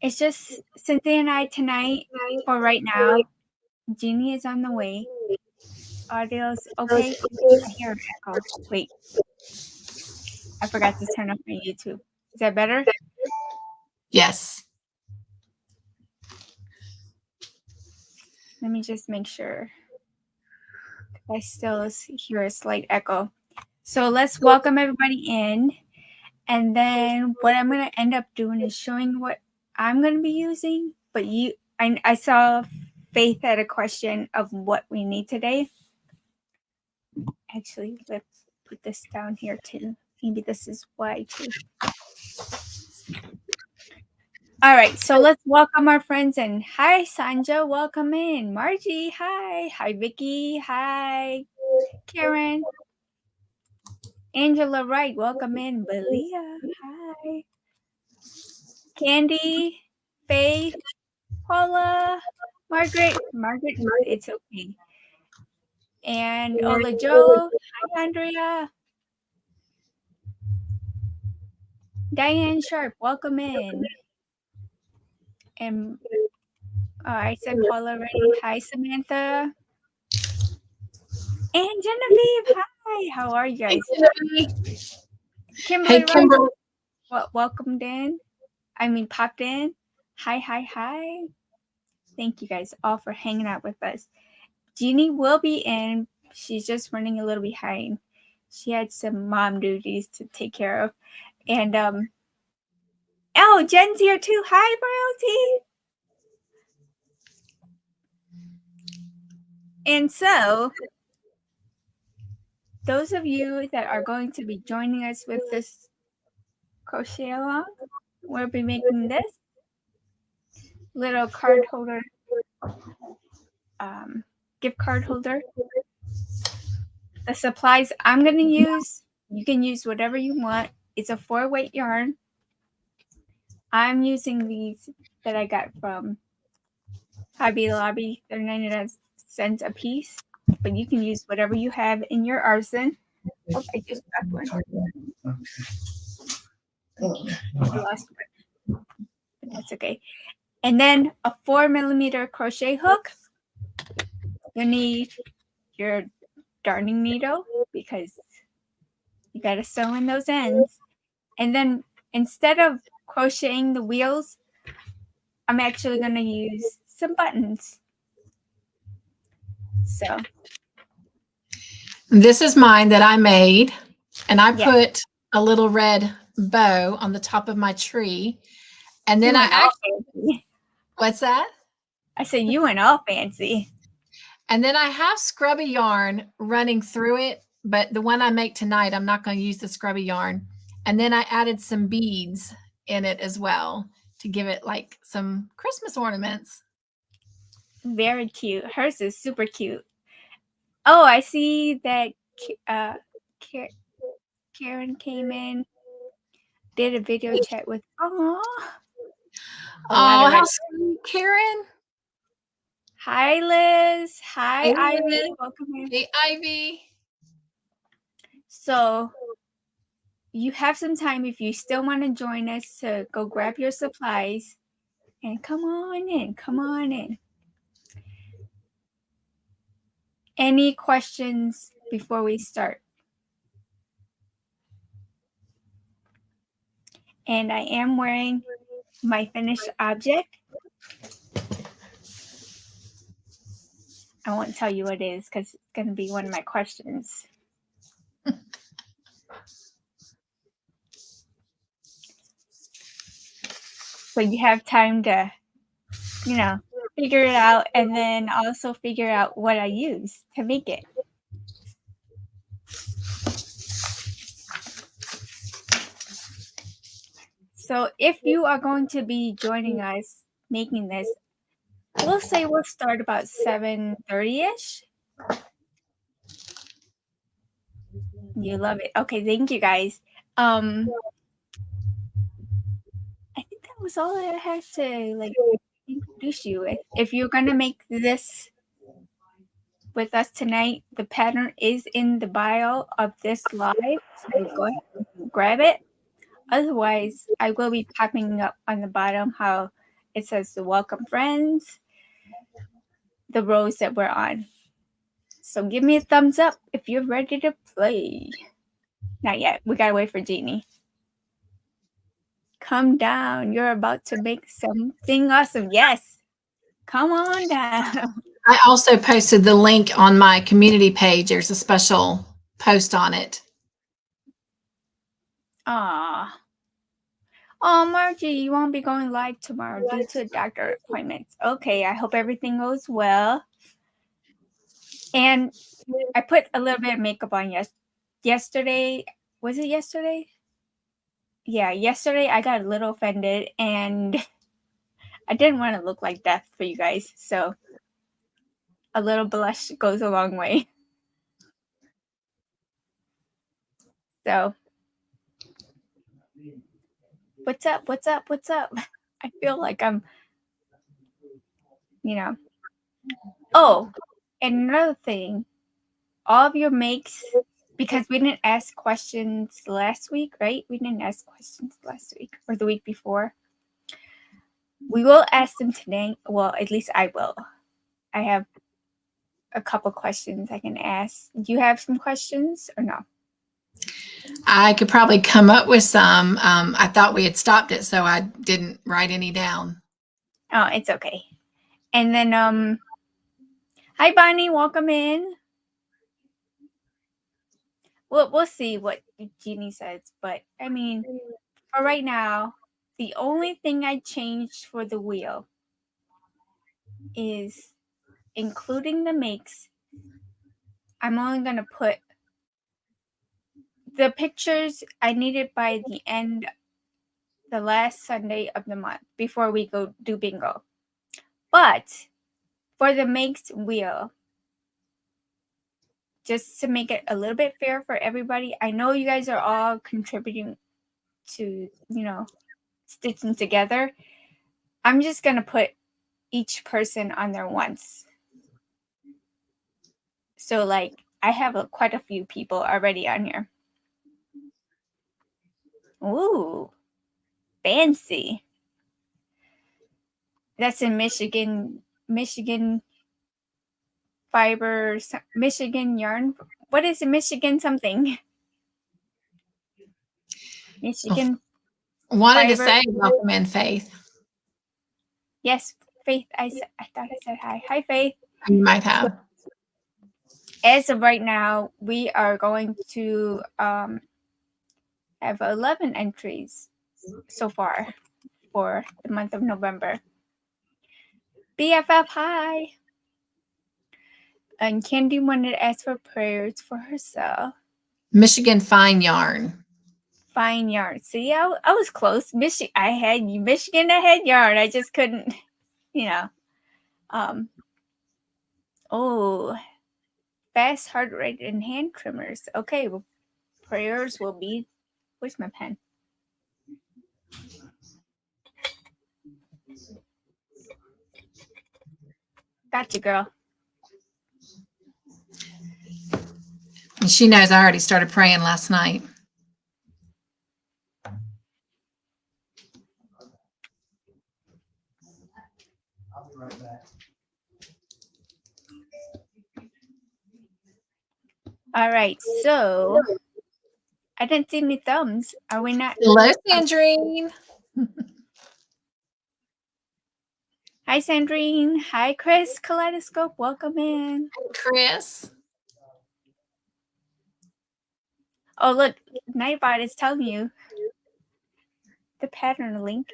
It's just Cynthia and I tonight for right now. Jeannie is on the way. Audio's okay. I hear an echo. Wait, I forgot to turn off my YouTube. Is that better? Yes. Let me just make sure. I still hear a slight echo. So let's welcome everybody in. And then what I'm going to end up doing is showing what I'm going to be using. But I saw Faith had a question of what we need today. Actually, let's put this down here too. Maybe this is why too. All right, so let's welcome our friends in. Hi, Sanja, welcome in. Margie, hi. Hi, Vicky, hi. Karen. Angela Wright, welcome in. Belia, hi. Candy, Faith, Paula, Margaret, it's okay. And Ola Joe, hi, Andrea. Diane Sharp, welcome in. And I said Paula already. Hi, Samantha. And Genevieve, hi. How are you guys? Kimberly, Hey, Kimberly. Welcomed in. Popped in. Hi. Thank you guys all for hanging out with us. Jeannie will be in. She's just running a little behind. She had some mom duties to take care of. And, oh, Jen's here too. Hi, Royalty. And so, those of you that are going to be joining us with this crochet along, we'll be making this little card holder, gift card holder. The supplies I'm going to use, you can use whatever you want. It's a 4-weight yarn. I'm using these that I got from Hobby Lobby. They're 99 cents a piece, but you can use whatever you have in your arsenal. Oh, I just got one. I lost one. But that's okay. And then a 4mm crochet hook. You need your darning needle because you got to sew in those ends. And then instead of crocheting the wheels, I'm actually going to use some buttons. So this is mine that I made, and I put a little red bow on the top of my tree. And then what's that? I said you went all fancy. And then I have scrubby yarn running through it, but the one I make tonight, I'm not going to use the scrubby yarn. And then I added some beads in it as well to give it like some Christmas ornaments. Very cute. Hers is super cute. Oh, I see that Karen came in, did a video chat with. Oh, how sweet, Karen. Hi, Liz. Hi, hey, Ivy. Liz. Welcome here. Hey, Ivy. So you have some time if you still want to join us to go grab your supplies and come on in. Come on in. Any questions before we start? And I am wearing my finished object. I won't tell you what it is because it's going to be one of my questions. So you have time to, figure it out and then also figure out what I use to make it. So if you are going to be joining us making this, we'll say we'll start about 7:30-ish. You love it. Okay, thank you guys. I think that was all I had to introduce you. If you're gonna make this with us tonight, the pattern is in the bio of this live. So go ahead and grab it. Otherwise, I will be popping up on the bottom how it says to welcome friends, the rows that we're on. So give me a thumbs up if you're ready to play. Not yet. We gotta wait for Jeannie. Come down. You're about to make something awesome. Yes. Come on down. I also posted the link on my community page. There's a special post on it. Aw. Oh, Margie, you won't be going live tomorrow due to doctor appointments. Okay, I hope everything goes well. And I put a little bit of makeup on yesterday. Was it yesterday? Yeah, yesterday I got a little offended and I didn't want to look like death for you guys. So a little blush goes a long way. So what's up? What's up? What's up? I feel like I'm, you know. Oh, and another thing, all of your makes, because we didn't ask questions last week, right? We didn't ask questions last week or the week before. We will ask them today. Well, at least I will. I have a couple questions I can ask. Do you have some questions or no? I could probably come up with some. I thought we had stopped it, so I didn't write any down. Oh, it's okay. And then, hi, Bonnie. Welcome in. We'll see what Jeannie says. But, I mean, for right now, the only thing I changed for the wheel is including the makes. I'm only going to put the pictures I needed by the end, the last Sunday of the month before we go do bingo. But for the makes wheel, just to make it a little bit fair for everybody, I know you guys are all contributing to, stitching together. I'm just going to put each person on there once. So, like, I have quite a few people already on here. Ooh, fancy. That's in Michigan fiber, Michigan yarn. What is it? Michigan something? Michigan Wanted to fiber. say welcome in, Faith. Yes, Faith. I thought I said hi. Hi, Faith. You might have. As of right now, we are going to have 11 entries so far for the month of November. BFF, hi. And Candy wanted to ask for prayers for herself. Michigan fine yarn. Fine yarn. See, I was close. I had Michigan. I had yarn. I just couldn't, Oh, fast heart rate and hand trimmers. Okay, well, prayers will be. Where's my pen? Gotcha, girl. And she knows I already started praying last night. I'll be right back. All right, so I didn't see any thumbs. Are we not? Hello, Sandrine. Hi, Sandrine. Hi, Chris. Kaleidoscope. Welcome in. Chris. Oh, look. Nightbot is telling you the pattern link.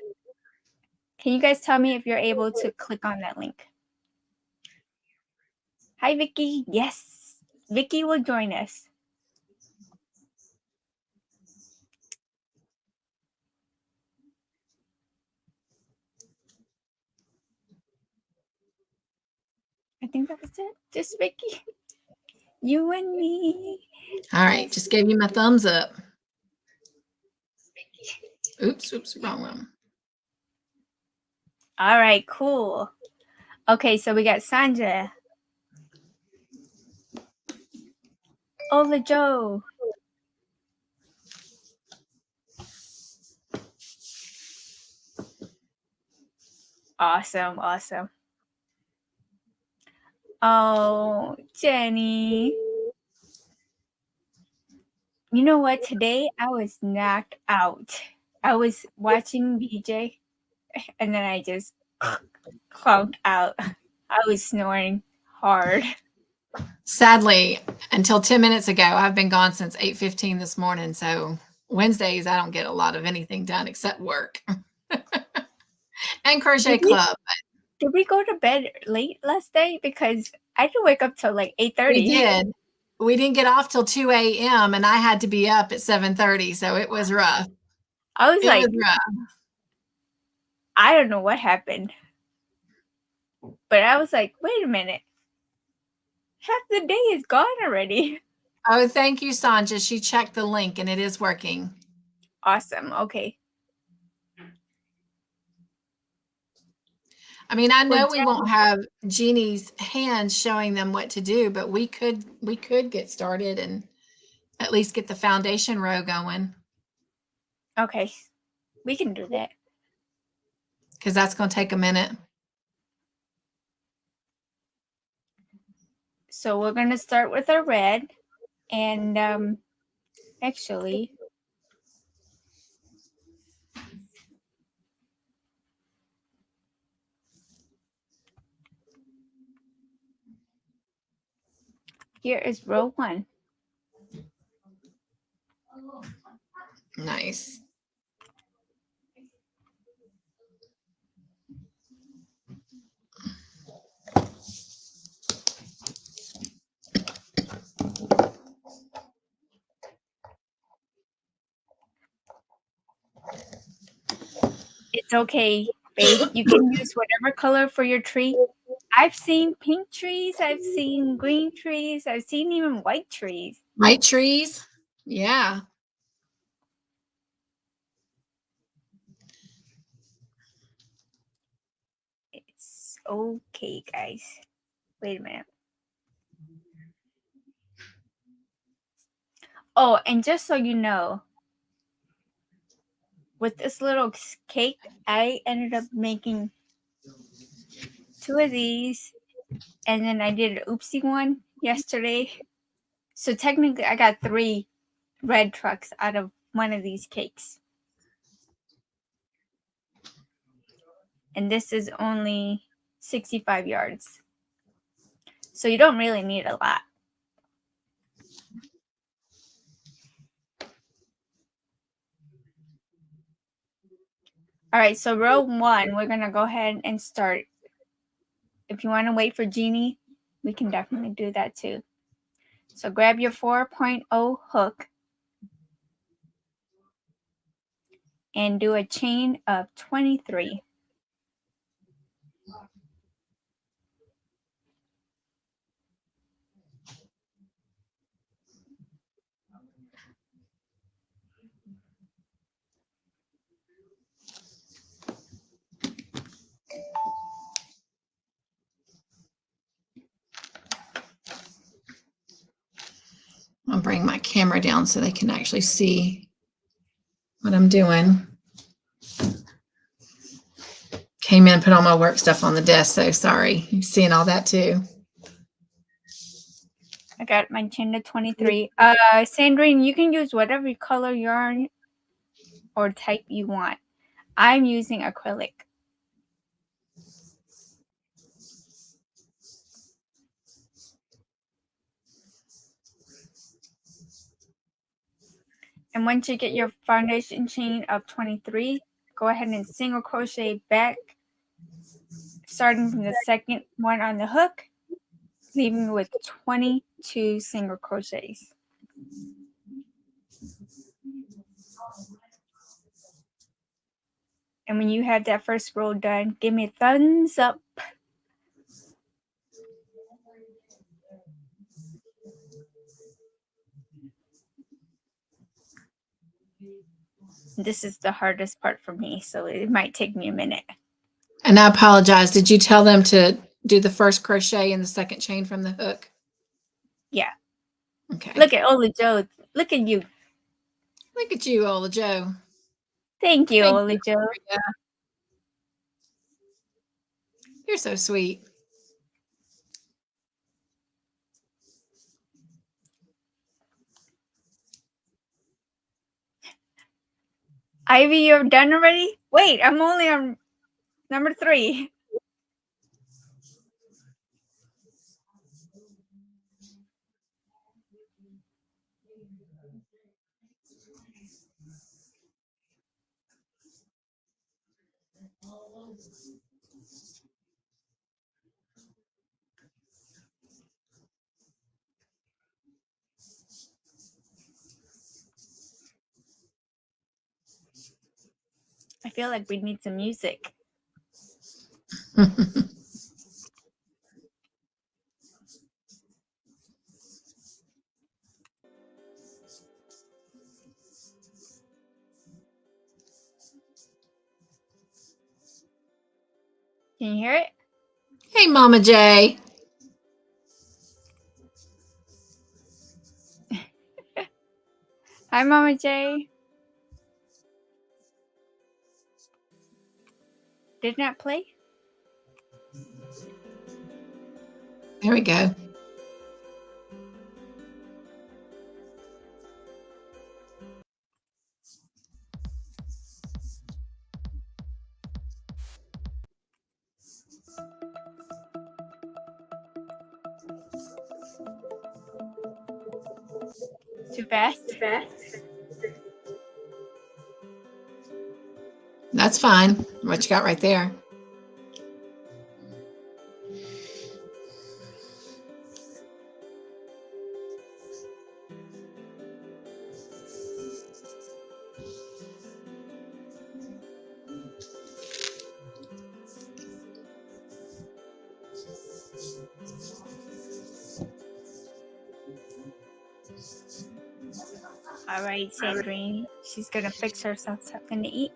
Can you guys tell me if you're able to click on that link? Hi, Vicky. Yes. Vicky will join us. I think that was it. Just Vicky. You and me. All right, just gave you my thumbs up. Oops, wrong one. All right, cool. Okay, so we got Sandra. Ola Joe. Awesome, awesome. Oh, Jenny. You know what? Today I was knocked out. I was watching BJ and then I just clonked out. I was snoring hard. Sadly, until 10 minutes ago, I've been gone since 8:15 this morning. So Wednesdays, I don't get a lot of anything done except work and crochet club. Did we go to bed late last night? Because I didn't wake up till like 8:30. We did. We didn't get off till 2 a.m. and I had to be up at 7:30. So it was rough. I was like, rough. I don't know what happened. But I was like, wait a minute. Half the day is gone already. Oh, thank you, Sanja. She checked the link and it is working. Awesome. Okay. I mean, I know Well, we won't have Jeannie's hands showing them what to do, but we could get started and at least get the foundation row going. Okay. We can do that. Because that's going to take a minute. So we're going to start with our red. And actually, here is row 1. Nice. It's okay, babe. You can use whatever color for your tree. I've seen pink trees. I've seen green trees. I've seen even white trees. White trees? Yeah. It's okay, guys. Wait a minute. Oh, and just so you know, with this little cake, I ended up making 2 of these, and then I did an oopsie one yesterday. So technically, I got 3 red trucks out of one of these cakes. And this is only 65 yards. So you don't really need a lot. All right, so row 1, we're going to go ahead and start. If you want to wait for Jeannie, we can definitely do that too. So grab your 4.0 hook and do a chain of 23. I'll bring my camera down so they can actually see what I'm doing. Came in, put all my work stuff on the desk, so sorry. You're seeing all that too. I got my chain to 23. Sandrine, you can use whatever color yarn or type you want. I'm using acrylic. And once you get your foundation chain of 23, go ahead and single crochet back, starting from the second one on the hook, leaving with 22 single crochets. And when you have that first row done, give me a thumbs up. This is the hardest part for me, so it might take me a minute. And I apologize. Did you tell them to do the first crochet in the second chain from the hook? Yeah. Okay. Look at Ola Joe. Look at you. Look at you, Ola Joe. Thank you, Thank Ola Joe. Yeah. You're so sweet. Ivy, you're done already? Wait, I'm only on number 3. I feel like we need some music. Can you hear it? Hey, Mama J. Hi, Mama J. Did not play? There we go. Too fast? That's fine. What you got right there? All right, Sandrine. She's gonna fix herself something to eat.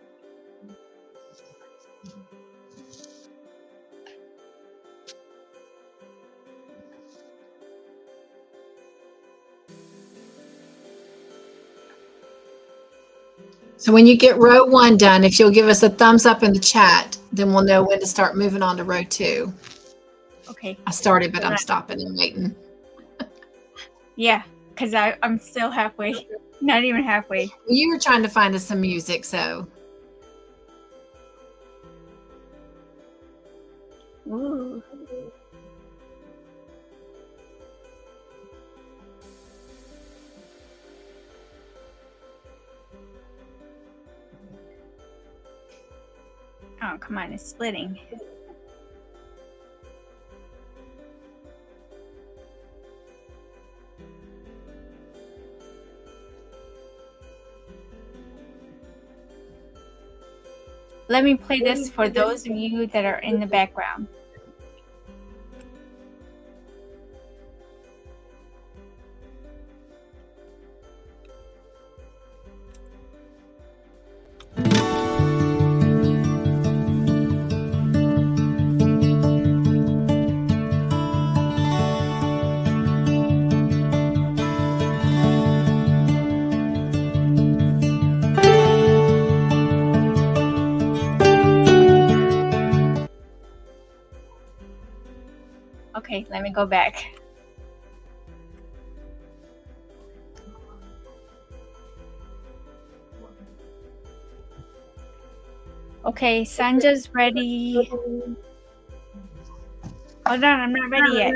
So when you get row 1 done, if you'll give us a thumbs up in the chat, then we'll know when to start moving on to row 2. Okay. I started, but I'm stopping and waiting. Yeah, because I'm still halfway. Not even halfway. You were trying to find us some music, so. Ooh. Oh, come on, it's splitting. Let me play this for those of you that are in the background. Okay, let me go back. Okay, Sanja's ready. Hold on, I'm not ready yet.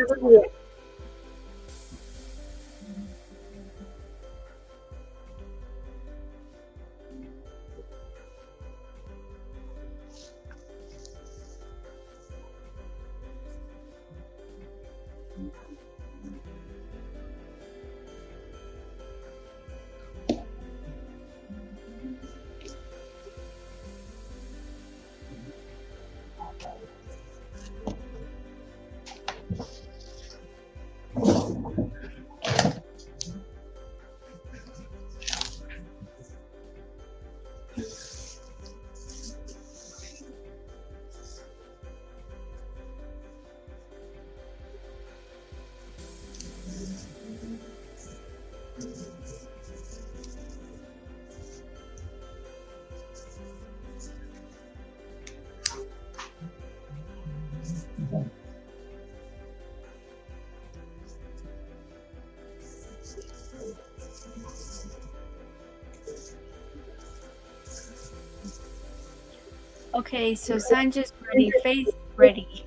Okay, so Sanja's ready, Faith's ready.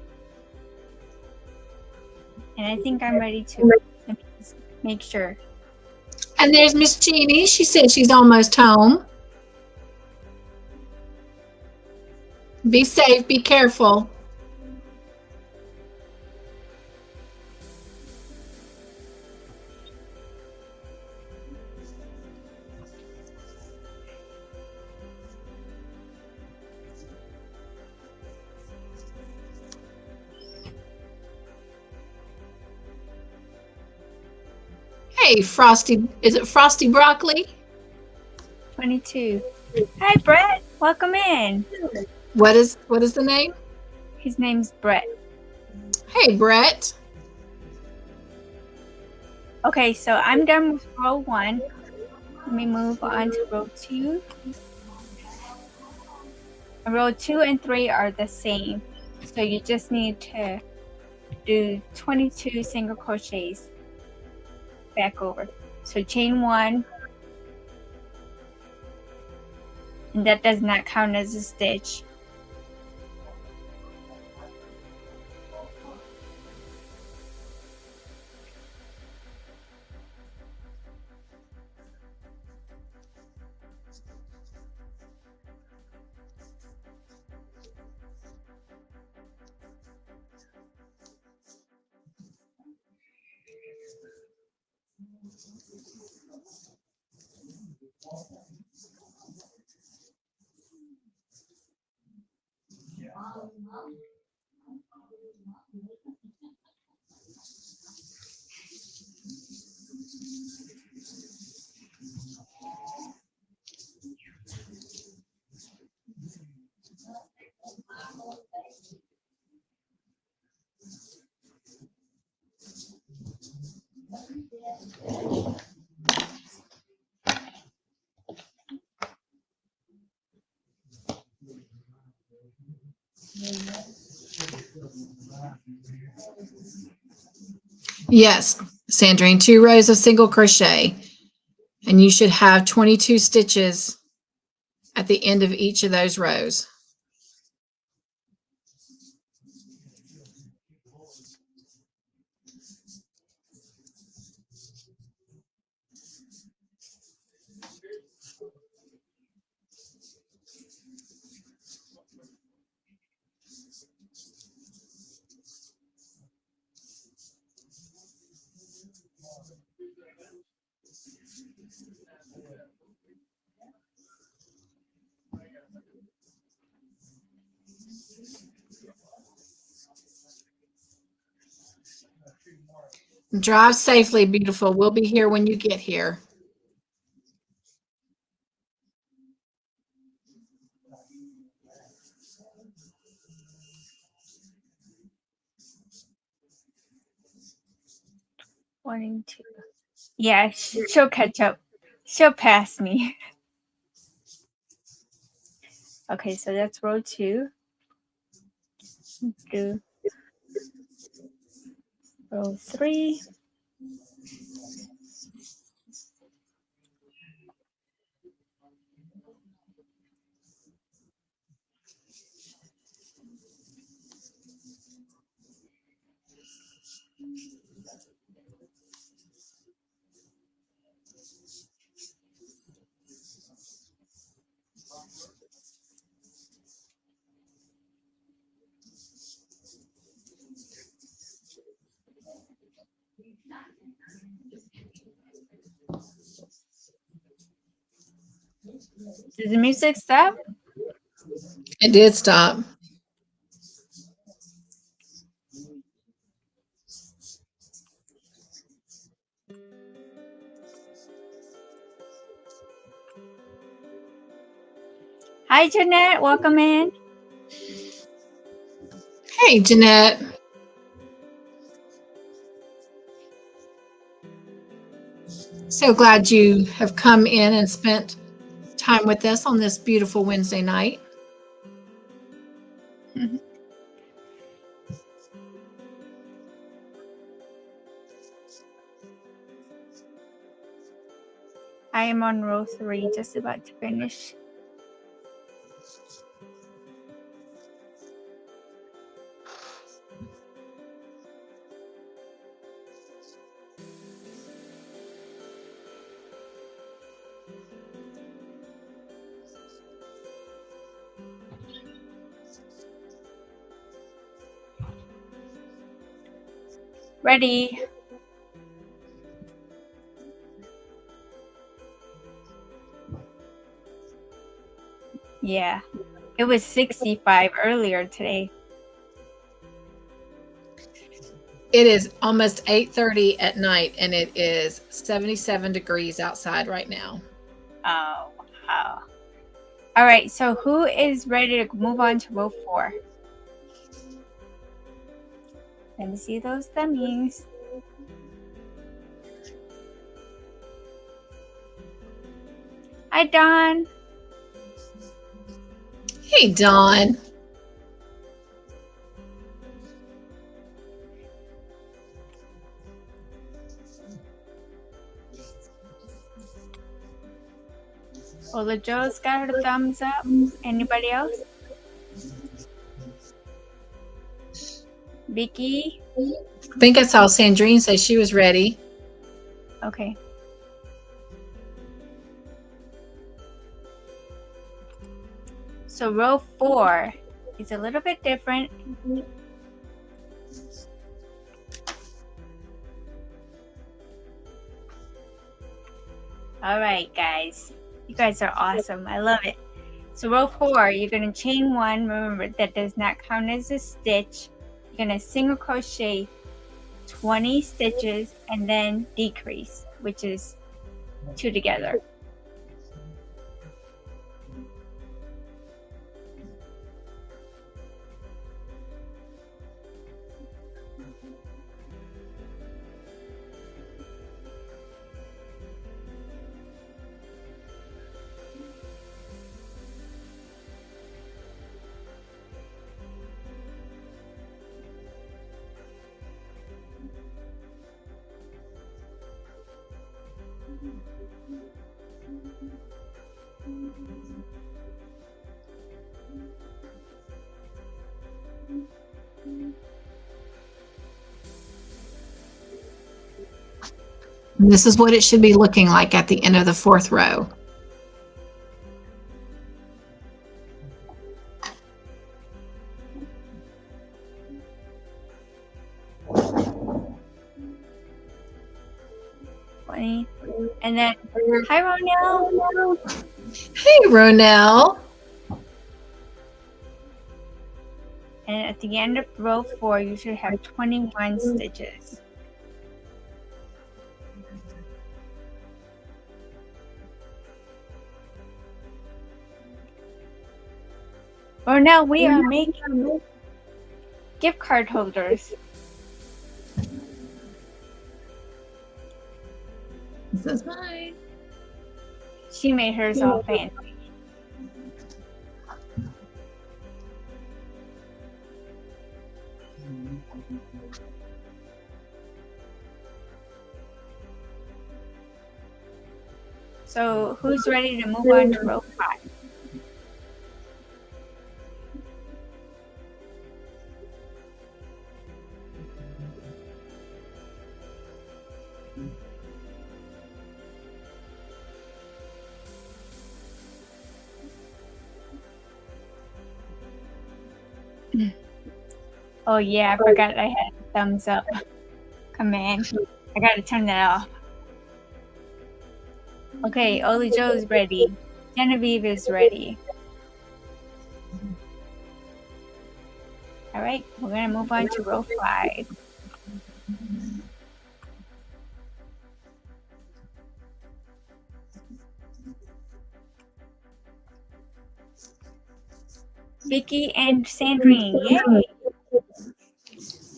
And I think I'm ready too. Let me just make sure. And there's Miss Jeannie. She said she's almost home. Be safe, be careful. Hey, Frosty, is it Frosty Broccoli? 22. Hi, Brett. Welcome in. What is the name? His name's Brett. Hey, Brett. Okay, so I'm done with row 1. Let me move on to row 2. Row 2 and 3 are the same. So you just need to do 22 single crochets back over. So chain 1, and that does not count as a stitch. Yes, Sandrine, 2 rows of single crochet. And you should have 22 stitches at the end of each of those rows. Drive safely, beautiful. We'll be here when you get here. One and 2. Yeah, she'll catch up. She'll pass me. Okay, so that's row 2. Do row 3. Did the music stop? It did stop. Hi, Jeanette. Welcome in. Hey, Jeanette. So glad you have come in and spent time with us on this beautiful Wednesday night. I am on row 3, just about to finish. Ready. Yeah, it was 65 earlier today. It is almost 8:30 at night, and it is 77 degrees outside right now. Oh, wow. All right, so who is ready to move on to row 4? Let me see those dummies. Hi, Dawn. Hey, Dawn. Ola Joe's got her thumbs up. Anybody else? Vicky? I think I saw Sandrine say she was ready. Okay. So row 4 is a little bit different. All right, guys. You guys are awesome. I love it. So row 4, you're going to chain 1. Remember, that does not count as a stitch. You're going to single crochet 20 stitches and then decrease, which is 2 together. And this is what it should be looking like at the end of the 4th row. And then, hi, Ronell. Hey, Ronell. And at the end of row 4, you should have 21 stitches. Ronell, we are making gift card holders. This is mine. She made hers all fancy. So who's ready to move on to row 5? Oh yeah, I forgot I had a thumbs up command. I gotta turn that off. Okay, Oli Joe's ready. Genevieve is ready. All right, we're gonna move on to row 5. Vicky and Sandrine, yay!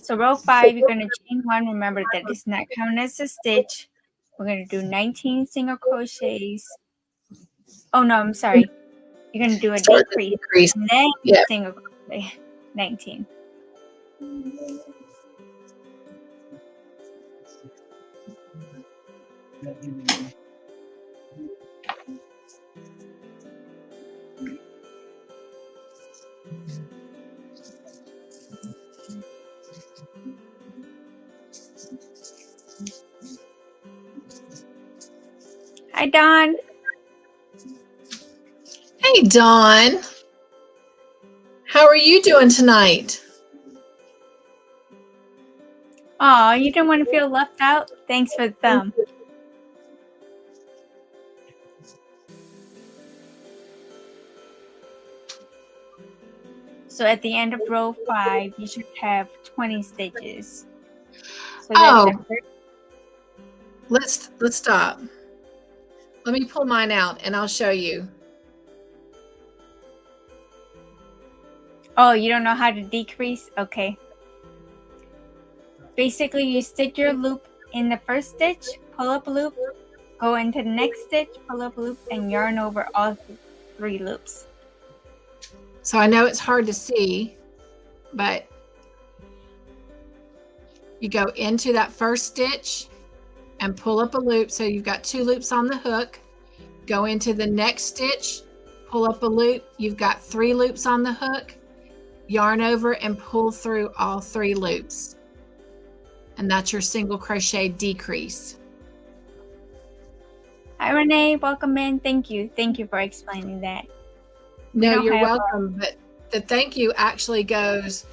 So row 5, you're gonna chain 1. Remember that does not count as a stitch. We're gonna do 19 single crochets. Oh no, I'm sorry. You're gonna do a decrease and then single crochet 19. Hi, Dawn. Hey, Dawn. How are you doing tonight? Oh, you didn't want to feel left out? Thanks for the thumb. So at the end of row 5, you should have 20 stitches. So that's the first. Let's stop. Let me pull mine out and I'll show you. Oh, you don't know how to decrease? Okay. Basically, you stitch your loop in the first stitch, pull up a loop, go into the next stitch, pull up a loop, and yarn over all 3 loops. So I know it's hard to see, but you go into that first stitch and pull up a loop. So you've got 2 loops on the hook. Go into the next stitch, pull up a loop. You've got 3 loops on the hook. Yarn over and pull through all 3 loops. And that's your single crochet decrease. Hi, Renee. Welcome in. Thank you. Thank you for explaining that. No, you're welcome. But the thank you actually goes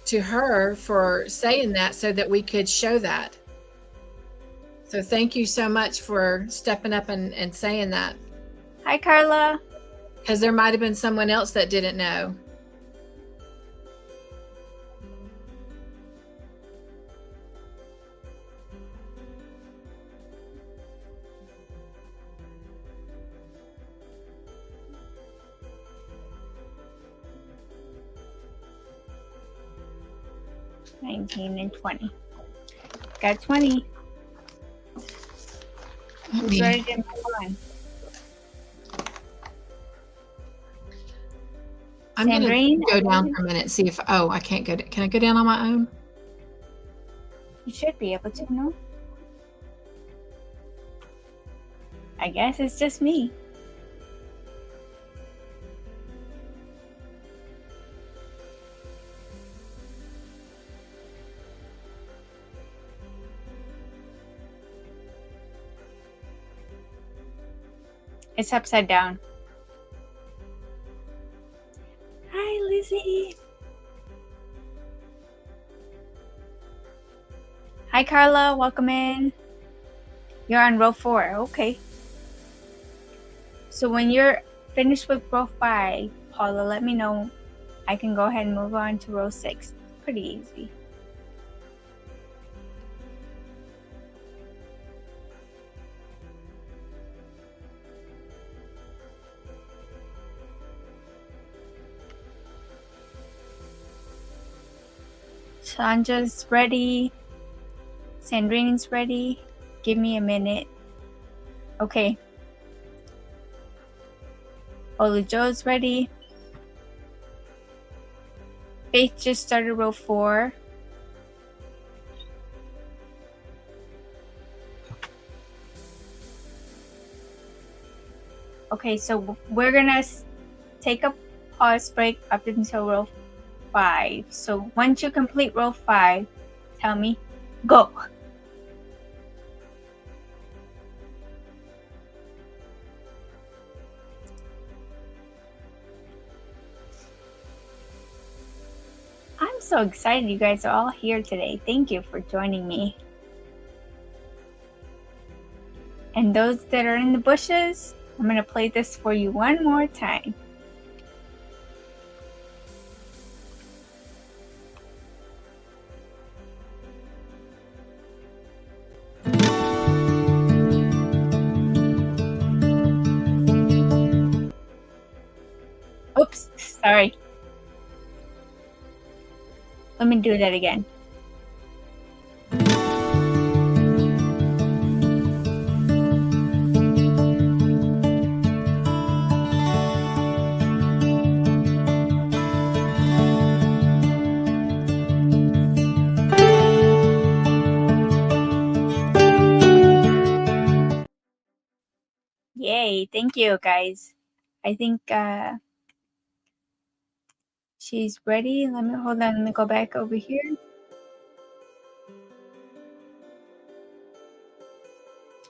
to her for saying that so that we could show that. So thank you so much for stepping up and saying that. Hi, Carla. Because there might have been someone else that didn't know. $19 and $20. Got 20. Who's ready to move on? I'm going to go down for a minute and see if, oh, I can't go. Can I go down on my own? You should be able to, no? I guess it's just me. It's upside down. Hi, Lizzie. Hi, Carla. Welcome in. You're on row 4. Okay. So when you're finished with row 5, Paula, let me know. I can go ahead and move on to row 6. Pretty easy. Sanja's ready. Sandrine's ready. Give me a minute. Okay. Joe's ready. Faith just started row 4. Okay, so we're gonna take a pause break up until row 5. So once you complete row 5, tell me, go. I'm so excited you guys are all here today. Thank you for joining me. And those that are in the bushes, I'm going to play this for you one more time. Oops, sorry. Let me do that again. Yay, thank you guys. I think she's ready. Hold on, let me go back over here.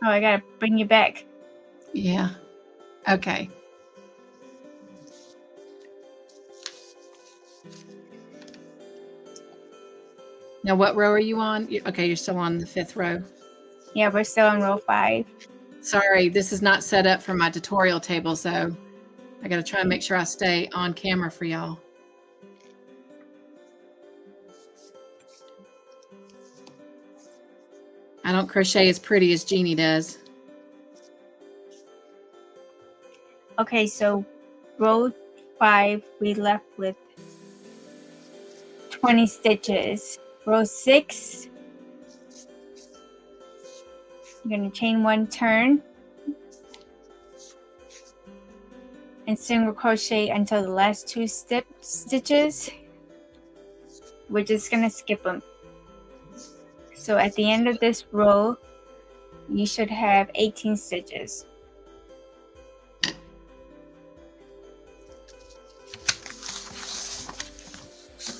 Oh, I gotta bring you back. Yeah. Okay. Now, what row are you on? Okay, you're still on the 5th row. Yeah, we're still on row 5. Sorry, this is not set up for my tutorial table, so I got to try and make sure I stay on camera for y'all. I don't crochet as pretty as Jeannie does. Okay, so row 5, we left with 20 stitches. Row 6, you're going to chain 1 turn and single crochet until the last 2 stitches. We're just going to skip them. So at the end of this row, you should have 18 stitches.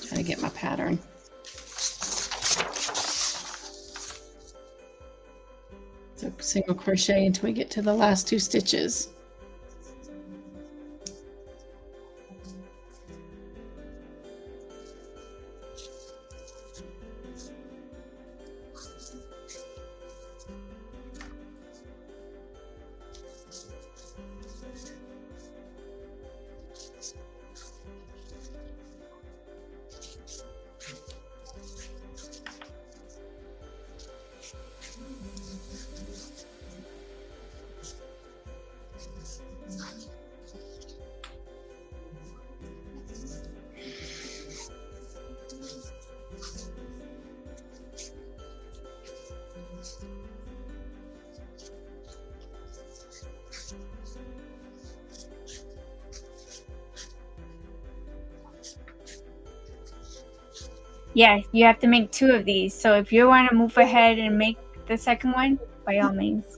Try to get my pattern. So single crochet until we get to the last 2 stitches. Yeah, you have to make 2 of these. So if you want to move ahead and make the second one, by all means.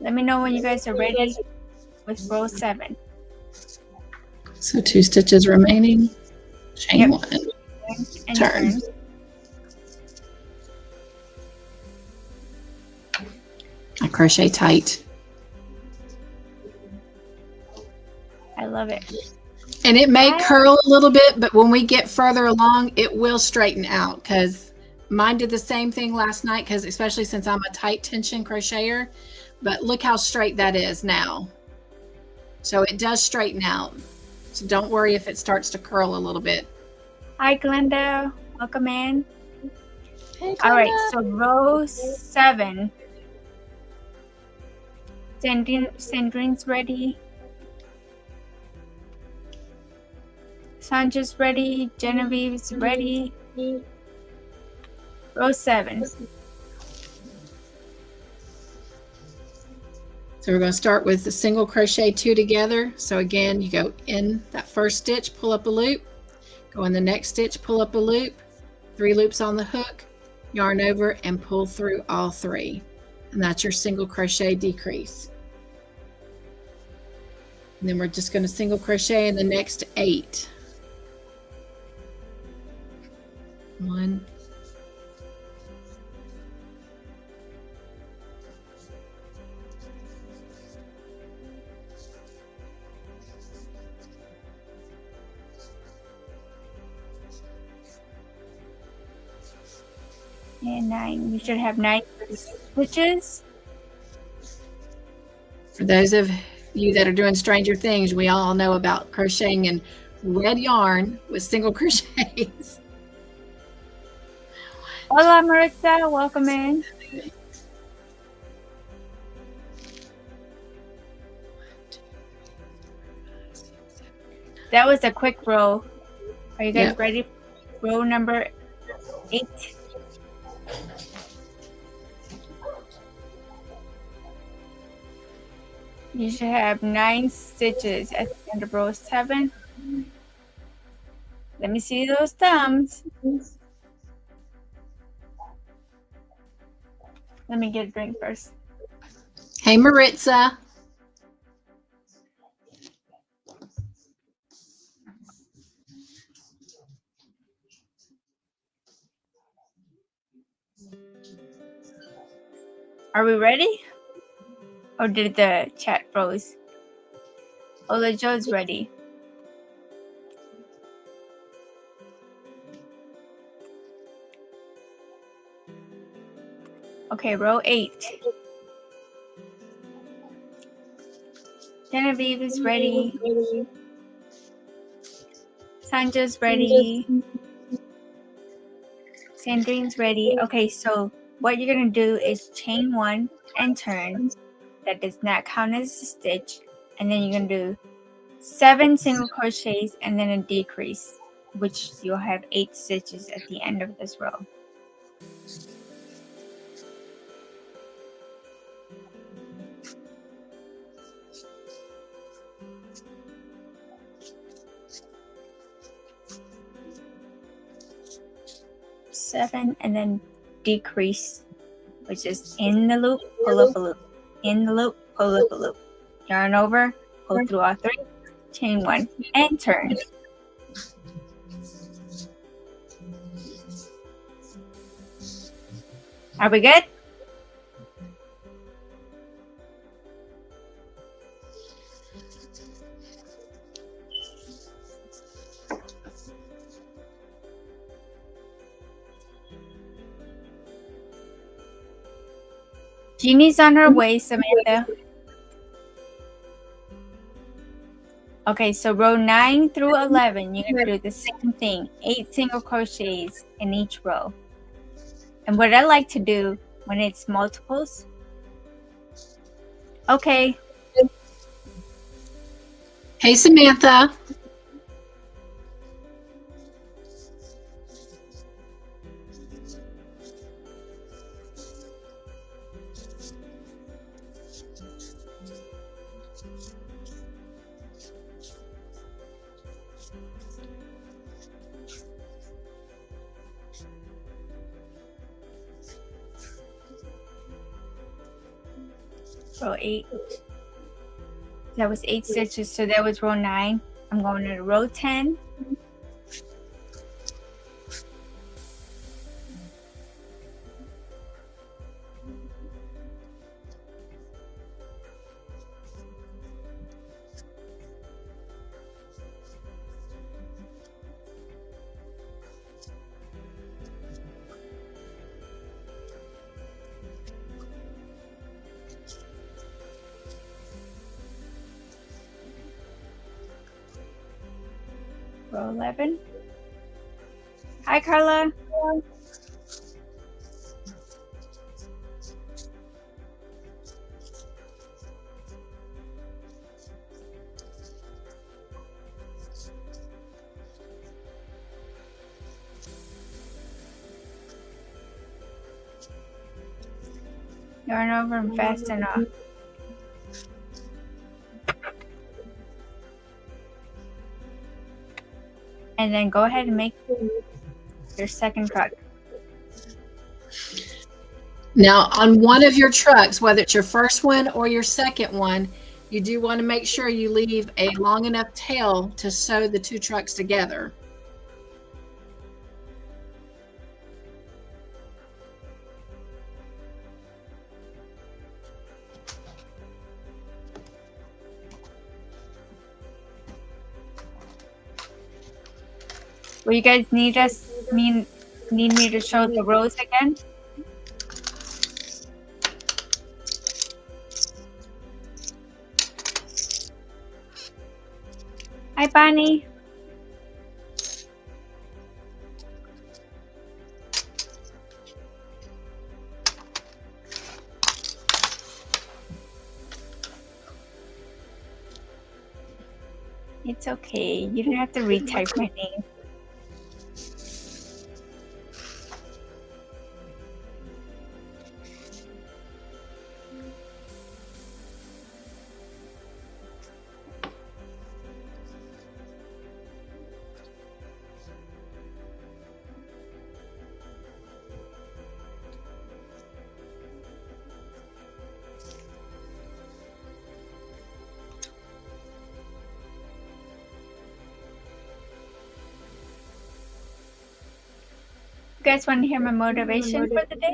Let me know when you guys are ready with row 7. So 2 stitches remaining. Chain Yep. 1. And Turn. I crochet tight. I love it. And it may curl a little bit, but when we get further along, it will straighten out, because mine did the same thing last night, because especially since I'm a tight tension crocheter, but look how straight that is now. So it does straighten out. So don't worry if it starts to curl a little bit. Hi, Glenda. Welcome in. Hey, All right, Glenda. so row 7. Sandrine's ready. Sandra's ready. Genevieve's ready. Row 7. So we're going to start with the single crochet 2 together. So again, you go in that first stitch, pull up a loop, go in the next stitch, pull up a loop, 3 loops on the hook, yarn over and pull through all 3. And that's your single crochet decrease. And then we're just going to single crochet in the next 8. 1, 9. You should have 9 stitches. For those of you that are doing Stranger Things, we all know about crocheting in red yarn with single crochets. Hola, Maritza. Welcome in. That was a quick row. Are you guys ready? Row number 8. You should have 9 stitches at the end of row 7. Let me see those thumbs. Let me get a drink first. Hey, Maritza. Are we ready? Or did the chat froze? Ola Joe's ready. Okay, row 8. Genevieve is ready. Sanja's ready. Sandrine's ready. Okay, so what you're gonna do is chain 1 and turn. That does not count as a stitch. And then you're gonna do 7 single crochets and then a decrease, which you'll have 8 stitches at the end of this row. Seven and then decrease, which is in the loop, pull up a loop, in the loop, pull up a loop, yarn over, pull through all 3, chain 1 and turn. Are we good? Jeannie's on her way, Samantha. Okay, so row 9 through 11, you're going to do the same thing, 8 single crochets in each row. And what I like to do when it's multiples, okay, Hey, Samantha. row 8. That was 8 stitches, so that was row 9. I'm going to row 10. Row 11. Hi, Carla. Yarn over and fasten off. And then go ahead and make your second truck. Now, on one of your trucks, whether it's your first one or your second one, you do want to make sure you leave a long enough tail to sew the 2 trucks together. Will you guys need me to show the rows again? Hi, Bonnie. It's okay. You don't have to retype my name. guys want to hear my motivation for the day?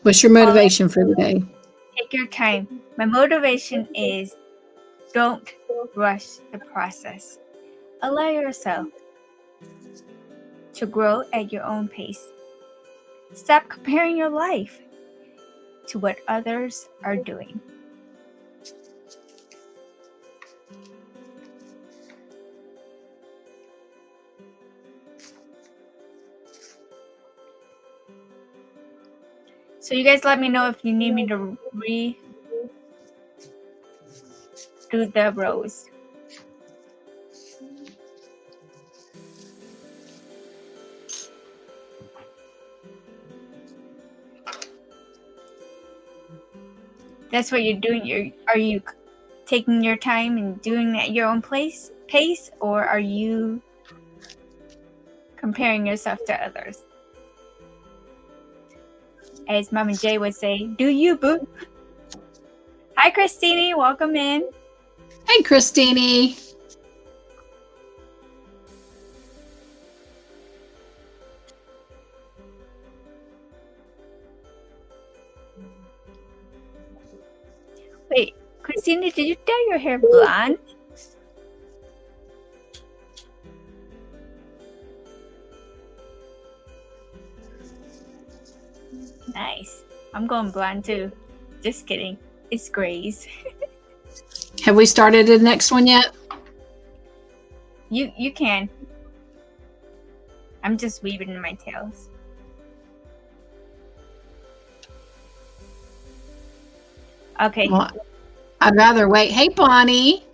What's your motivation for the day? Take your time. My motivation is don't rush the process. Allow yourself to grow at your own pace. Stop comparing your life to what others are doing. So you guys let me know if you need me to redo the rows. That's what you're doing. Are you taking your time and doing it at your own pace, or are you comparing yourself to others? As Mama J would say, do you, boo? Hi, Christine. Welcome in. Hey, Christine. Wait, Christina, did you dye your hair blonde? Nice. I'm going blonde too. Just kidding. It's grays. Have we started the next one yet? You can. I'm just weaving my tails. Okay. Well, I'd rather wait. Hey, Bonnie.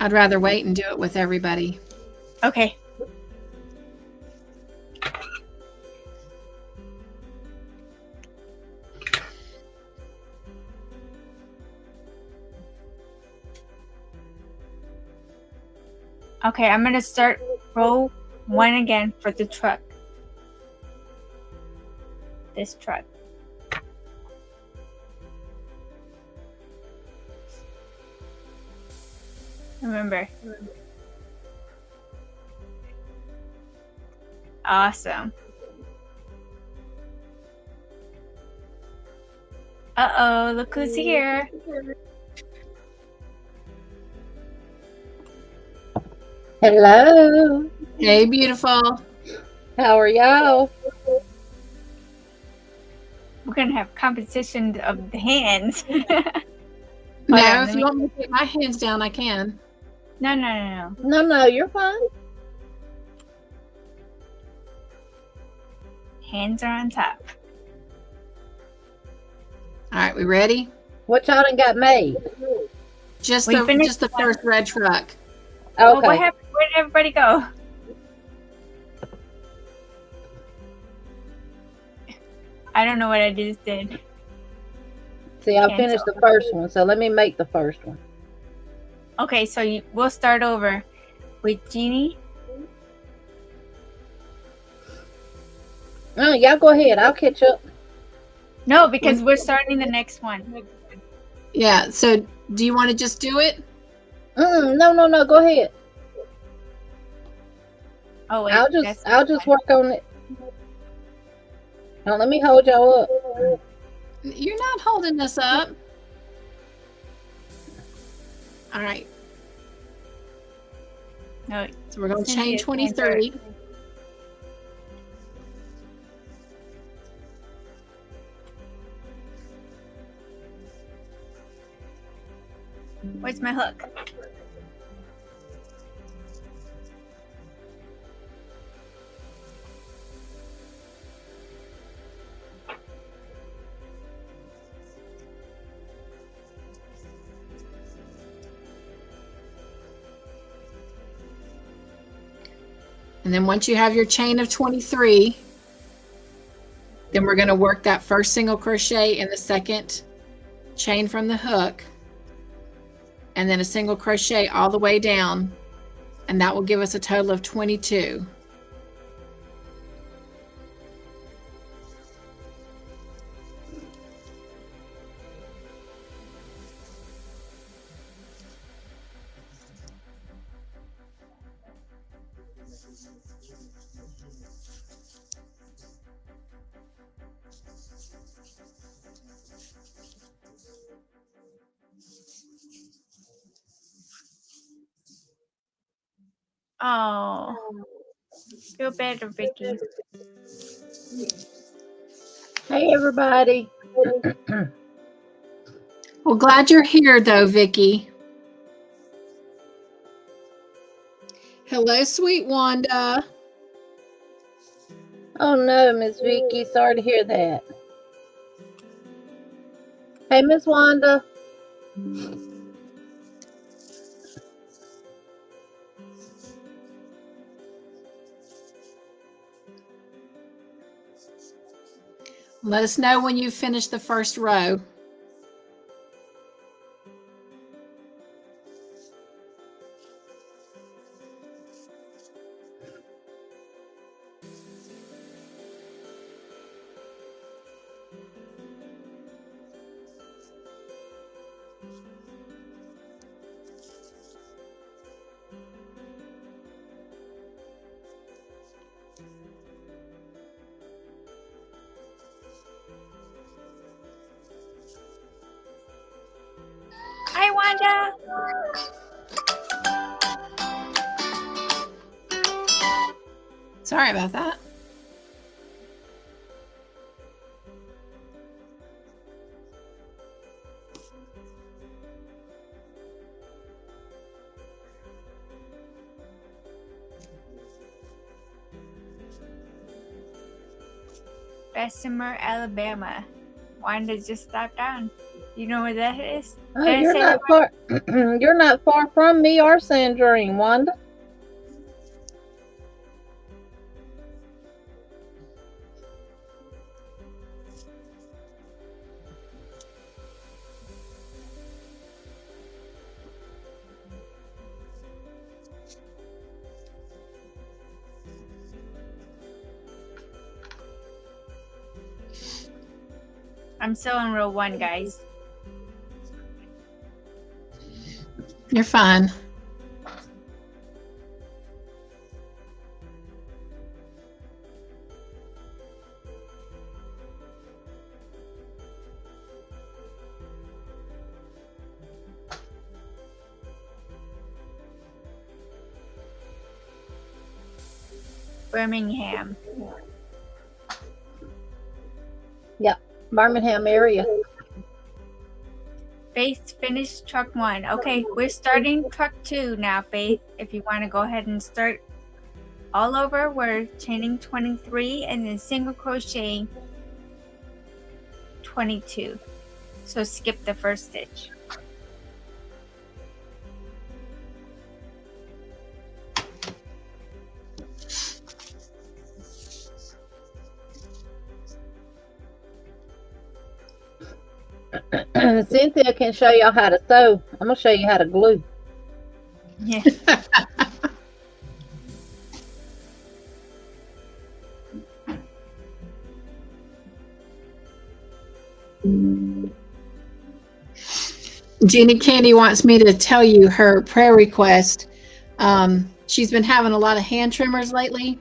I'd rather wait and do it with everybody. Okay. Okay, I'm going to start row 1 again for the truck. This truck. Remember. Awesome. Uh-oh, look who's here. Hello. Hey, beautiful. How are y'all? We're going to have competition of the hands. No, on, if you want me to take my hands down, I can. No. No, you're fine. Hands are on top. All right, we ready? What y'all done got made? Just We the finished first red truck. Oh, Okay. what happened? Where did everybody go? I don't know what I just did. See, I Cancel. finished the first one, so let me make the first one. Okay, so we'll start over with Jeannie. Oh, y'all go ahead. I'll catch up. No, because we're starting the next one. Yeah, so do you want to just do it? No. Go ahead. Oh wait, I'll just work on it. Now let me hold y'all up. You're not holding us up. All right, No, so we're going to Cynthia, chain 23. where's my hook? And then once you have your chain of 23, then we're going to work that first single crochet in the second chain from the hook, and then a single crochet all the way down, and that will give us a total of 22. Oh, feel better, Vicky. Hey, everybody. Well, glad you're here, though, Vicki. Hello, sweet Wanda. Oh, no, Miss Vicky. Sorry to hear that. Hey, Miss Wanda. Let us know when you finish the first row. Hi, Wanda. Sorry about that. Bessemer, Alabama. Wanda just stopped down. You know where that is? Oh, Did I you're say not that far. You're not far from me or Sandrine, Wanda. I'm still in row 1, guys. You're fine. Birmingham. Birmingham area. Faith finished truck 1. Okay, we're starting truck 2 now, Faith. If you want to go ahead and start all over, we're chaining 23 and then single crocheting 22. So skip the first stitch. Cynthia can show y'all how to sew. I'm going to show you how to glue. Yeah. Jeannie Candy wants me to tell you her prayer request. She's been having a lot of hand tremors lately.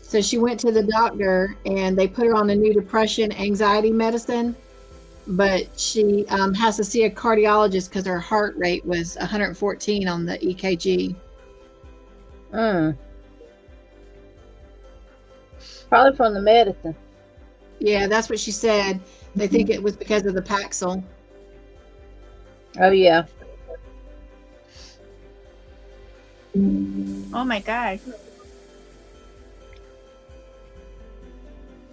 So she went to the doctor and they put her on a new depression anxiety medicine. But she has to see a cardiologist because her heart rate was 114 on the EKG. Probably from the medicine. Yeah, that's what she said. They think it was because of the Paxil. Oh, yeah. Oh my God.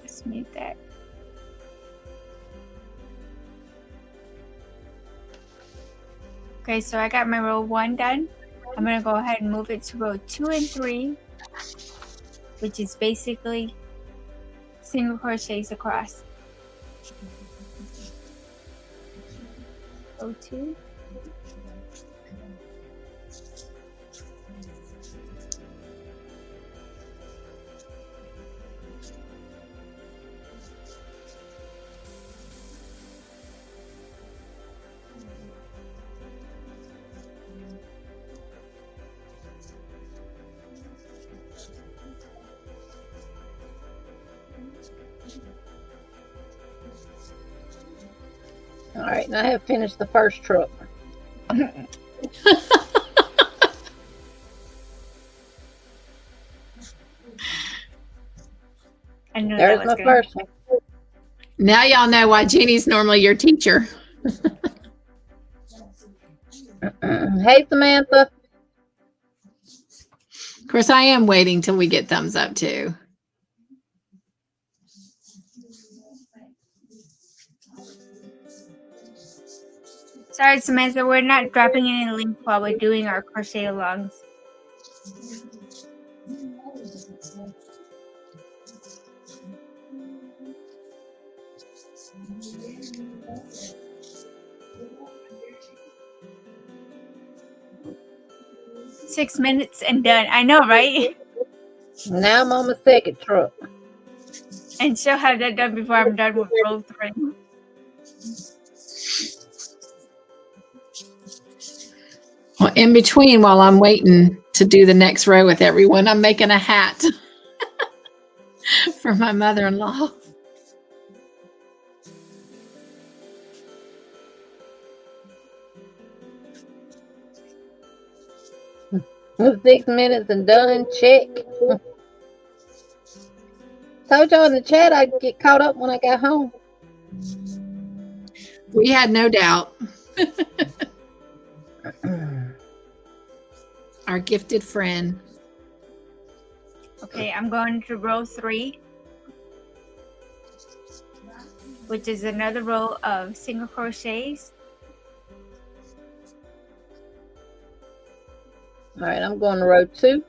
Let's mute that. Okay, so I got my row 1 done. I'm going to go ahead and move it to row 2 and 3, which is basically single crochets across. row 2. All right, now I have finished the first truck. I knew There's that my was gonna first one. Now y'all know why Jeannie's normally your teacher. Hey, Samantha. Of course, I am waiting till we get thumbs up too. Sorry, Samantha, we're not dropping any links while we're doing our crochet alongs. Six minutes and done. I know, right? Now I'm on my second truck. And she'll have that done before I'm done with row 3. Well, in between, while I'm waiting to do the next row with everyone, I'm making a hat for my mother-in-law. I'm 6 minutes and done. Check. Told y'all in the chat I'd get caught up when I got home. We had no doubt. Our gifted friend. Okay, I'm going to row 3, which is another row of single crochets. All right, I'm going to row 2.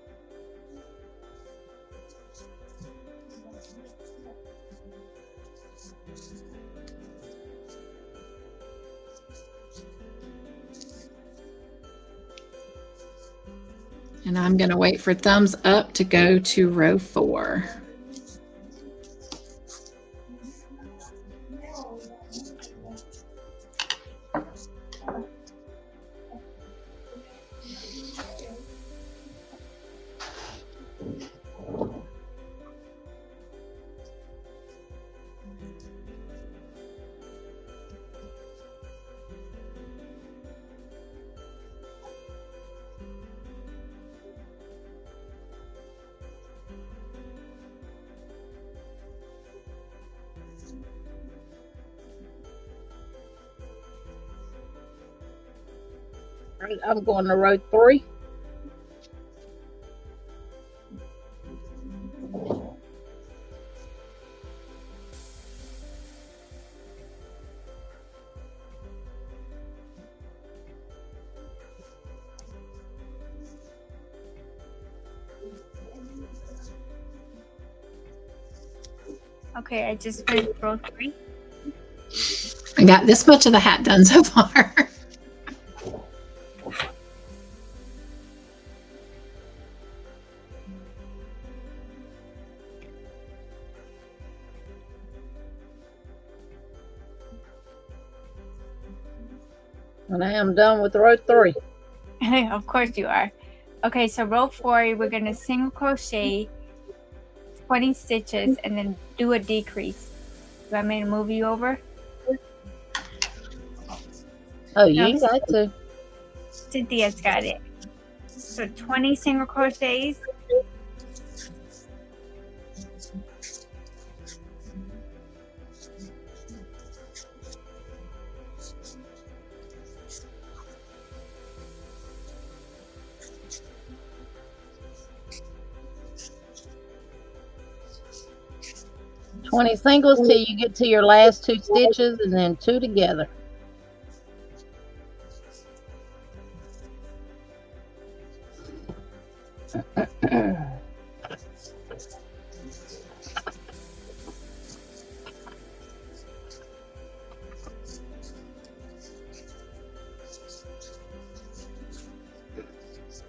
And I'm going to wait for thumbs up to go to row 4. All right, I'm going to row 3. Okay, I just finished row 3. I got this much of the hat done so far. And I am done with row 3. Of course you are. Okay, so row 4, we're going to single crochet 20 stitches and then do a decrease. You want me to move you over? Oh, you No. got to. Cynthia's got it. So 20 single crochets. Twenty singles till you get to your last 2 stitches and then 2 together.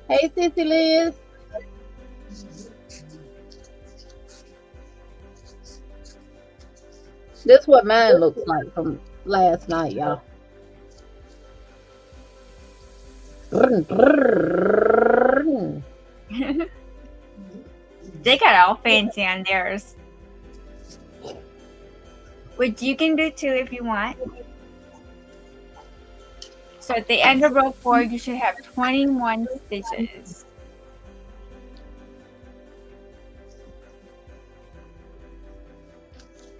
Hey, Sissy Liz. This is what mine looks like from last night, y'all. They got all fancy on theirs. Which you can do too if you want. So at the end of row 4, you should have 21 stitches.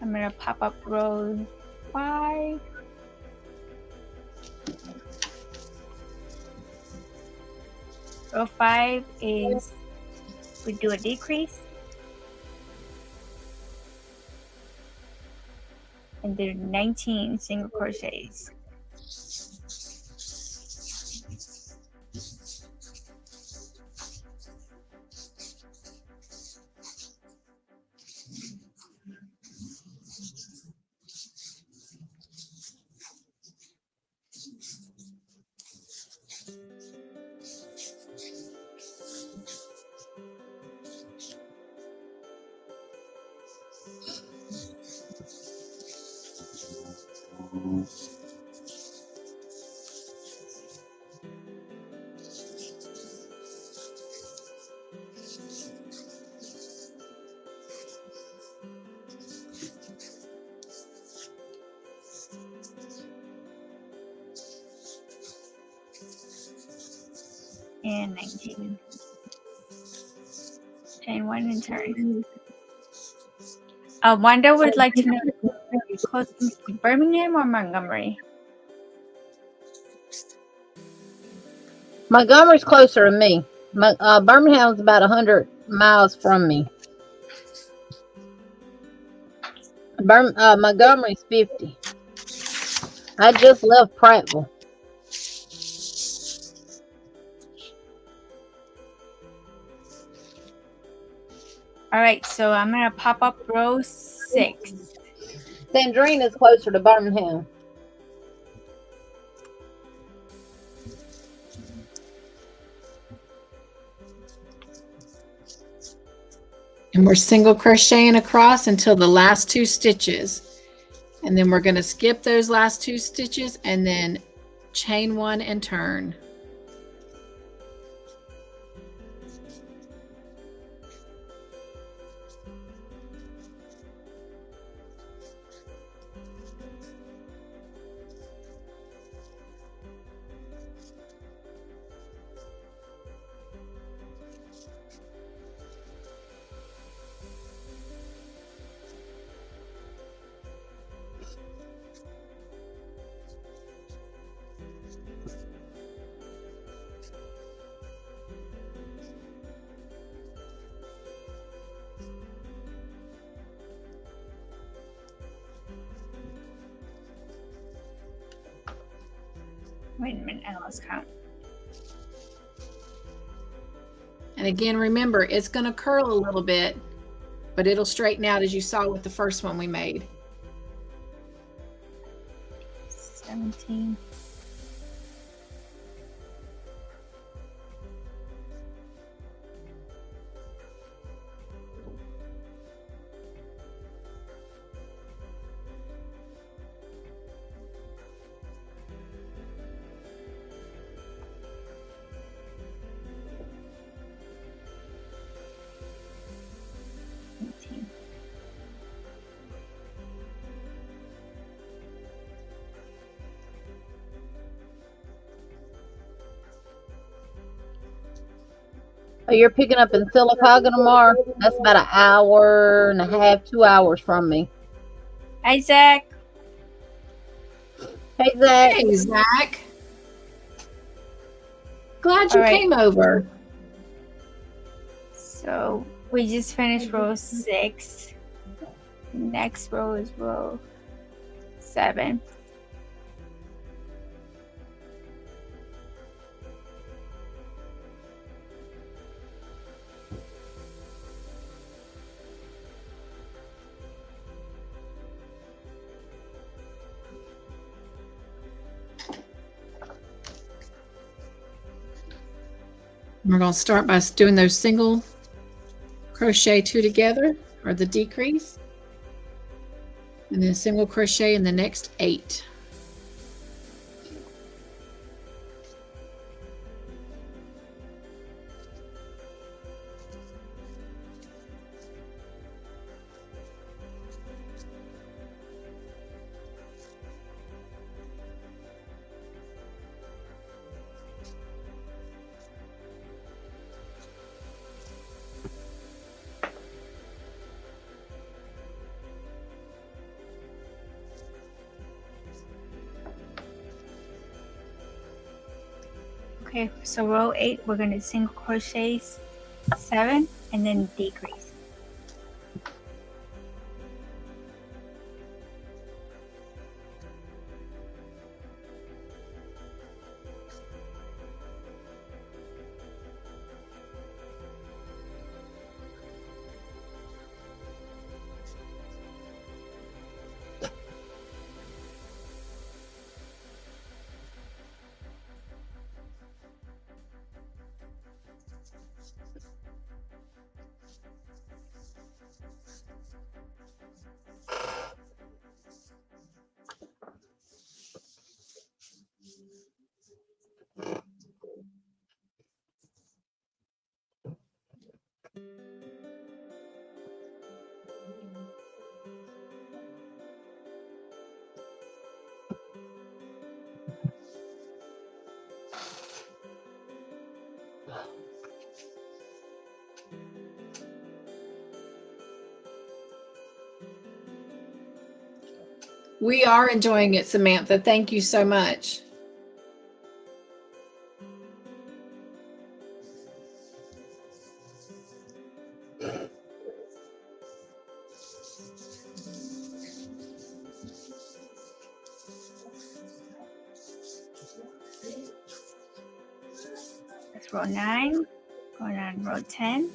I'm going to pop up row 5. Row 5 is, we do a decrease. And do 19 single crochets. And 19. Chain 1 and turn. Wanda would like to know, are you close to Birmingham or Montgomery? Montgomery's closer to me. Birmingham's about 100 miles from me. Montgomery's 50. I just left Prattville. All right, so I'm going to pop up row 6. Sandrine is closer to Birmingham. And we're single crocheting across until the last 2 stitches. And then we're going to skip those last 2 stitches and then chain 1 and turn. Wait a minute, I lost count. And again, remember, it's going to curl a little bit, but it'll straighten out as you saw with the first one we made. 17. Oh, you're picking up in Sylacauga tomorrow? That's about an hour and a half, 2 hours from me. Hi, Zach. Hey, Zach. Hey, Zach. Glad you All right. came over. So we just finished row 6. Next row is row 7. We're going to start by doing those single crochet 2 together, or the decrease, and then single crochet in the next 8. Okay, so row 8, we're going to single crochet 7 and then decrease. We are enjoying it, Samantha. Thank you so much. That's row 9. Going on row 10.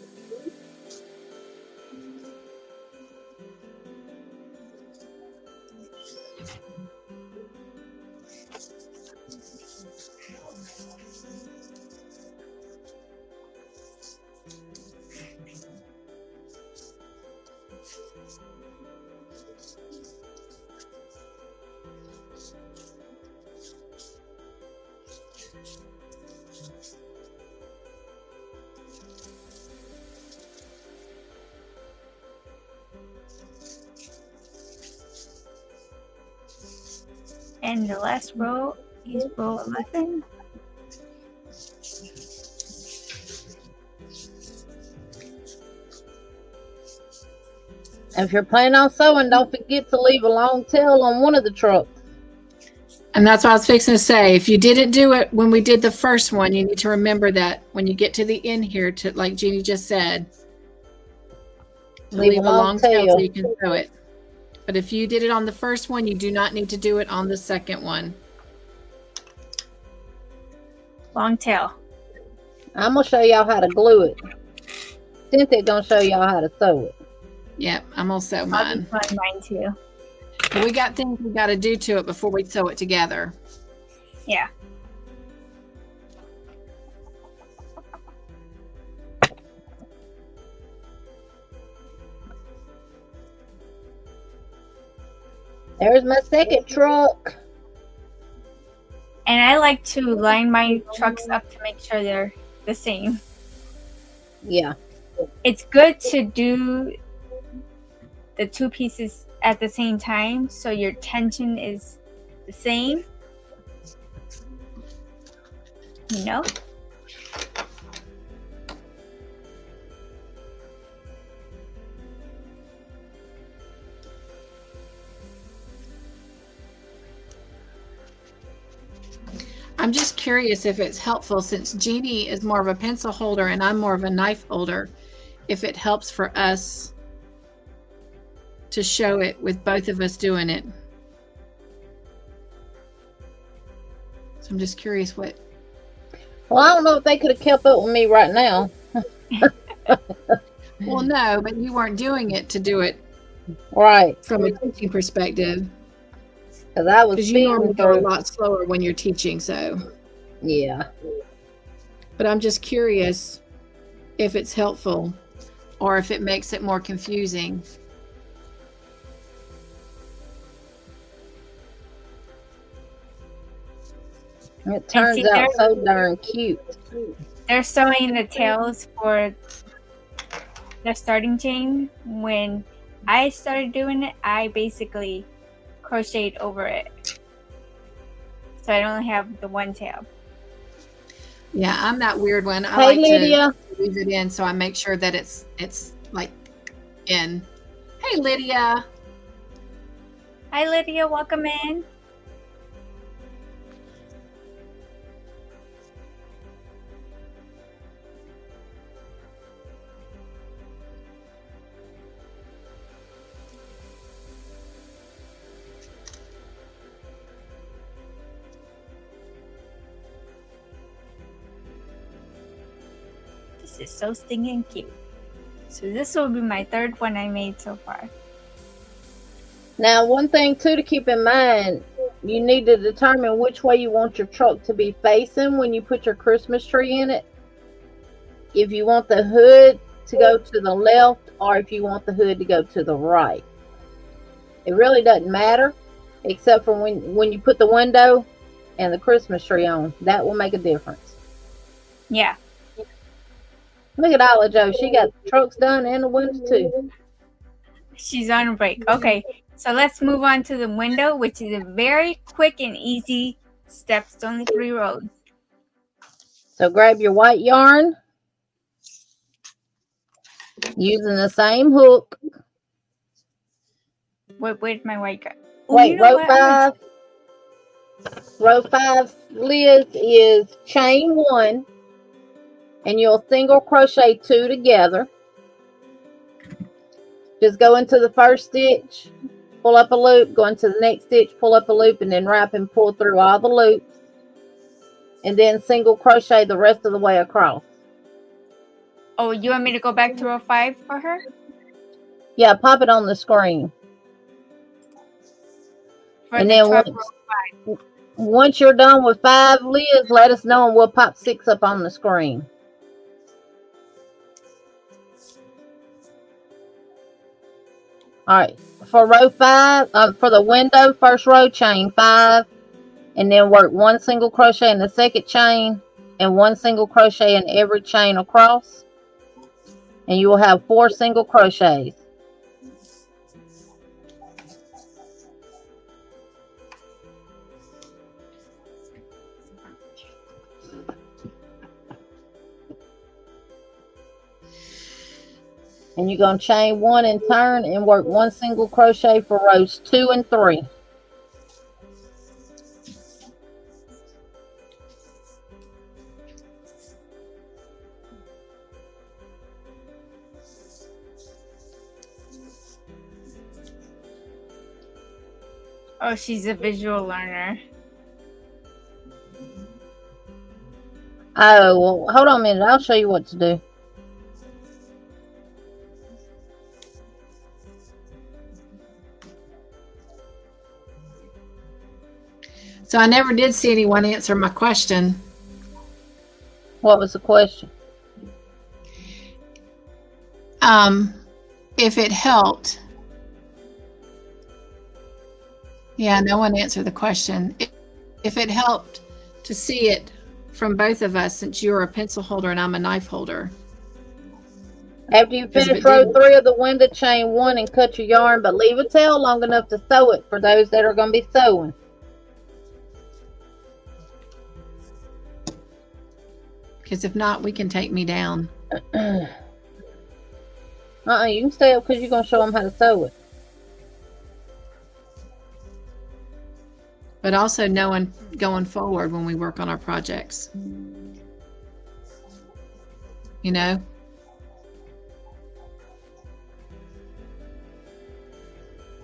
And the last row is row 11. If you're planning on sewing, don't forget to leave a long tail on one of the trucks. And that's what I was fixing to say. If you didn't do it when we did the first one, you need to remember that when you get to the end here, to like Jeannie just said, to leave a long tail so you can sew it. But if you did it on the first one, you do not need to do it on the second one. Long tail. I'm going to show y'all how to glue it. Cynthia's going to show y'all how to sew it. Yep, I'm going to sew I'll mine. be sewing mine too. But we got things we got to do to it before we sew it together. Yeah. There's my second truck. And I like to line my trucks up to make sure they're the same. Yeah. It's good to do the 2 pieces at the same time so your tension is the same. You know? I'm just curious if it's helpful, since Jeannie is more of a pencil holder and I'm more of a knife holder, if it helps for us to show it with both of us doing it. So I'm just curious what. Well, I don't know if they could have kept up with me right now. Well, no, but you weren't doing it to do it Right. from a teaching perspective. Because I was Because you normally speeding go a through. lot slower when you're teaching, so. Yeah. But I'm just curious if it's helpful or if it makes it more confusing. It turns see, out so darn cute. They're sewing the tails for the starting chain. When I started doing it, I basically crocheted over it. So I only have the one tail. Yeah, I'm that weird one. I Hey, like Lydia. to leave it in, so I make sure that it's like in. Hey, Lydia. Hi, Lydia. Welcome in. This is so stinking cute. So this will be my third one I made so far. Now, one thing too to keep in mind, you need to determine which way you want your truck to be facing when you put your Christmas tree in it. If you want the hood to go to the left or if you want the hood to go to the right. It really doesn't matter, except for when you put the window and the Christmas tree on. That will make a difference. Yeah. Look at Isla Joe. She got the trucks done and the windows too. She's on a break. Okay, so let's move on to the window, which is a very quick and easy steps, only 3 rows. So grab your white yarn using the same hook. Where's my white guy? Wait, row 5, Liz, is chain 1, and you'll single crochet 2 together. Just go into the first stitch, pull up a loop, go into the next stitch, pull up a loop, and then wrap and pull through all the loops, and then single crochet the rest of the way across. Oh, you want me to go back to row 5 for her? Yeah, pop it on the screen. For And the then truck once you're done with 5, Liz, let us know and we'll pop 6 up on the screen. All right, for row 5, for the window, first row, chain 5, and then work 1 single crochet in the second chain and 1 single crochet in every chain across, and you will have 4 single crochets. And you're going to chain 1 and turn and work 1 single crochet for rows 2 and 3. Oh, she's a visual learner. Oh, well, hold on a minute. I'll show you what to do. So I never did see anyone answer my question. What was the question? If it helped. Yeah, no one answered the question. If it helped to see it from both of us, since you're a pencil holder and I'm a knife holder. After you finish row 3 of the window, chain 1 and cut your yarn, but leave a tail long enough to sew it for those that are going to be sewing. Because if not, we can take me down. You can stay up because you're going to show them how to sew it. But also knowing going forward when we work on our projects. You know?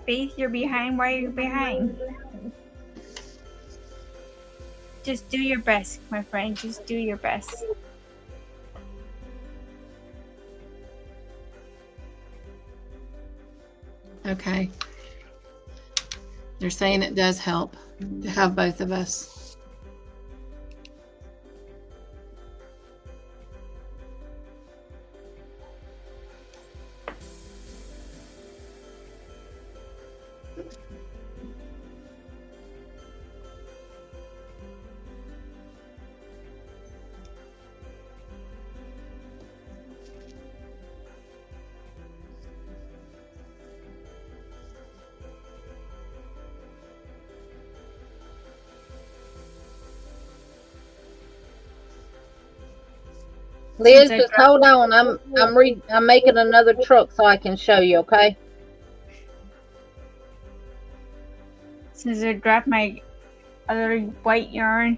Faith, you're behind. Why are you behind? Just do your best, my friend. Just do your best. Okay. They're saying it does help to have both of us. Liz, I just dropped- hold on. I'm making another truck so I can show you, okay? Since I dropped my other white yarn,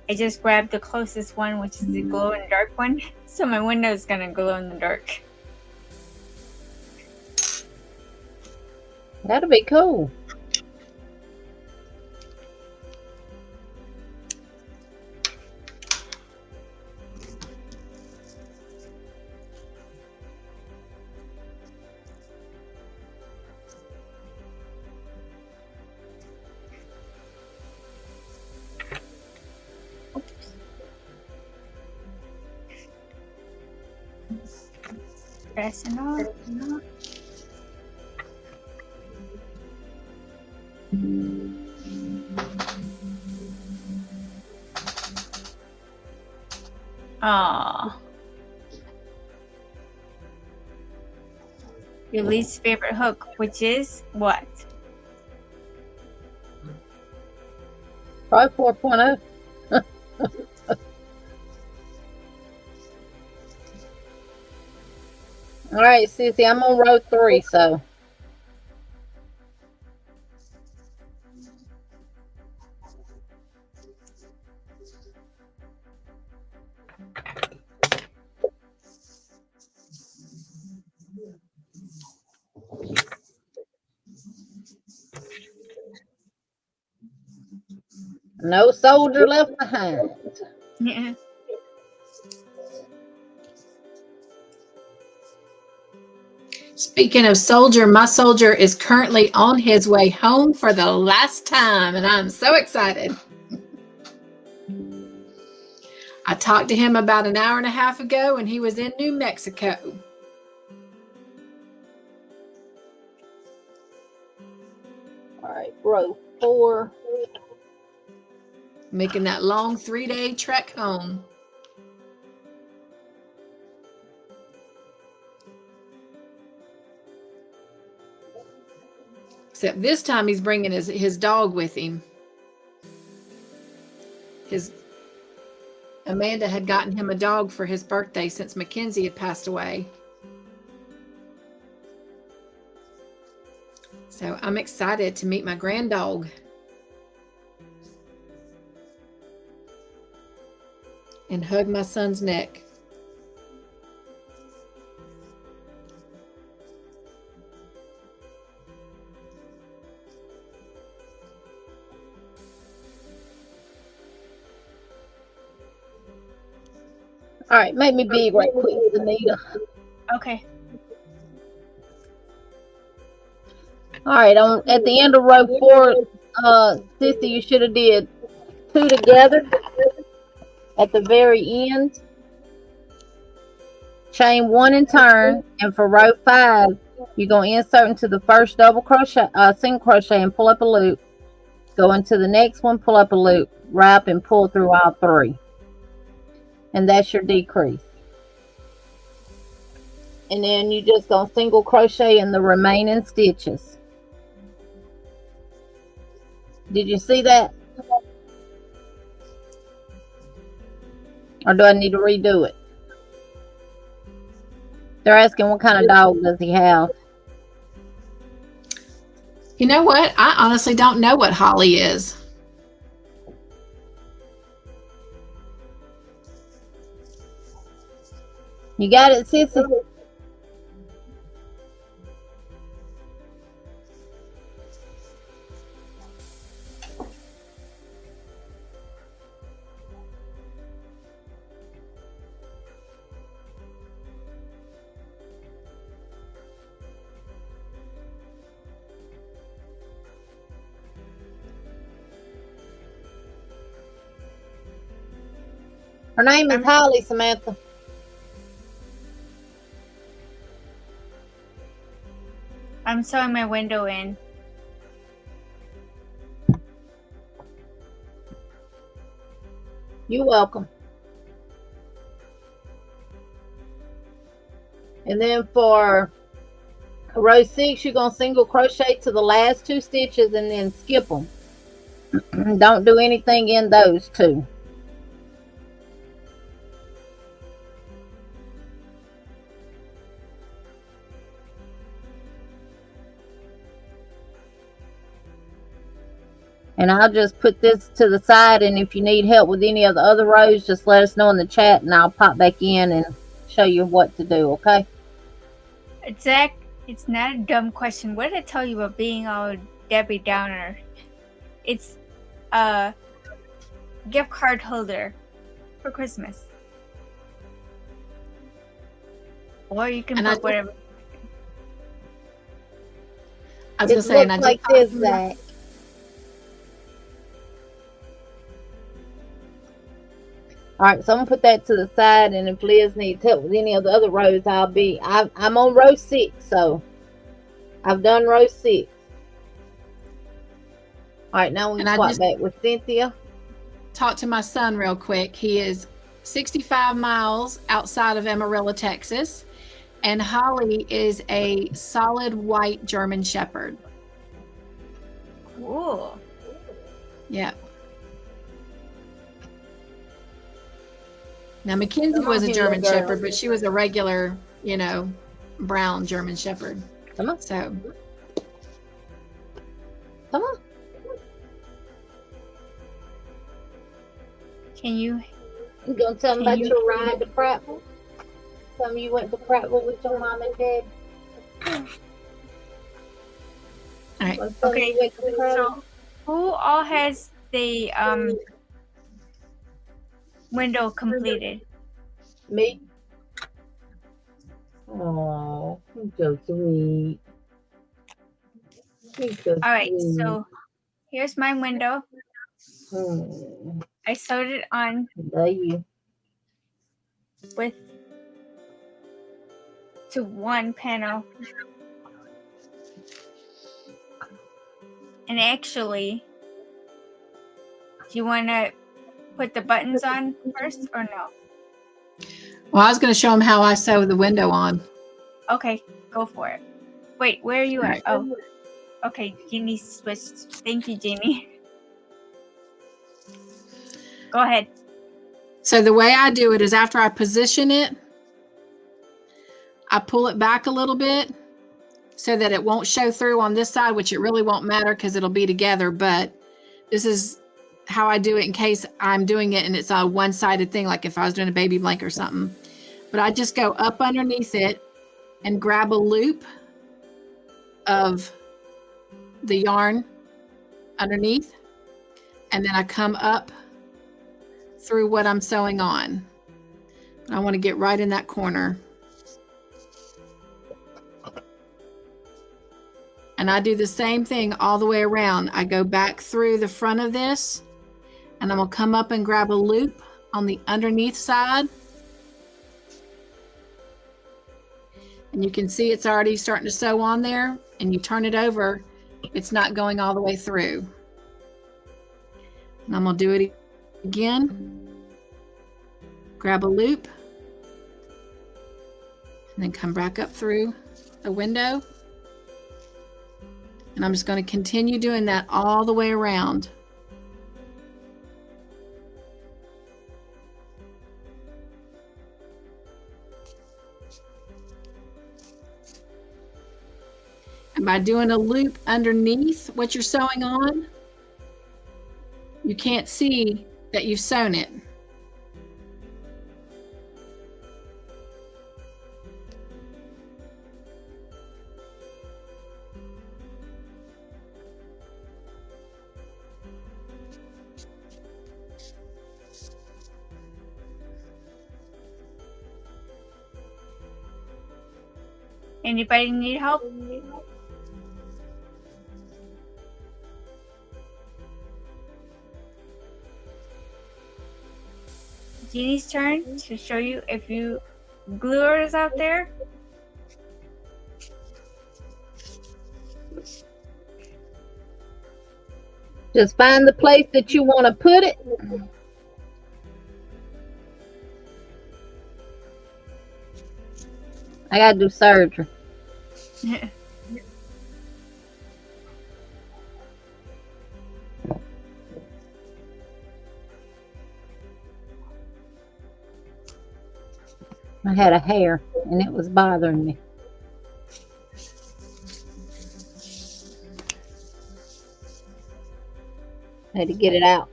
I just grabbed the closest one, which is the glow in the dark one. So my window is gonna glow in the dark. That'll be cool. Pressing on. Aww. Your least favorite hook, which is what? Probably 4.0. All right, Sissy, I'm on row 3, so. No soldier left behind. Yeah. Speaking of soldier, my soldier is currently on his way home for the last time, and I'm so excited. I talked to him about an hour and a half ago, and he was in New Mexico. All right, row 4. Making that long 3-day trek home. Except this time he's bringing his dog with him. Amanda had gotten him a dog for his birthday since Mackenzie had passed away. So I'm excited to meet my grand dog. And hug my son's neck. All right, make me big right quick, Anita. Okay. All right, at the end of row 4, Sissy, you should have did 2 together at the very end. Chain 1 and turn, and for row 5, you're gonna insert into the first double crochet, single crochet, and pull up a loop. Go into the next one, pull up a loop, wrap, and pull through all 3. And that's your decrease. And then you just gonna single crochet in the remaining stitches. Did you see that? Or do I need to redo it? They're asking what kind of dog does he have? You know what? I honestly don't know what Holly is. You got it, Sissy? Her name is Holly, Samantha. I'm sewing my window in. You're welcome. And then for row 6, you're going to single crochet to the last 2 stitches and then skip them. Don't do anything in those 2. And I'll just put this to the side, and if you need help with any of the other rows, just let us know in the chat, and I'll pop back in and show you what to do, okay? Zach, it's not a dumb question. What did I tell you about being all Debbie Downer? It's a gift card holder for Christmas. Or you can And I put whatever. I was It gonna say, and I looks just like this, Zach. All right, so I'm gonna put that to the side, and if Liz needs help with any of the other rows, I'm on row 6, so I've done row 6. All right, now we And I swap just- back with Cynthia. talk to my son real quick. He is 65 miles outside of Amarillo, Texas, and Holly is a solid white German Shepherd. Cool. Yeah. Now Mackenzie Come on was a here, German little girl. Shepherd, but she was a regular, brown German Shepherd. Come on, So come on. Can you? You gonna tell them Can about you- your ride to Prattville? Tell them you went to Prattville with your mom and dad. all right. Wanna tell them Okay, you went to Prattville? So, who all has the window completed? Me. Oh, he's so sweet. He's so All right. sweet. So, here's my window. Hmm, I sewed it on love you. with to one panel. And actually, do you want to put the buttons on first or no? Well, I was going to show him how I sew the window on. Okay, go for it. Wait, where are you at? Right. Oh, okay. Jeannie switched. Thank you, Jeannie. Go ahead. So the way I do it is after I position it, I pull it back a little bit so that it won't show through on this side, which it really won't matter because it'll be together. But this is how I do it in case I'm doing it and it's a one-sided thing, like if I was doing a baby blanket or something. But I just go up underneath it and grab a loop of the yarn underneath, and then I come up through what I'm sewing on. I want to get right in that corner. And I do the same thing all the way around. I go back through the front of this, and I'm gonna come up and grab a loop on the underneath side. And you can see it's already starting to sew on there, and you turn it over, it's not going all the way through. And I'm gonna do it again. Grab a loop, and then come back up through the window. And I'm just going to continue doing that all the way around. And by doing a loop underneath what you're sewing on, you can't see that you've sewn it. Anybody need help? Jeannie's turn to show you if you gluers out there. Just find the place that you want to put it. I gotta do surgery. I had a hair and it was bothering me. Had to get it out.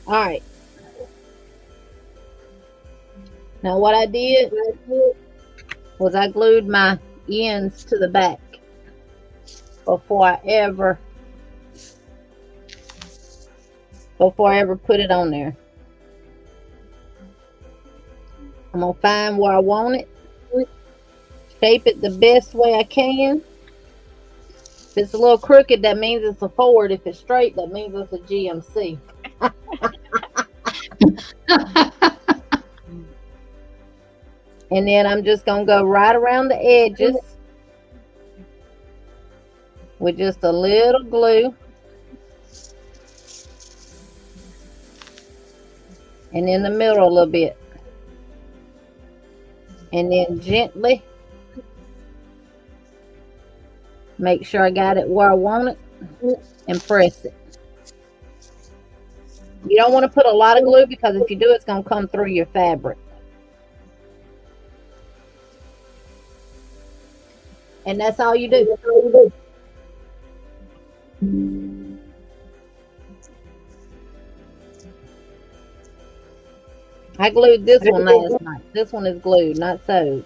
All right. Now what I did was I glued my ends to the back before I ever put it on there. I'm gonna find where I want it, shape it the best way I can. If it's a little crooked, that means it's a Ford. If it's straight, that means it's a GMC. And then I'm just gonna go right around the edges with just a little glue. And in the middle a little bit. And then gently make sure I got it where I want it and press it. You don't want to put a lot of glue because if you do, it's going to come through your fabric. And that's all you do. I glued this one last night. This one is glued, not sewed.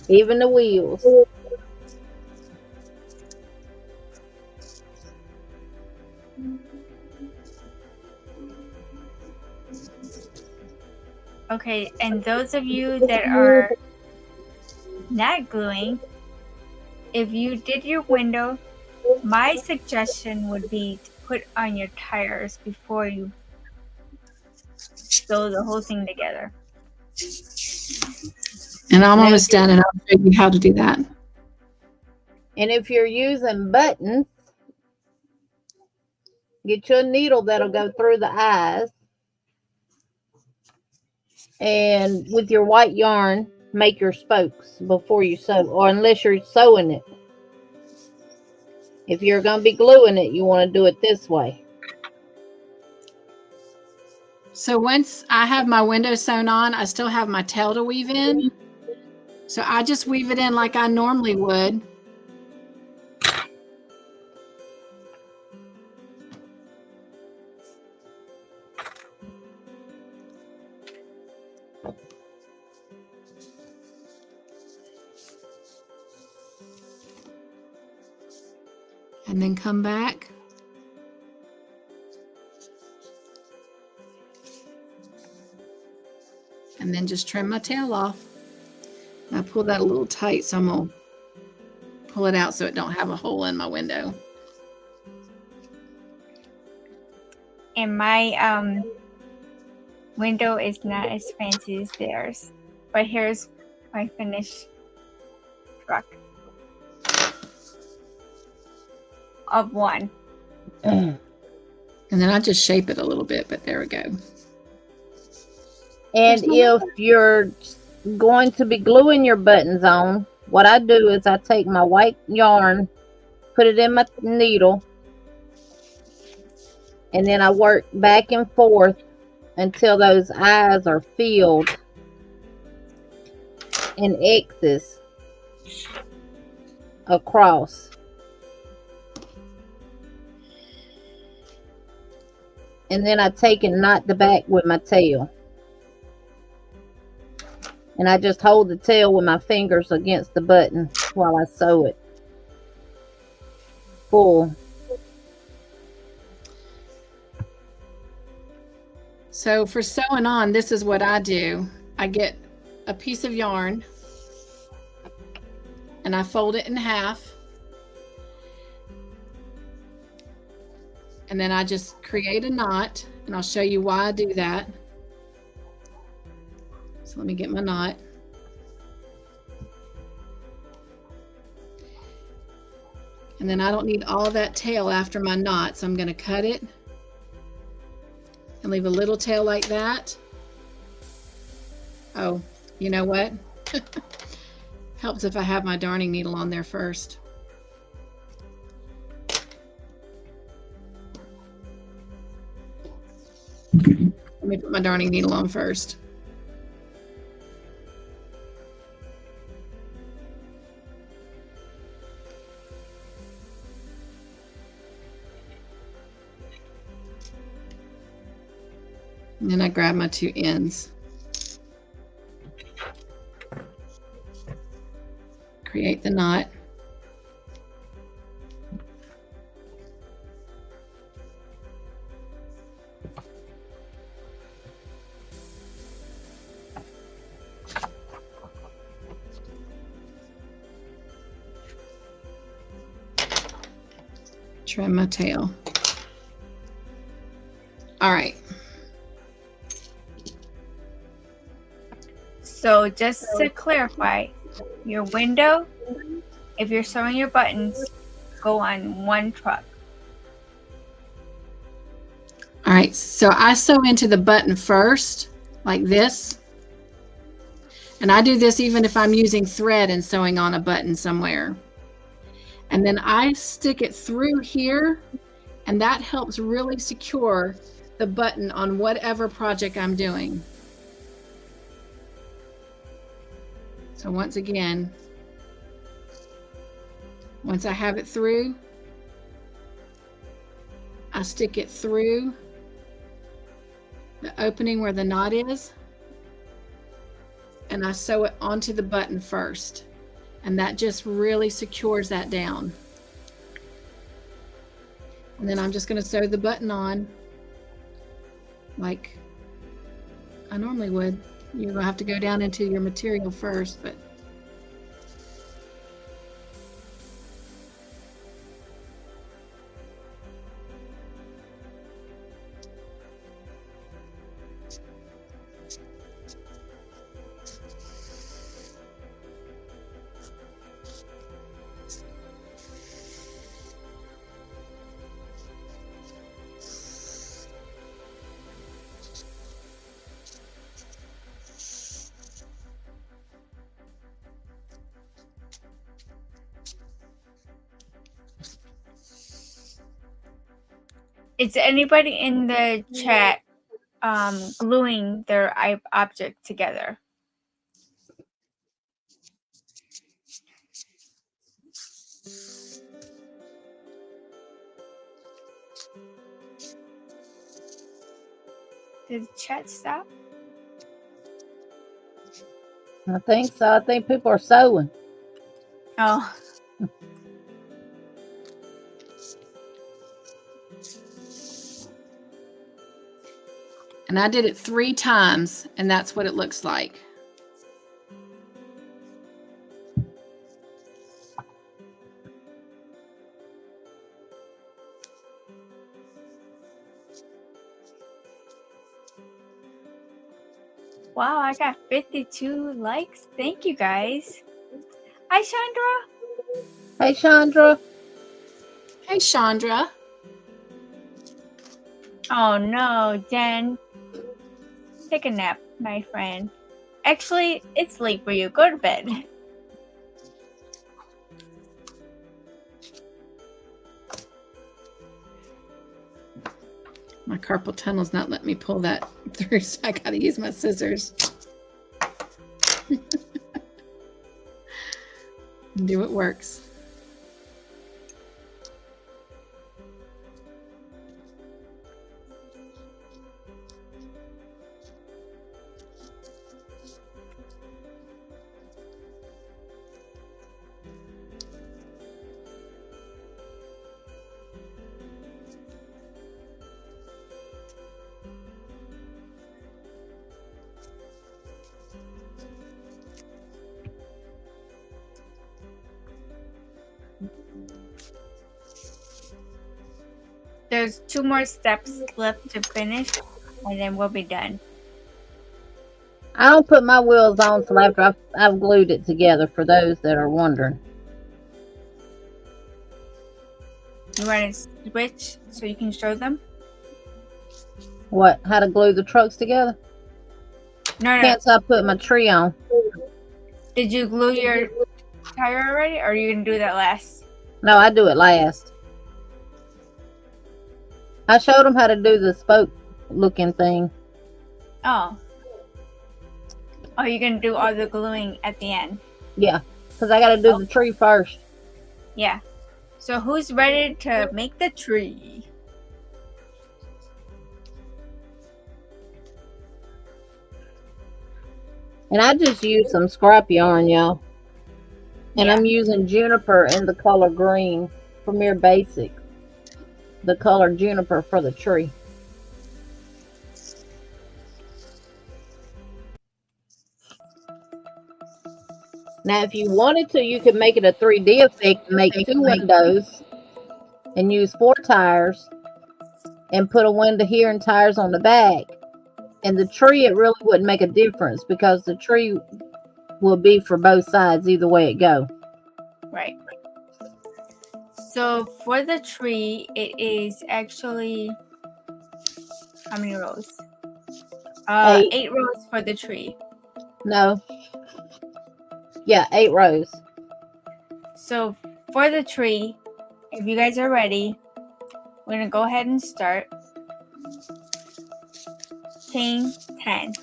Even the wheels. Okay, and those of you that are not gluing, if you did your window, my suggestion would be to put on your tires before you sew the whole thing together. And I'm almost done, and I'll show you how to do that. And if you're using buttons, get you a needle that'll go through the eyes. And with your white yarn, make your spokes before you sew, or unless you're sewing it. If you're going to be gluing it, you want to do it this way. So once I have my window sewn on, I still have my tail to weave in. So I just weave it in like I normally would. And then come back. And then just trim my tail off. And I pull that a little tight, so I'm gonna pull it out so it don't have a hole in my window. And my window is not as fancy as theirs, but here's my finished truck of one. And then I just shape it a little bit, but there we go. And if you're going to be gluing your buttons on, what I do is I take my white yarn, put it in my needle, and then I work back and forth until those eyes are filled in X's across. And then I take and knot the back with my tail. And I just hold the tail with my fingers against the button while I sew it full. So for sewing on, this is what I do. I get a piece of yarn and I fold it in half. And then I just create a knot, and I'll show you why I do that. So let me get my knot. And then I don't need all that tail after my knot, so I'm going to cut it and leave a little tail like that. Oh, you know what? Helps if I have my darning needle on there first. Let me put my darning needle on first. And then I grab my two ends. Create the knot. Trim my tail. All right. So just to clarify, your window, if you're sewing your buttons, go on one truck. All right, so I sew into the button first, like this. And I do this even if I'm using thread and sewing on a button somewhere. And then I stick it through here, and that helps really secure the button on whatever project I'm doing. So once again, once I have it through, I stick it through the opening where the knot is, and I sew it onto the button first. And that just really secures that down. And then I'm just going to sew the button on like I normally would. You're going to have to go down into your material first, but Is anybody in the chat gluing their object together? Did the chat stop? I think so. I think people are sewing. Oh, and I did it 3 times, and that's what it looks like. wow, I got 52 likes. Thank you guys. Hi, Chandra. Hey, Chandra. Hey, Chandra. Oh no, Jen. Take a nap, my friend. Actually, it's late for you. Go to bed. My carpal tunnel's not letting me pull that through, so I gotta use my scissors. Do what works. There's 2 more steps left to finish, and then we'll be done. I don't put my wheels on till after I've glued it together, for those that are wondering. You want to switch so you can show them? What? How to glue the trucks together? No. Can't I put my tree on? Did you glue your tire already, or are you going to do that last? No, I do it last. I showed them how to do the spoke looking thing. Oh. Oh, you're going to do all the gluing at the end? Yeah, because I got to do the tree first. Yeah. So who's ready to make the tree? And I just used some scrap yarn, y'all. And Yeah. I'm using juniper in the color green, Premier Basic. The color juniper for the tree. Now, if you wanted to, you could make it a 3D effect and make 2 windows and use 4 tires and put a window here and tires on the back. And the tree, it really wouldn't make a difference because the tree will be for both sides either way it go. Right. So for the tree, it is actually how many rows? 8. 8 rows for the tree. No. Yeah, 8 rows. So for the tree, if you guys are ready, we're gonna go ahead and start. Chain 10.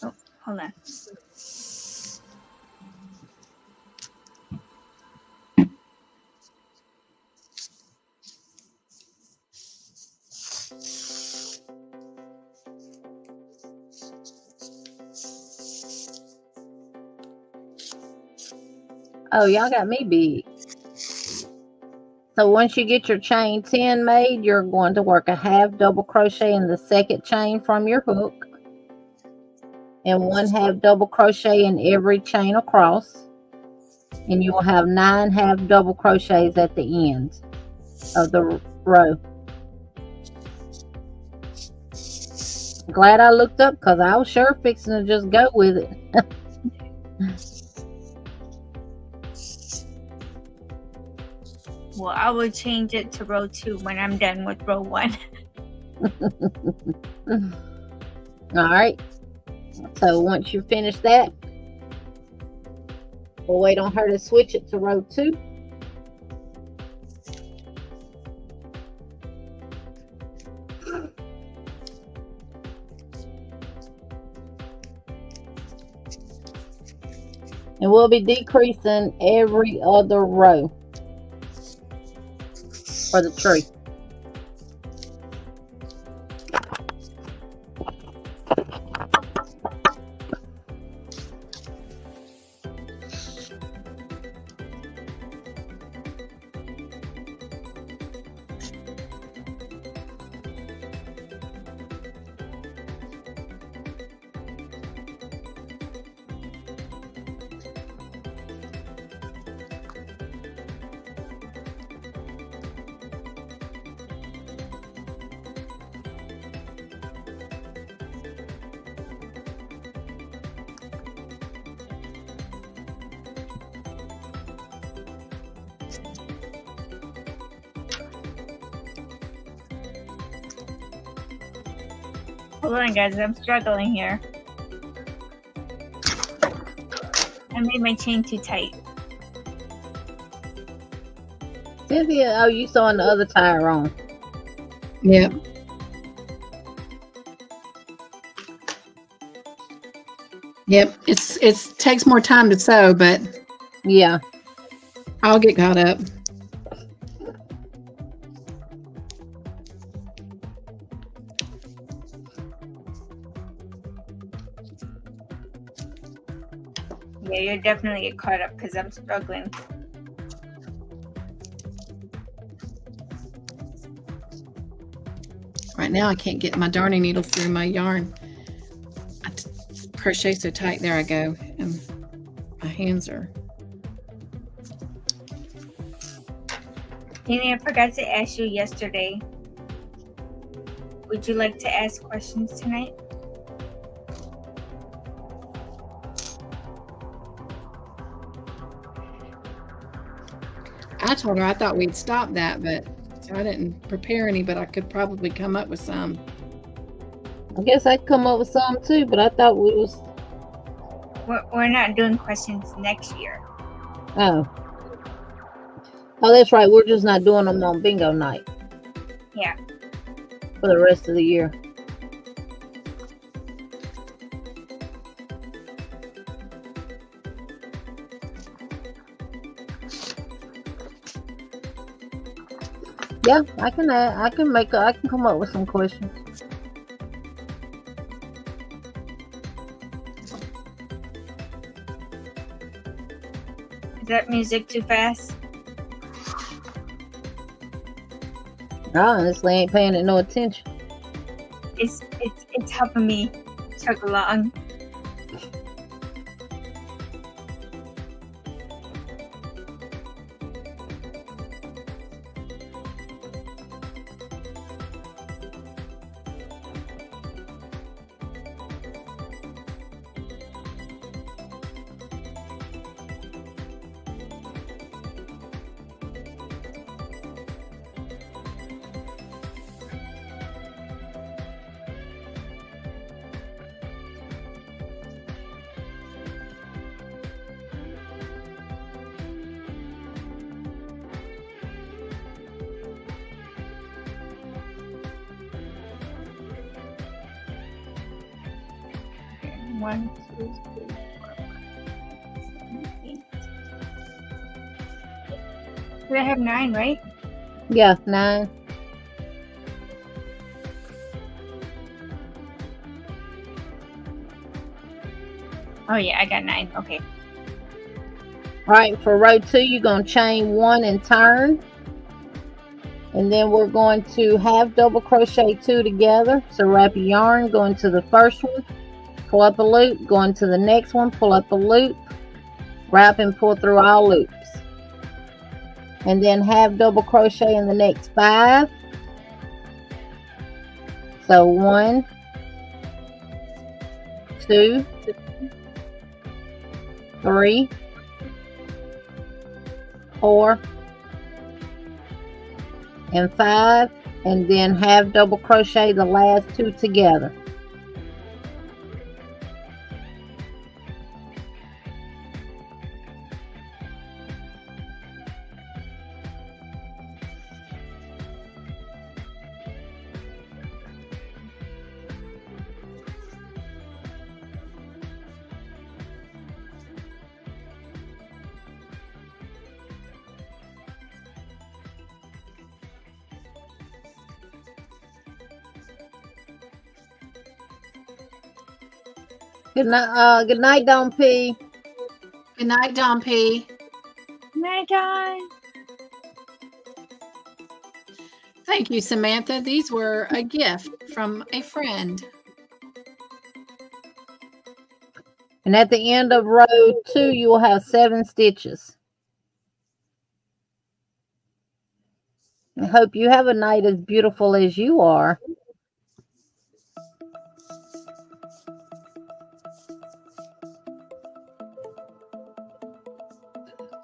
Oh, hold on. Oh, y'all got me beat. So once you get your chain 10 made, you're going to work a half double crochet in the second chain from your hook and 1 half double crochet in every chain across, and you will have 9 half double crochets at the end of the row. Glad I looked up because I was sure fixing to just go with it. Well, I will change it to row 2 when I'm done with row 1. All right. So once you finish that, we'll wait on her to switch it to row 2. And we'll be decreasing every other row for the tree. Hold on, guys. I'm struggling here. I made my chain too tight. Cynthia, oh, you sewing the other tire on. Yep. Yep. It takes more time to sew, but Yeah. I'll get caught up. Yeah, you'll definitely get caught up because I'm struggling. Right now, I can't get my darning needle through my yarn. I crochet so tight. There I go. And my hands are. Amy, I forgot to ask you yesterday. Would you like to ask questions tonight? I told her I thought we'd stop that, but so I didn't prepare any, but I could probably come up with some. I guess I could come up with some too, but I thought we was. We're not doing questions next year. Oh. Oh, that's right. We're just not doing them on bingo night. Yeah. For the rest of the year. Yeah, I can add, I can come up with some questions. Is that music too fast? I honestly ain't paying it no attention. It's helping me chug along. Okay, 1, 2, 3, 4, 5, 6, 7, 8. So I have 9, right? Yeah, 9. Oh yeah, I got 9. Okay. All right, for row 2, you're going to chain 1 and turn. And then we're going to half double crochet 2 together. So wrap your yarn, go into the first one, pull up a loop, go into the next one, pull up a loop, wrap and pull through all loops. And then half double crochet in the next 5. So 1, 2, 3, 4, and 5, and then half double crochet the last 2 together. Good night, Don P. Good night, Don P. Night time. Thank you, Samantha. These were a gift from a friend. And at the end of row 2, you will have 7 stitches. I hope you have a night as beautiful as you are.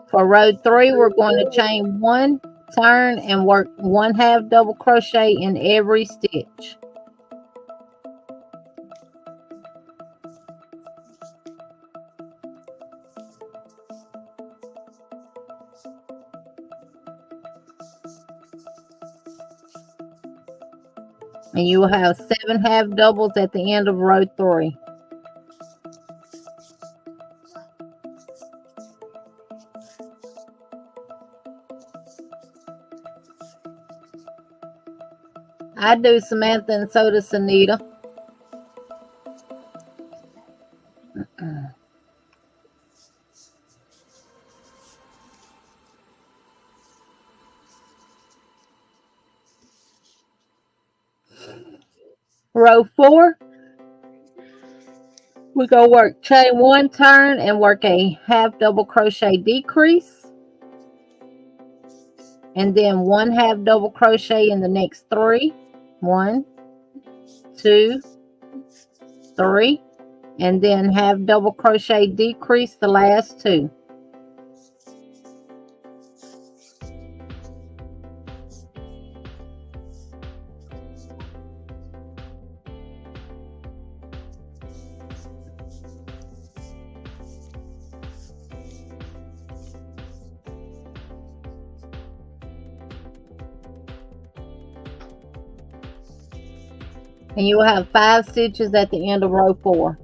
For row 3, we're going to chain 1, turn, and work 1 half double crochet in every stitch. And you will have 7 half doubles at the end of row 3. I do, Samantha, and so does Anita. Row 4, we're going to work chain 1, turn, and work a half double crochet decrease. And then 1 half double crochet in the next 3. 1, 2, 3. And then half double crochet decrease the last 2. And you will have 5 stitches at the end of row 4.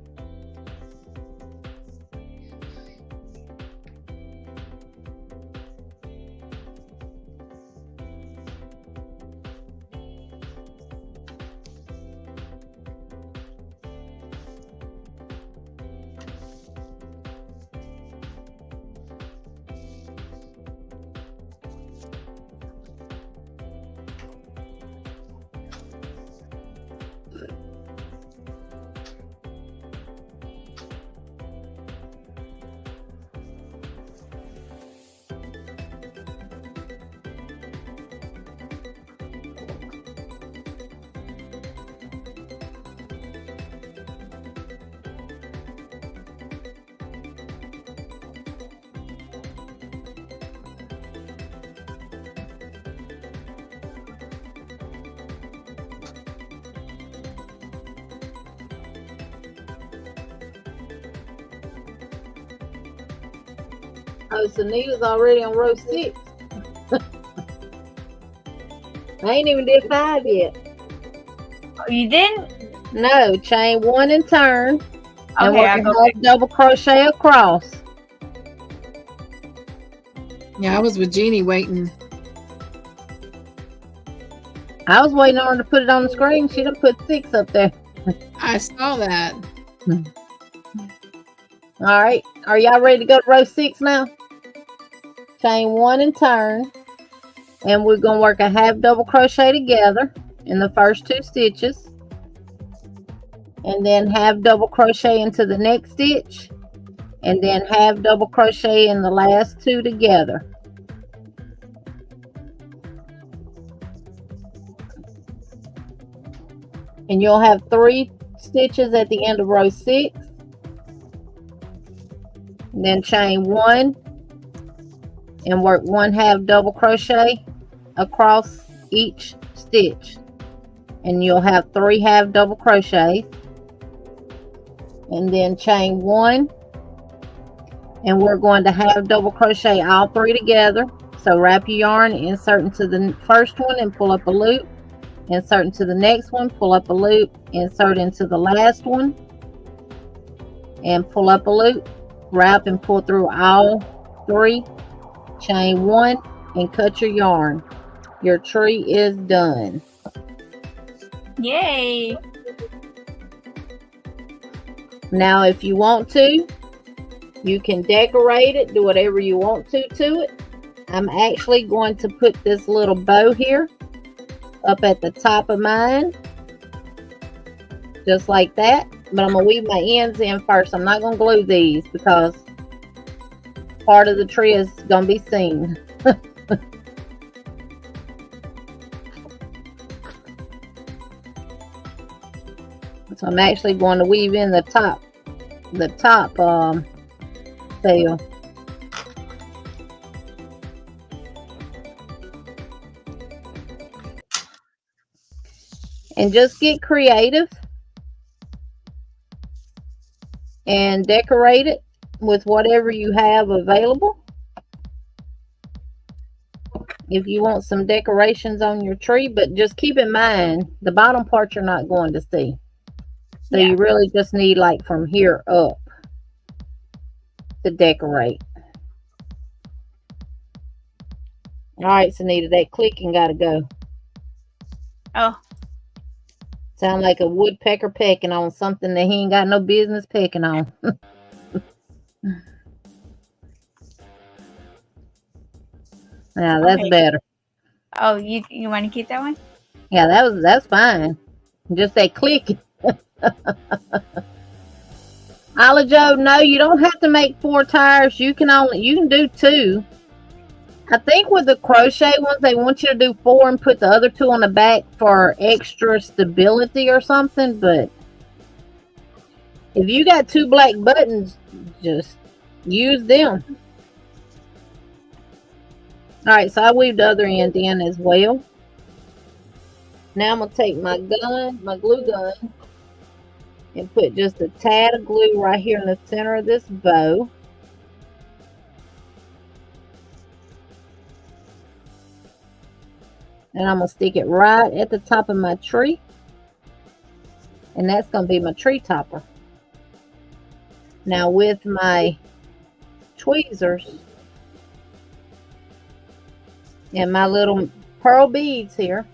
Oh, so Nita's already on row 6. I ain't even did 5 yet. Oh, you didn't? No, chain 1 and turn. And Okay, we're I'll gonna go have double crochet across. Yeah, I was with Jeannie waiting. I was waiting on her to put it on the screen. She done put 6 up there. I saw that. All right, are y'all ready to go to row 6 now? Chain 1 and turn, and we're gonna work a half double crochet together in the first 2 stitches, and then half double crochet into the next stitch, and then half double crochet in the last 2 together. And you'll have 3 stitches at the end of row 6. And then chain 1 and work 1 half double crochet across each stitch, and you'll have 3 half double crochets. And then chain 1, and we're going to half double crochet all 3 together. So wrap your yarn, insert into the first one and pull up a loop, insert into the next one, pull up a loop, insert into the last one and pull up a loop, wrap and pull through all 3, chain 1 and cut your yarn. Your tree is done. Yay! Now if you want to, you can decorate it, do whatever you want to it. I'm actually going to put this little bow here up at the top of mine, just like that. But I'm gonna weave my ends in first. I'm not gonna glue these because part of the tree is gonna be seen. So I'm actually going to weave in the top tail. And just get creative and decorate it with whatever you have available. If you want some decorations on your tree, but just keep in mind the bottom part you're not going to see. So you really just need like from here up to decorate. All right, Sunita, that clicking got to go. Oh. Sound like a woodpecker pecking on something that he ain't got no business pecking on. Now that's Okay. better. Oh, you want to keep that one? Yeah, that's fine. Just that clicking. Olive Joe, no, you don't have to make 4 tires. You can do 2. I think with the crochet ones, they want you to do 4 and put the other 2 on the back for extra stability or something. But if you got 2 black buttons, just use them. All right, so I weaved the other end in as well. Now I'm gonna take my glue gun, and put just a tad of glue right here in the center of this bow. And I'm going to stick it right at the top of my tree. And that's going to be my tree topper. Now with my tweezers and my little pearl beads here,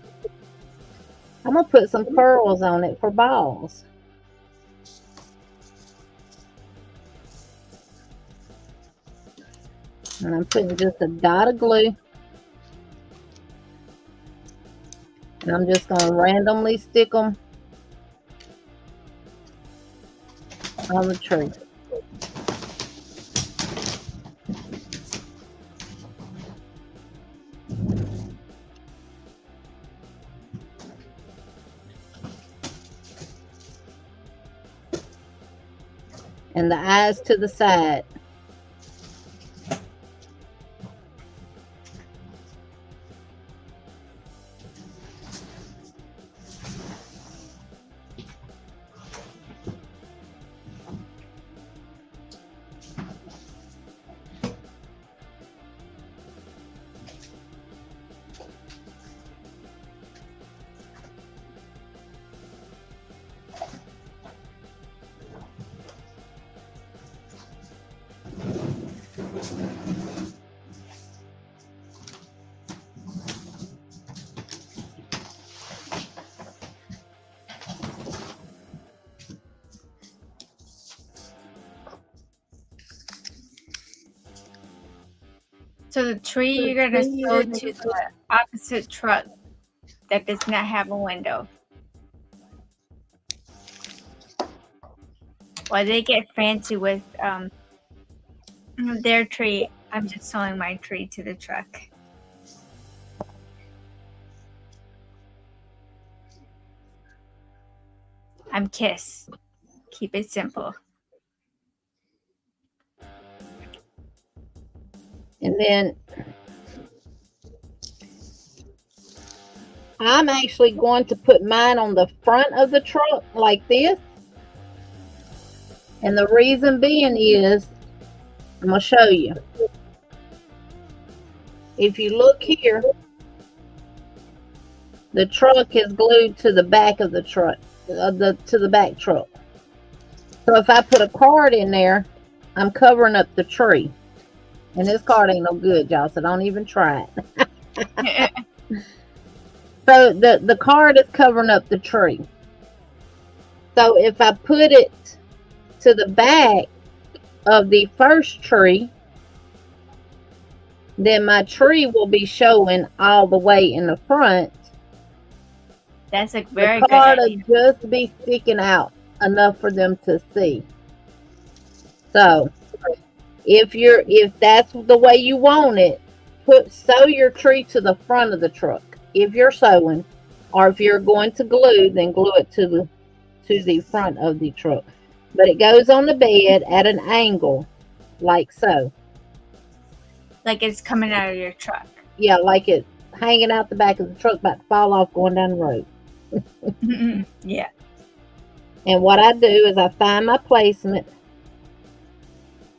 I'm going to put some pearls on it for balls. And I'm putting just a dot of glue. And I'm just going to randomly stick them on the tree. And the eyes to the side. So the tree you're gonna sew to the opposite truck that does not have a window. While they get fancy with their tree, I'm just sewing my tree to the truck. I'm Kiss. Keep it simple. And then I'm actually going to put mine on the front of the truck like this. And the reason being is, I'm going to show you. If you look here, the truck is glued to the back of the truck, to the back truck. So if I put a card in there, I'm covering up the tree. And this card ain't no good, y'all, so don't even try it. So the card is covering up the tree. So if I put it to the back of the first tree, then my tree will be showing all the way in the front. That's a very the good card idea. will just be sticking out enough for them to see. So if that's the way you want it, sew your tree to the front of the truck if you're sewing, or if you're going to glue, then glue it to the front of the truck. But it goes on the bed at an angle, like so. Like it's coming out of your truck. Yeah, like it's hanging out the back of the truck, about to fall off going down the road. Yeah. And what I do is I find my placement,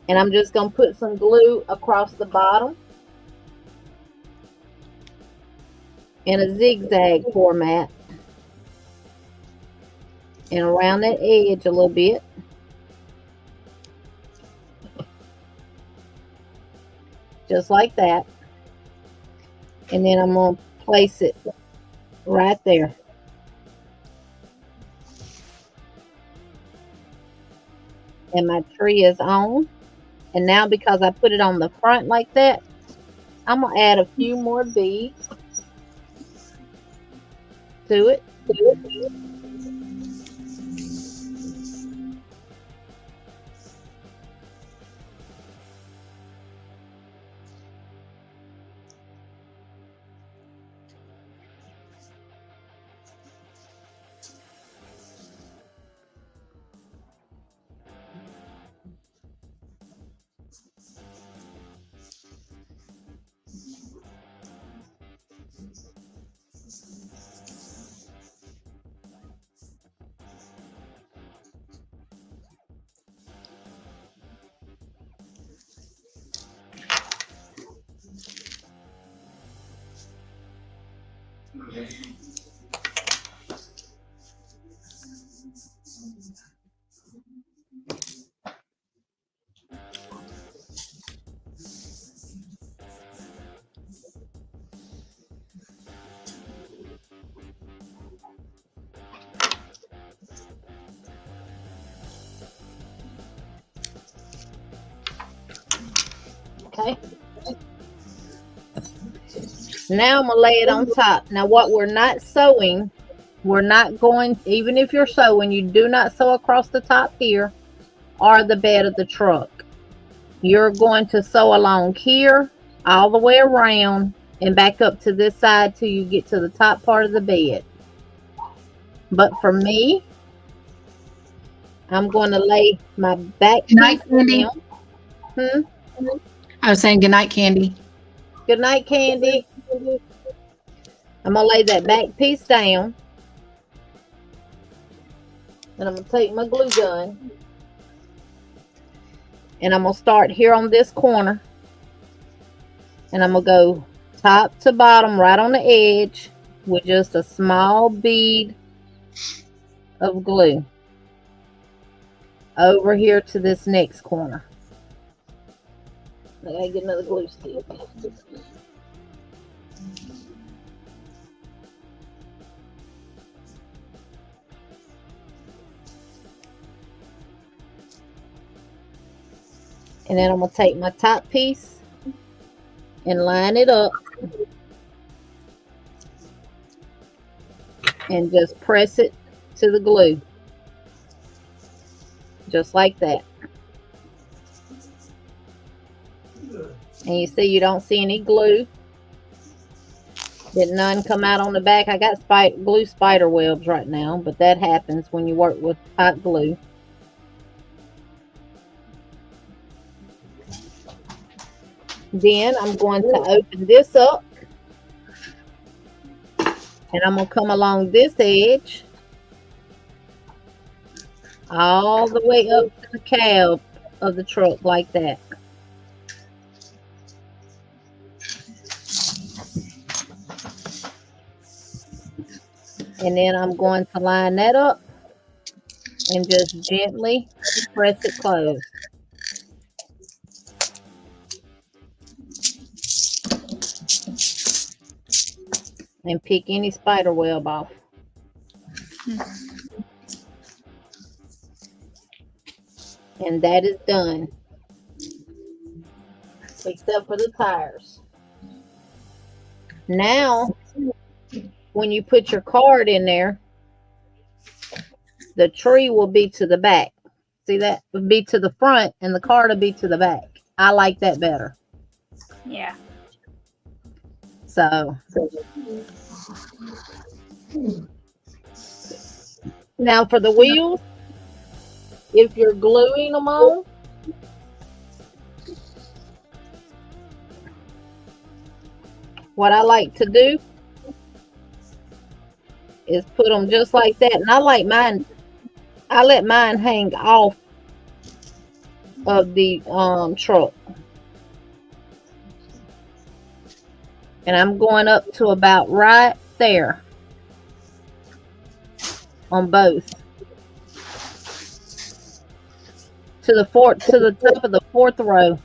and I'm just going to put some glue across the bottom in a zigzag format and around that edge a little bit. Just like that. And then I'm going to place it right there. And my tree is on. And now because I put it on the front like that, I'm going to add a few more beads to it. Okay. Now I'm going to lay it on top. Now what we're not sewing, we're not going, even if you're sewing, you do not sew across the top here or the bed of the truck. You're going to sew along here all the way around and back up to this side till you get to the top part of the bed. But for me, I'm going to lay my back Good night, piece Candy. down. I was saying good night, Candy. Good night, Candy. I'm going to lay that back piece down. And I'm going to take my glue gun. And I'm going to start here on this corner. And I'm going to go top to bottom right on the edge with just a small bead of glue over here to this next corner. I gotta get another glue stick. And then I'm going to take my top piece and line it up and just press it to the glue. Just like that. And you see, you don't see any glue. Did none come out on the back? I got glue spider webs right now, but that happens when you work with hot glue. Then I'm going to open this up. And I'm going to come along this edge. All the way up to the cab of the truck like that. And then I'm going to line that up and just gently press it closed. And pick any spider web off. And that is done. Except for the tires. Now, when you put your card in there, the tree will be to the back. See, that would be to the front and the card will be to the back. I like that better. Yeah. So now for the wheels, if you're gluing them on, what I like to do is put them just like that. And I like mine, I let mine hang off of the truck. And I'm going up to about right there on both. To the top of the fourth row.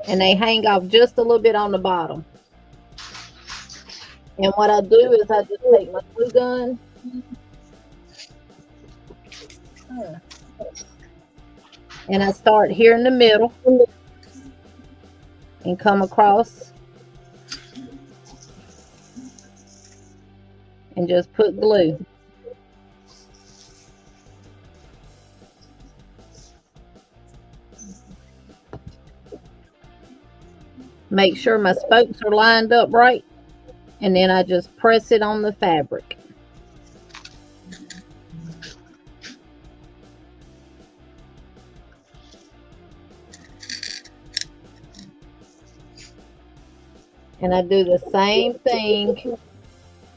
And they hang off just a little bit on the bottom. And what I do is I just take my glue gun and I start here in the middle and come across and just put glue. Make sure my spokes are lined up right, and then I just press it on the fabric. And I do the same thing.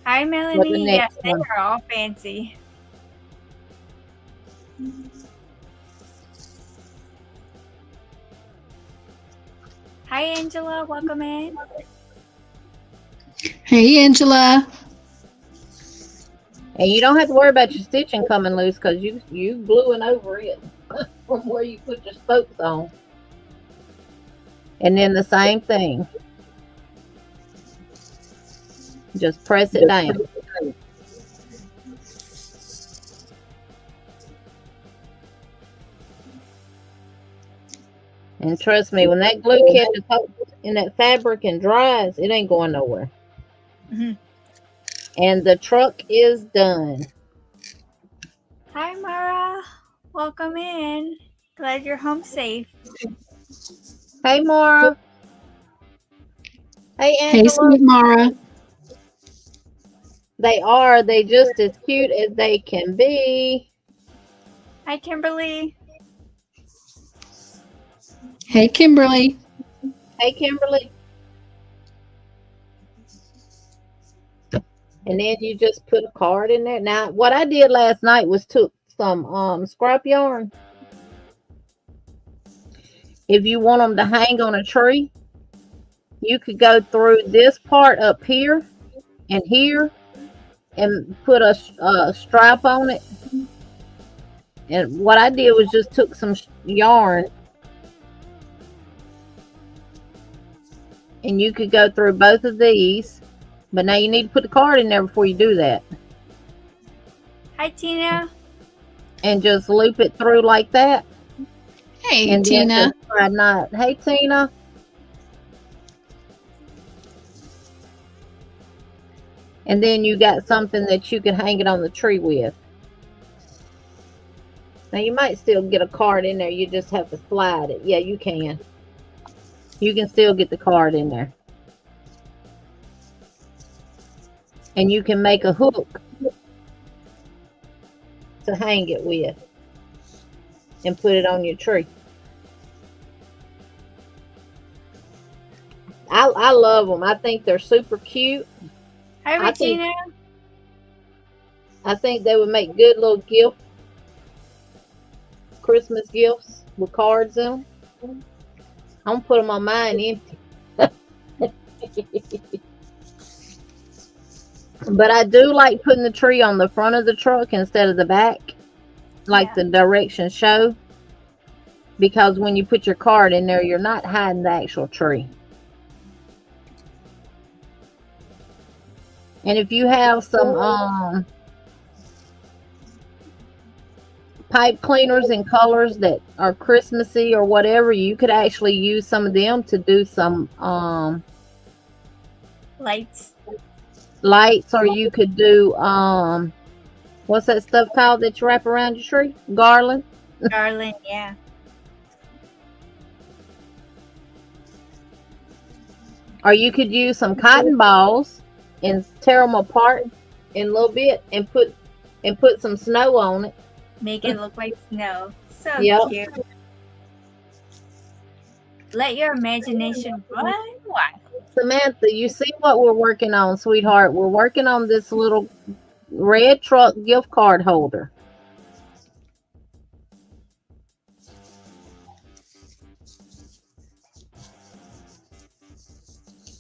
Hi, Melanie. Yes, next they one. are all fancy. Hi, Angela. Welcome in. Hey, Angela. And you don't have to worry about your stitching coming loose because you gluing over it from where you put your spokes on. And then the same thing. Just press it down. And trust me, when that glue catches in that fabric and dries, it ain't going nowhere. Mhm. And the truck is done. Hi, Mara. Welcome in. Glad you're home safe. Hey, Mara. Hey, Hey, Angela. sweet Mara. They just as cute as they can be. Hi, Kimberly. Hey, Kimberly. Hey, Kimberly. And then you just put a card in there. Now, what I did last night was took some scrap yarn. If you want them to hang on a tree, you could go through this part up here and here and put a stripe on it. And what I did was just took some yarn and you could go through both of these, but now you need to put the card in there before you do that. Hi, Tina. And just loop it through like that. Hey, And Tina. then just try not. Hey, Tina. And then you got something that you can hang it on the tree with. Now you might still get a card in there. You just have to slide it. Yeah, you can. You can still get the card in there. And you can make a hook to hang it with and put it on your tree. I love them. I think they're super cute. Hi, I think- Regina. I think they would make good little gift, Christmas gifts with cards in them. I'm gonna put them on mine empty. But I do like putting the tree on the front of the truck instead of the back, like Yeah. the directions show. Because when you put your card in there, you're not hiding the actual tree. And if you have some pipe cleaners in colors that are Christmassy or whatever, you could actually use some of them to do some Lights. lights, or you could do what's that stuff called that you wrap around your tree? Garland. Garland, yeah. Or you could use some cotton balls and tear them apart in a little bit and put some snow on it. Make it look like snow. So Yep. cute. Let your imagination run wild. Samantha, you see what we're working on, sweetheart? We're working on this little red truck gift card holder.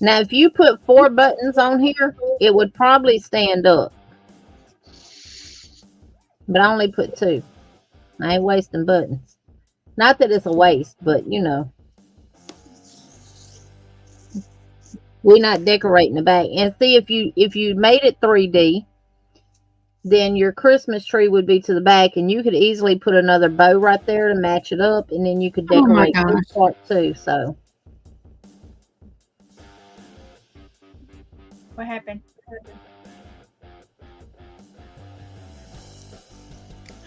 Now, if you put 4 buttons on here, it would probably stand up. But I only put 2. I ain't wasting buttons. Not that it's a waste, but you know. We're not decorating the back. And see, if you made it 3D, then your Christmas tree would be to the back, and you could easily put another bow right there to match it up, and then you could Oh my decorate this gosh. part too. So What happened?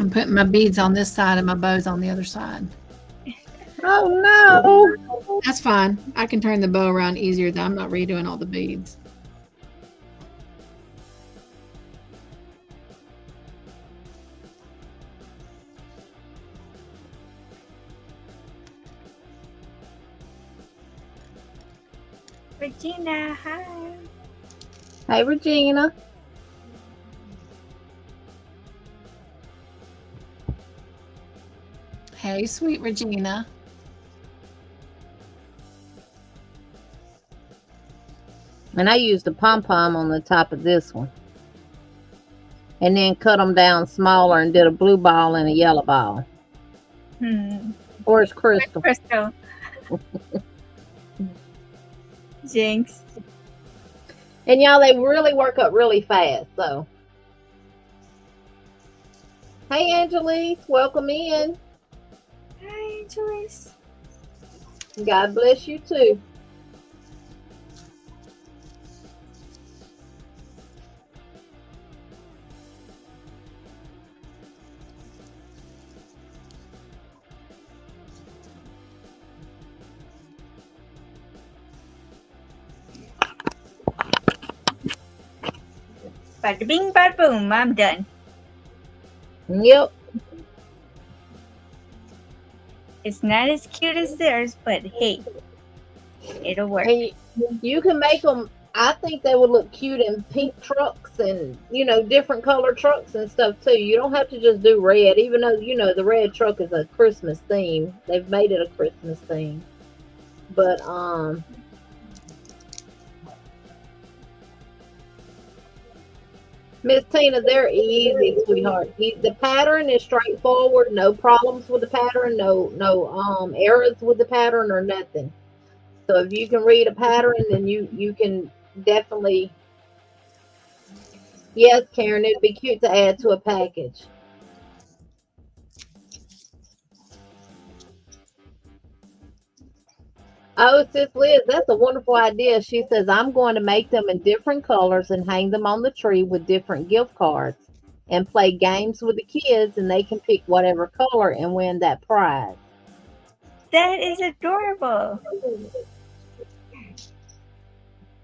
I'm putting my beads on this side and my bows on the other side. oh no. That's fine. I can turn the bow around easier than I'm not redoing all the beads. Regina, hi. Hey Regina. Hey, sweet Regina. And I used a pom-pom on the top of this one. And then cut them down smaller and did a blue ball and a yellow ball. Where's Crystal? Crystal. Jinx. And y'all, they really work up really fast, so. Hey Angelique, welcome in. Hi, Joyce. God bless you too. Bada bing, bada boom. I'm done. Yep. It's not as cute as theirs, but hey, it'll work. And you can make them, I think they would look cute in pink trucks and, you know, different color trucks and stuff too. You don't have to just do red, even though, you know, the red truck is a Christmas theme. They've made it a Christmas theme. But, Miss Tina, they're easy, sweetheart. The pattern is straightforward. No problems with the pattern. No errors with the pattern or nothing. So if you can read a pattern, then you can definitely. Yes, Karen, it'd be cute to add to a package. Oh, Sis Liz, that's a wonderful idea. She says, I'm going to make them in different colors and hang them on the tree with different gift cards and play games with the kids, and they can pick whatever color and win that prize. That is adorable.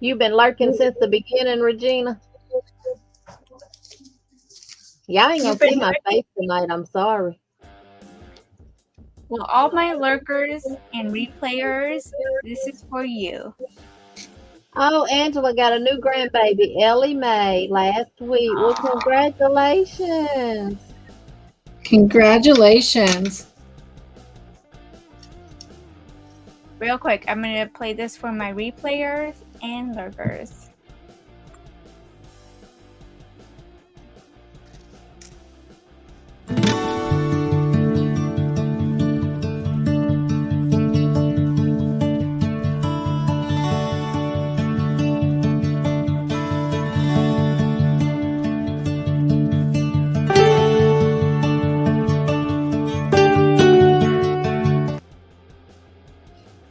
You've been lurking since the beginning, Regina? Y'all ain't You've gonna see been my face tonight. I'm sorry. Well, all my lurkers and replayers, this is for you. Oh, Angela got a new grandbaby, Ellie Mae, last week. Well, congratulations. Congratulations. Real quick, I'm going to play this for my replayers and lurkers.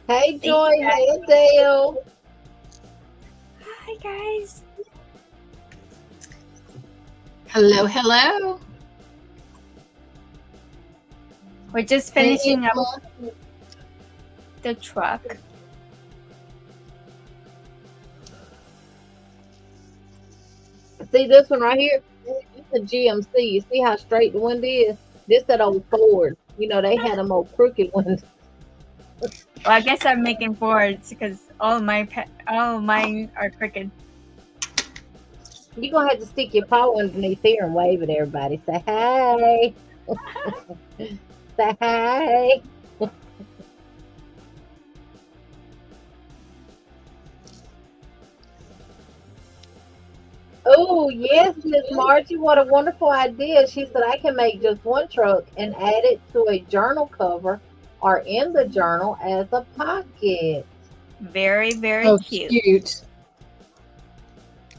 Hey, Joy. you, guys. Hey, Adele. Hi, guys. Hello, hello. We're just finishing up the truck. See this one right here? It's a GMC. You see how straight the wind is? This that old Ford. You know, they had them old crooked ones. Well, I guess I'm making Fords because all mine are crooked. You're going to have to stick your paw underneath here and wave at everybody. Say, hey. Say, hey. Oh, yes, Miss Margie. What a wonderful idea. She said, I can make just one truck and add it to a journal cover or in the journal as a pocket. Very, very Oh, cute. cute.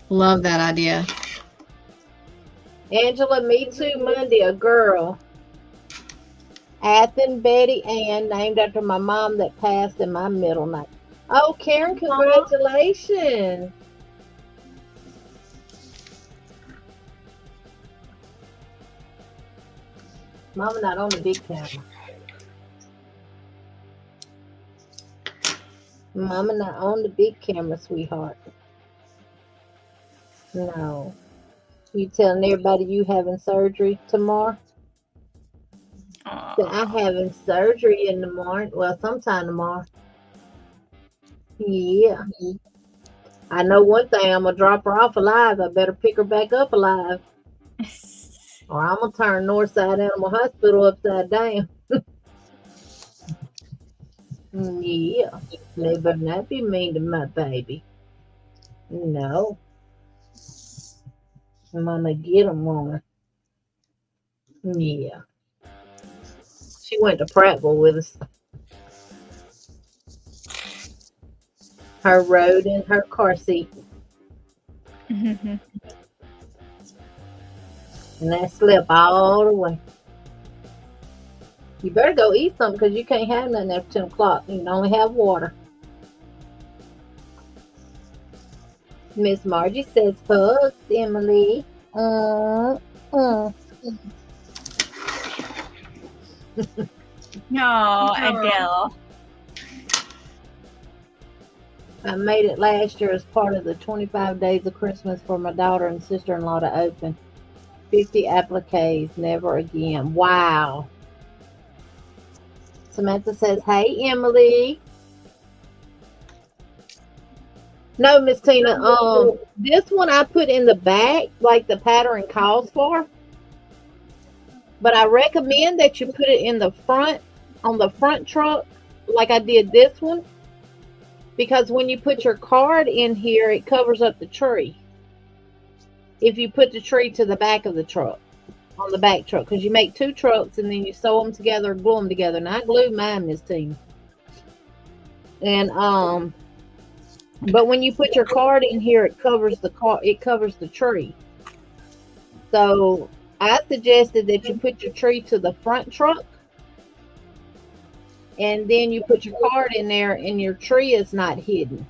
Love that idea. Angela, me too, Monday, a girl. Athen Betty Ann, named after my mom that passed in my middle name. Oh, Karen, congratulations. Mama not on the big camera. Mama not on the big camera, sweetheart. No. You telling everybody you having surgery tomorrow? Said, I'm having surgery in the morning. Well, sometime tomorrow. Yeah. I know one thing. I'm going to drop her off alive. I better pick her back up alive. Or I'm going to turn Northside Animal Hospital upside down. Yeah. They better not be mean to my baby. No. I'm going to get them on her. Yeah. She went to Prattville with us. Her rode in her car seat. And that slept all the way. You better go eat something because you can't have nothing after 10 o'clock. You can only have water. Miss Margie says, hugs, Emily. No, Adele. I made it last year as part of the 25 days of Christmas for my daughter and sister-in-law to open. 50 appliques, never again. Wow. Samantha says, hey, Emily. No, Miss Tina, this one I put in the back, like the pattern calls for. But I recommend that you put it in the front, on the front truck, like I did this one. Because when you put your card in here, it covers up the tree. If you put the tree to the back of the truck, on the back truck. Because you make two trucks and then you sew them together, glue them together. And I glued mine, Miss Tina. And, but when you put your card in here, it covers the car. It covers the tree. So I suggested that you put your tree to the front truck, and then you put your card in there, and your tree is not hidden,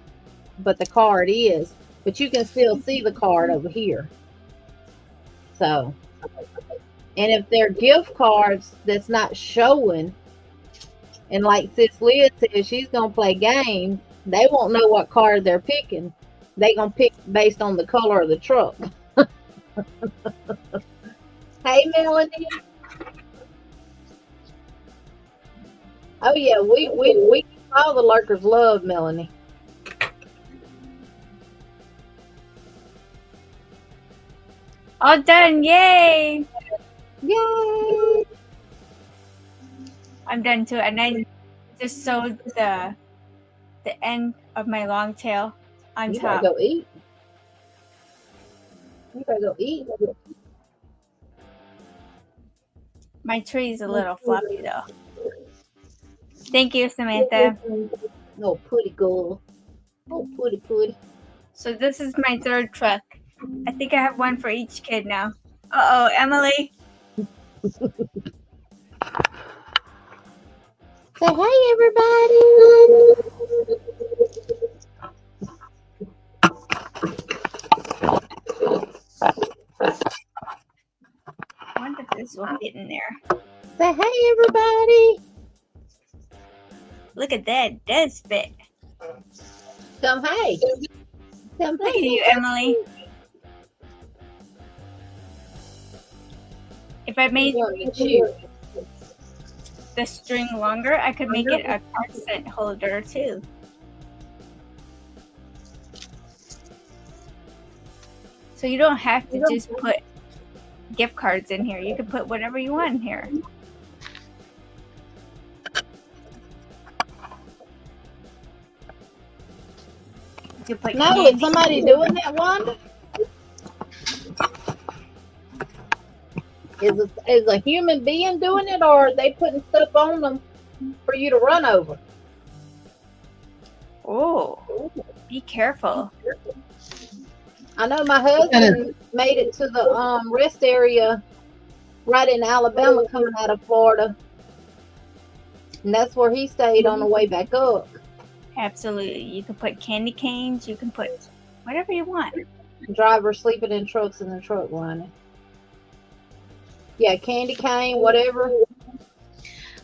but the card is. But you can still see the card over here. So, and if they're gift cards that's not showing, and like Sis Leah says, she's gonna play games, they won't know what card they're picking. They gonna pick based on the color of the truck. Hey, Melanie. Oh yeah, we all the lurkers love Melanie. All done. Yay. Yay! I'm done too. And I just sewed the end of my long tail on You better top. go eat. You better go eat. My tree is a little floppy though. Thank you, Samantha. Oh, pretty girl. Oh, pretty. So this is my third truck. I think I have one for each kid now. Uh-oh, Emily. Say hey, everybody. I wonder if this will fit in there. Say hey, everybody. Look at that. It does fit. Come hey. Come Look at hey. you, Emily. If I made the string longer, I could make it a card holder too. So you don't have to just put gift cards in here. You can put whatever you want in here. You can put No, candy. is somebody doing that, Wanda? Is a human being doing it, or are they putting stuff on them for you to run over? Oh, be careful. I know my husband made it to the rest area right in Alabama coming out of Florida. And that's where he stayed on the way back up. Absolutely. You can put candy canes. You can put whatever you want. Driver sleeping in trucks in the truck running. Yeah, candy cane, whatever.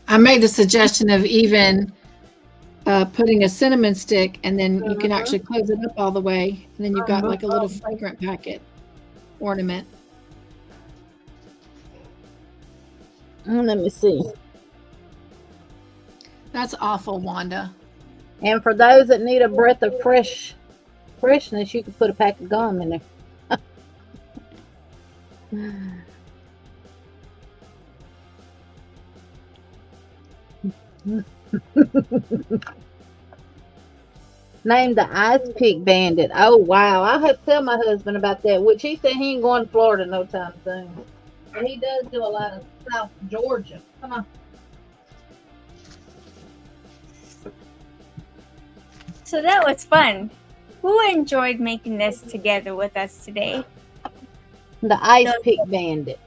I made the suggestion of even putting a cinnamon stick, and then you can actually close it up all the way, and then you've got like a little fragrant packet ornament. Let me see. That's awful, Wanda. And for those that need a breath of freshness, you can put a pack of gum in there. Named the Ice Pick Bandit. Oh wow! I'll have to tell my husband about that. Which he said he ain't going to Florida no time soon. But he does do a lot of South Georgia. Come on. So that was fun. Who enjoyed making this together with us today? The Ice Pick Bandit.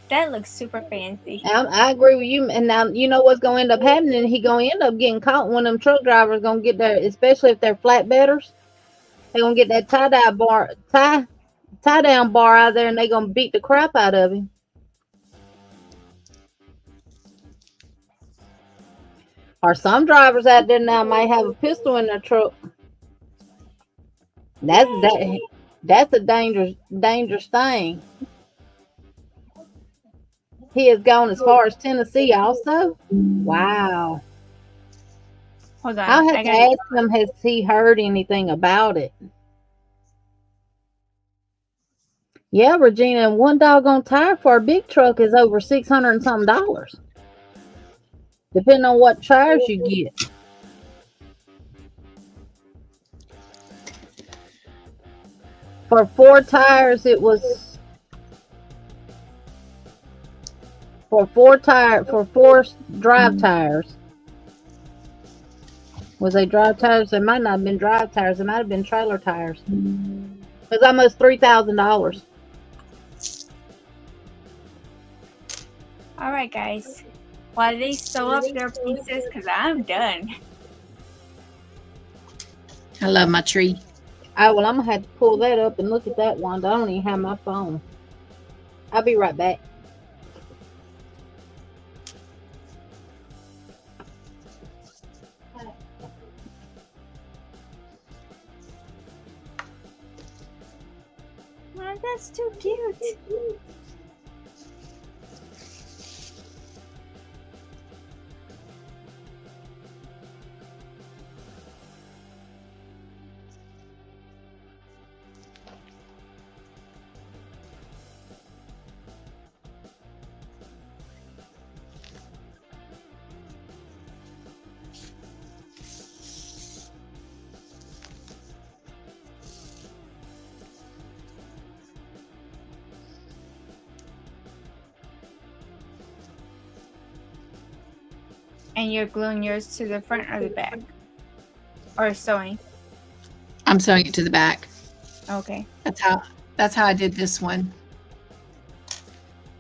That looks super fancy. I agree with you. And now you know what's going to end up happening. He going to end up getting caught. One of them truck drivers going to get there, especially if they're flatbedders. They're going to get that tie down bar out there, and they're going to beat the crap out of him. Or some drivers out there now might have a pistol in their truck. That's a dangerous thing. He has gone as far as Tennessee also. Wow. Hold on. I'll have to ask him, has he heard anything about it? Yeah, Regina, one doggone tire for a big truck is over $600 and something. Depending on what tires you get. For 4 tires, it was for 4 drive tires. Was they drive tires? They might not have been drive tires. They might have been trailer tires. It was almost $3,000. All right, guys. while they sew up their pieces, because I'm done. I love my tree. Well, I'm gonna have to pull that up and look at that one. I don't even have my phone. I'll be right back. Oh, that's too cute. And you're gluing yours to the front or the back? Or sewing? I'm sewing it to the back. Okay. That's how I did this one.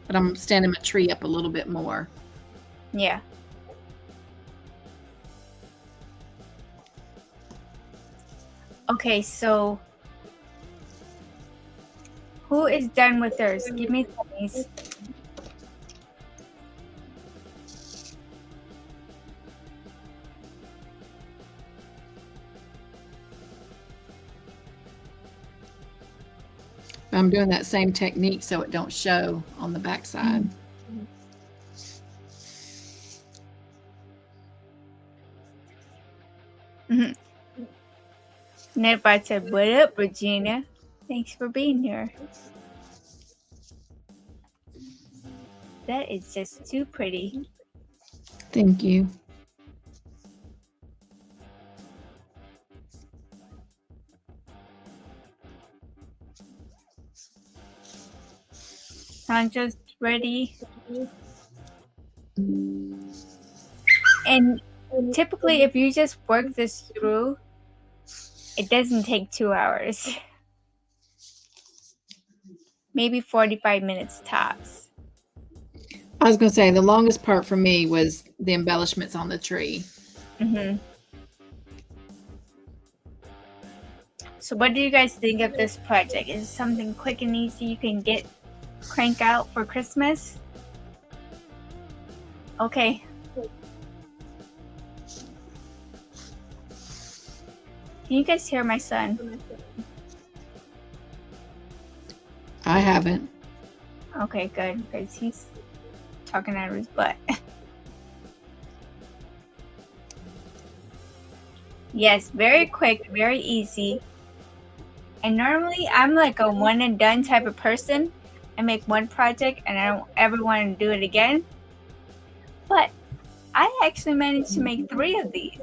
But I'm standing my tree up a little bit more. Yeah. Okay, so who is done with theirs? Give me these. I'm doing that same technique so it don't show on the back side. Nedbot said, "What up, Regina? Thanks for being here." That is just too pretty. Thank you. I'm just ready. And typically, if you just work this through, it doesn't take 2 hours. Maybe 45 minutes tops. I was going to say the longest part for me was the embellishments on the tree. Mm-hmm. So what do you guys think of this project? Is it something quick and easy you can crank out for Christmas? Okay. Can you guys hear my son? I haven't. Okay, good, because he's talking out of his butt. Yes, very quick, very easy. And normally I'm like a one and done type of person. I make one project and I don't ever want to do it again. But I actually managed to make 3 of these.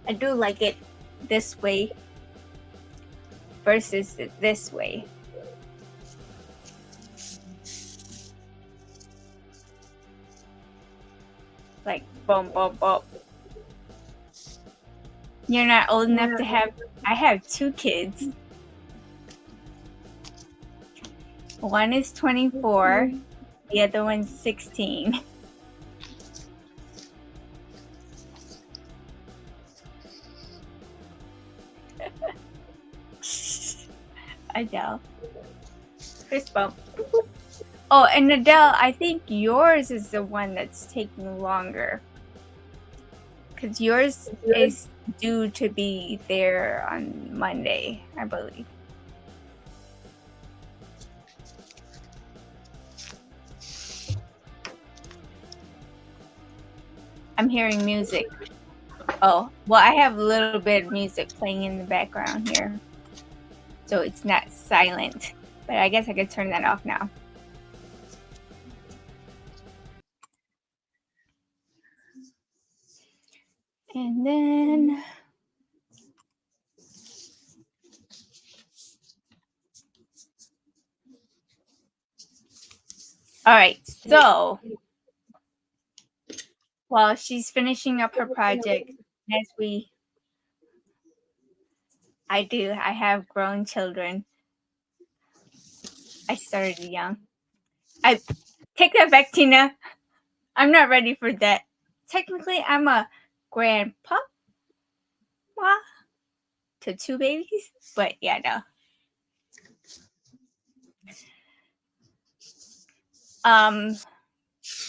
I do like it this way versus this way. Like boom, boom, boom. You're not old enough to have. I have 2 kids. One is 24, the other one's 16. Adele. Fist bump. Oh, and Adele, I think yours is the one that's taking longer. Because yours is due to be there on Monday, I believe. I'm hearing music. Oh, well, I have a little bit of music playing in the background here. So it's not silent. But I guess I could turn that off now. And then all right, so while she's finishing up her project, as we I do. I have grown children. I started young. I take that back, Tina. I'm not ready for that. Technically, I'm a grandpa to 2 babies, but yeah, no.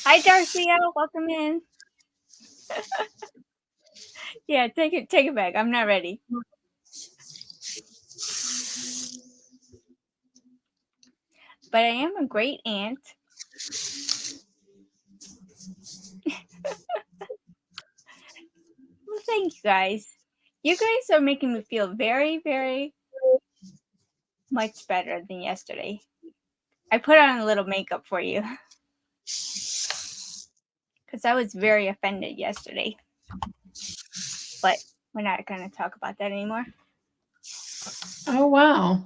Hi Darcia, welcome in. Yeah, take it back. I'm not ready. But I am a great aunt. Well, thank you guys. You guys are making me feel very, very much better than yesterday. I put on a little makeup for you. Because I was very offended yesterday. But we're not going to talk about that anymore. Oh, wow.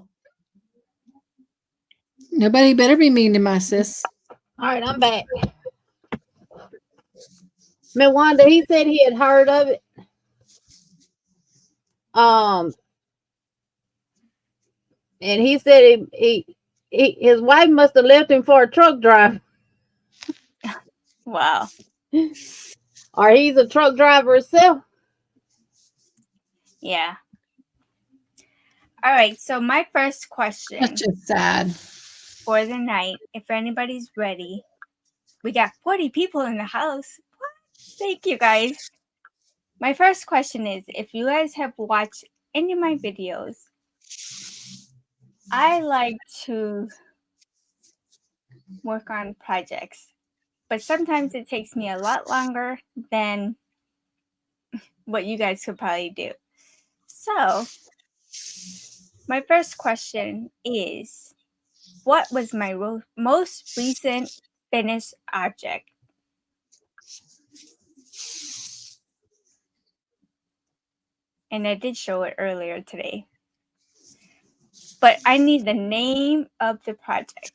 Nobody better be mean to my sis. All right, I'm back. Wanda, he said he had heard of it. And he said his wife must have left him for a truck driver. Wow. Or he's a truck driver himself. Yeah. All right. So my first question That's just sad. for the night, if anybody's ready, we got 40 people in the house. What? Thank you guys. My first question is, if you guys have watched any of my videos, I like to work on projects, but sometimes it takes me a lot longer than what you guys could probably do. So my first question is, what was my most recent finished object? And I did show it earlier today. But I need the name of the project.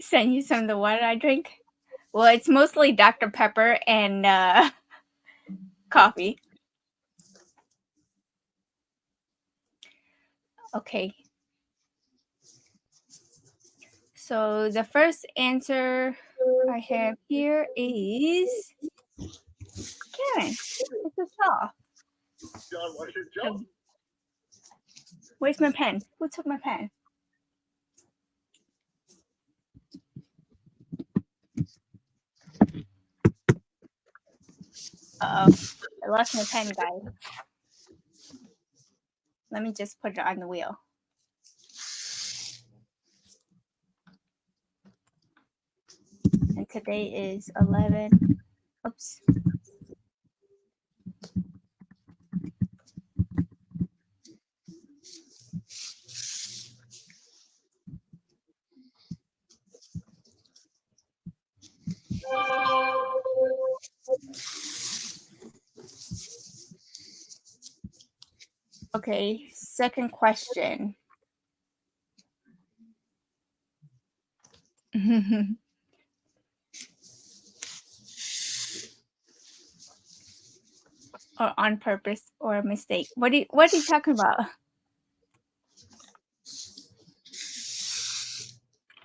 Send you some of the water I drink. Well, it's mostly Dr. Pepper and coffee. Okay. So the first answer I have here is Karen. It's a saw. Where's my pen? Who took my pen? Uh-oh. I lost my pen, guys. Let me just put it on the wheel. And today is 11. Oops. Okay, second question. Or on purpose or a mistake. What are you talking about?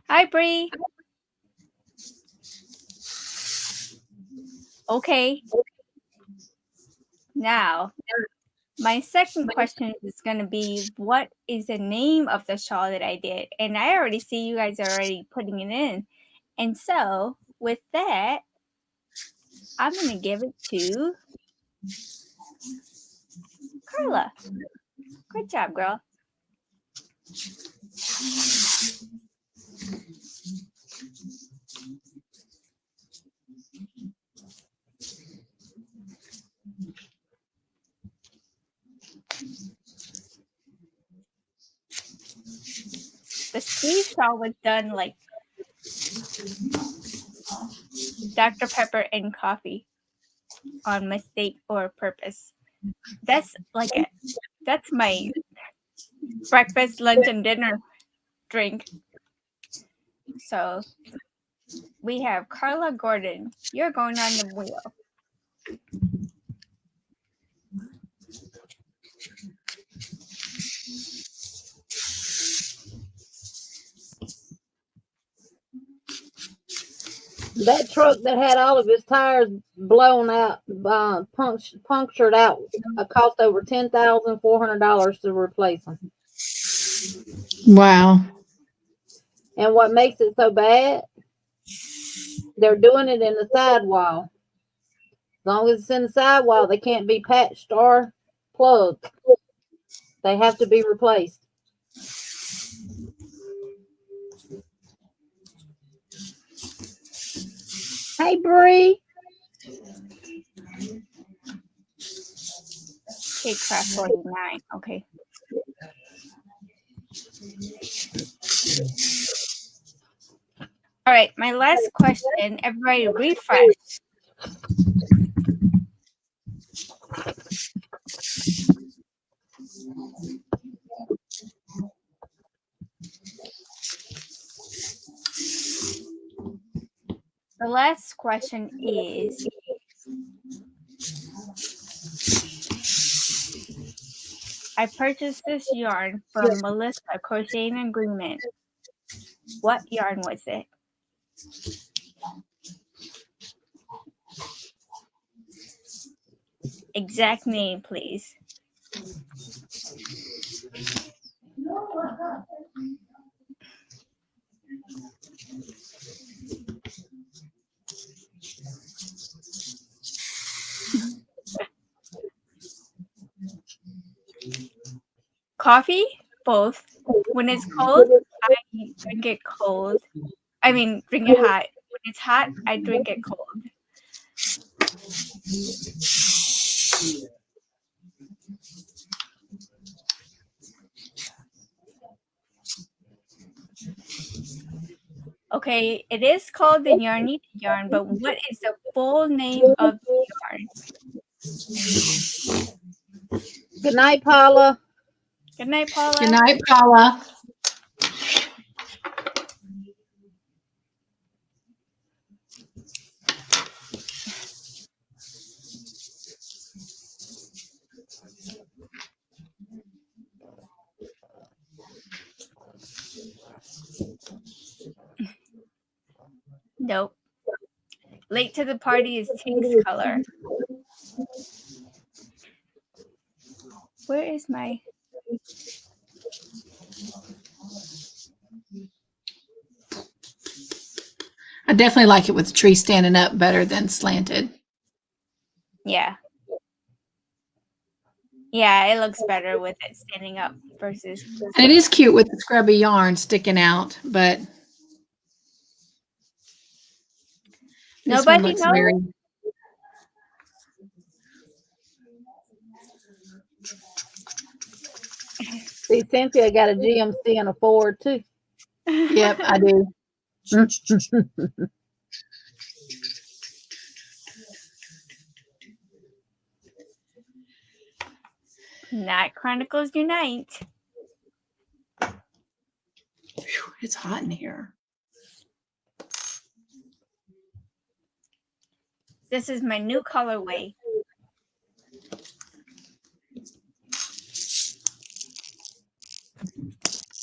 Hi, Bree. Okay. Now, my second question is going to be, what is the name of the shawl that I did? And I already see you guys are already putting it in. And so, with that, I'm going to give it to Carla. Good job, girl. The sleeve shawl was done like Dr. Pepper and coffee on mistake or purpose. That's like that's my breakfast, lunch, and dinner drink. So we have Carla Gordon. You're going on the wheel. That truck that had all of his tires blown out, punctured out, cost over $10,400 to replace them. Wow. And what makes it so bad, they're doing it in the sidewall. As long as it's in the sidewall, they can't be patched or plugged. They have to be replaced. Hey, Bree. Cake Craft 49. Okay. All right, my last question. Everybody refresh. The last question is, I purchased this yarn from Melissa Crocheting Agreement. What yarn was it? Exact name, please. Coffee? Both. When it's cold, I drink it cold. I mean, drink it hot. When it's hot, I drink it cold. Okay, it is called the Yarny yarn, but what is the full name of the yarn? Good night, Paula. Good night, Paula. Good night, Paula. Nope. Late to the party is Tink's color. Where is my... I definitely like it with the tree standing up better than slanted. Yeah. Yeah, it looks better with it standing up versus... And it is cute with the scrubby yarn sticking out, but this one Nobody looks knows? very... See, Cynthia got a GMC and a Ford, too. Yep, I do. Night Chronicles Unite. Whew, it's hot in here. This is my new colorway.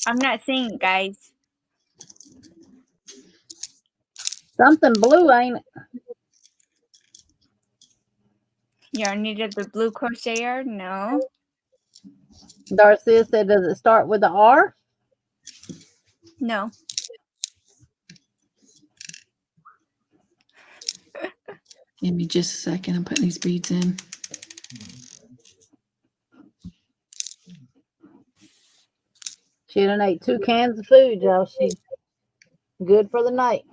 I'm not seeing it, guys. Something blue, ain't it? Yarn needed the blue crochet yarn? No. Darcy said, does it start with the R? No. Give me just a second. I'm putting these beads in. She done ate 2 cans of food, y'all. She's good for the night.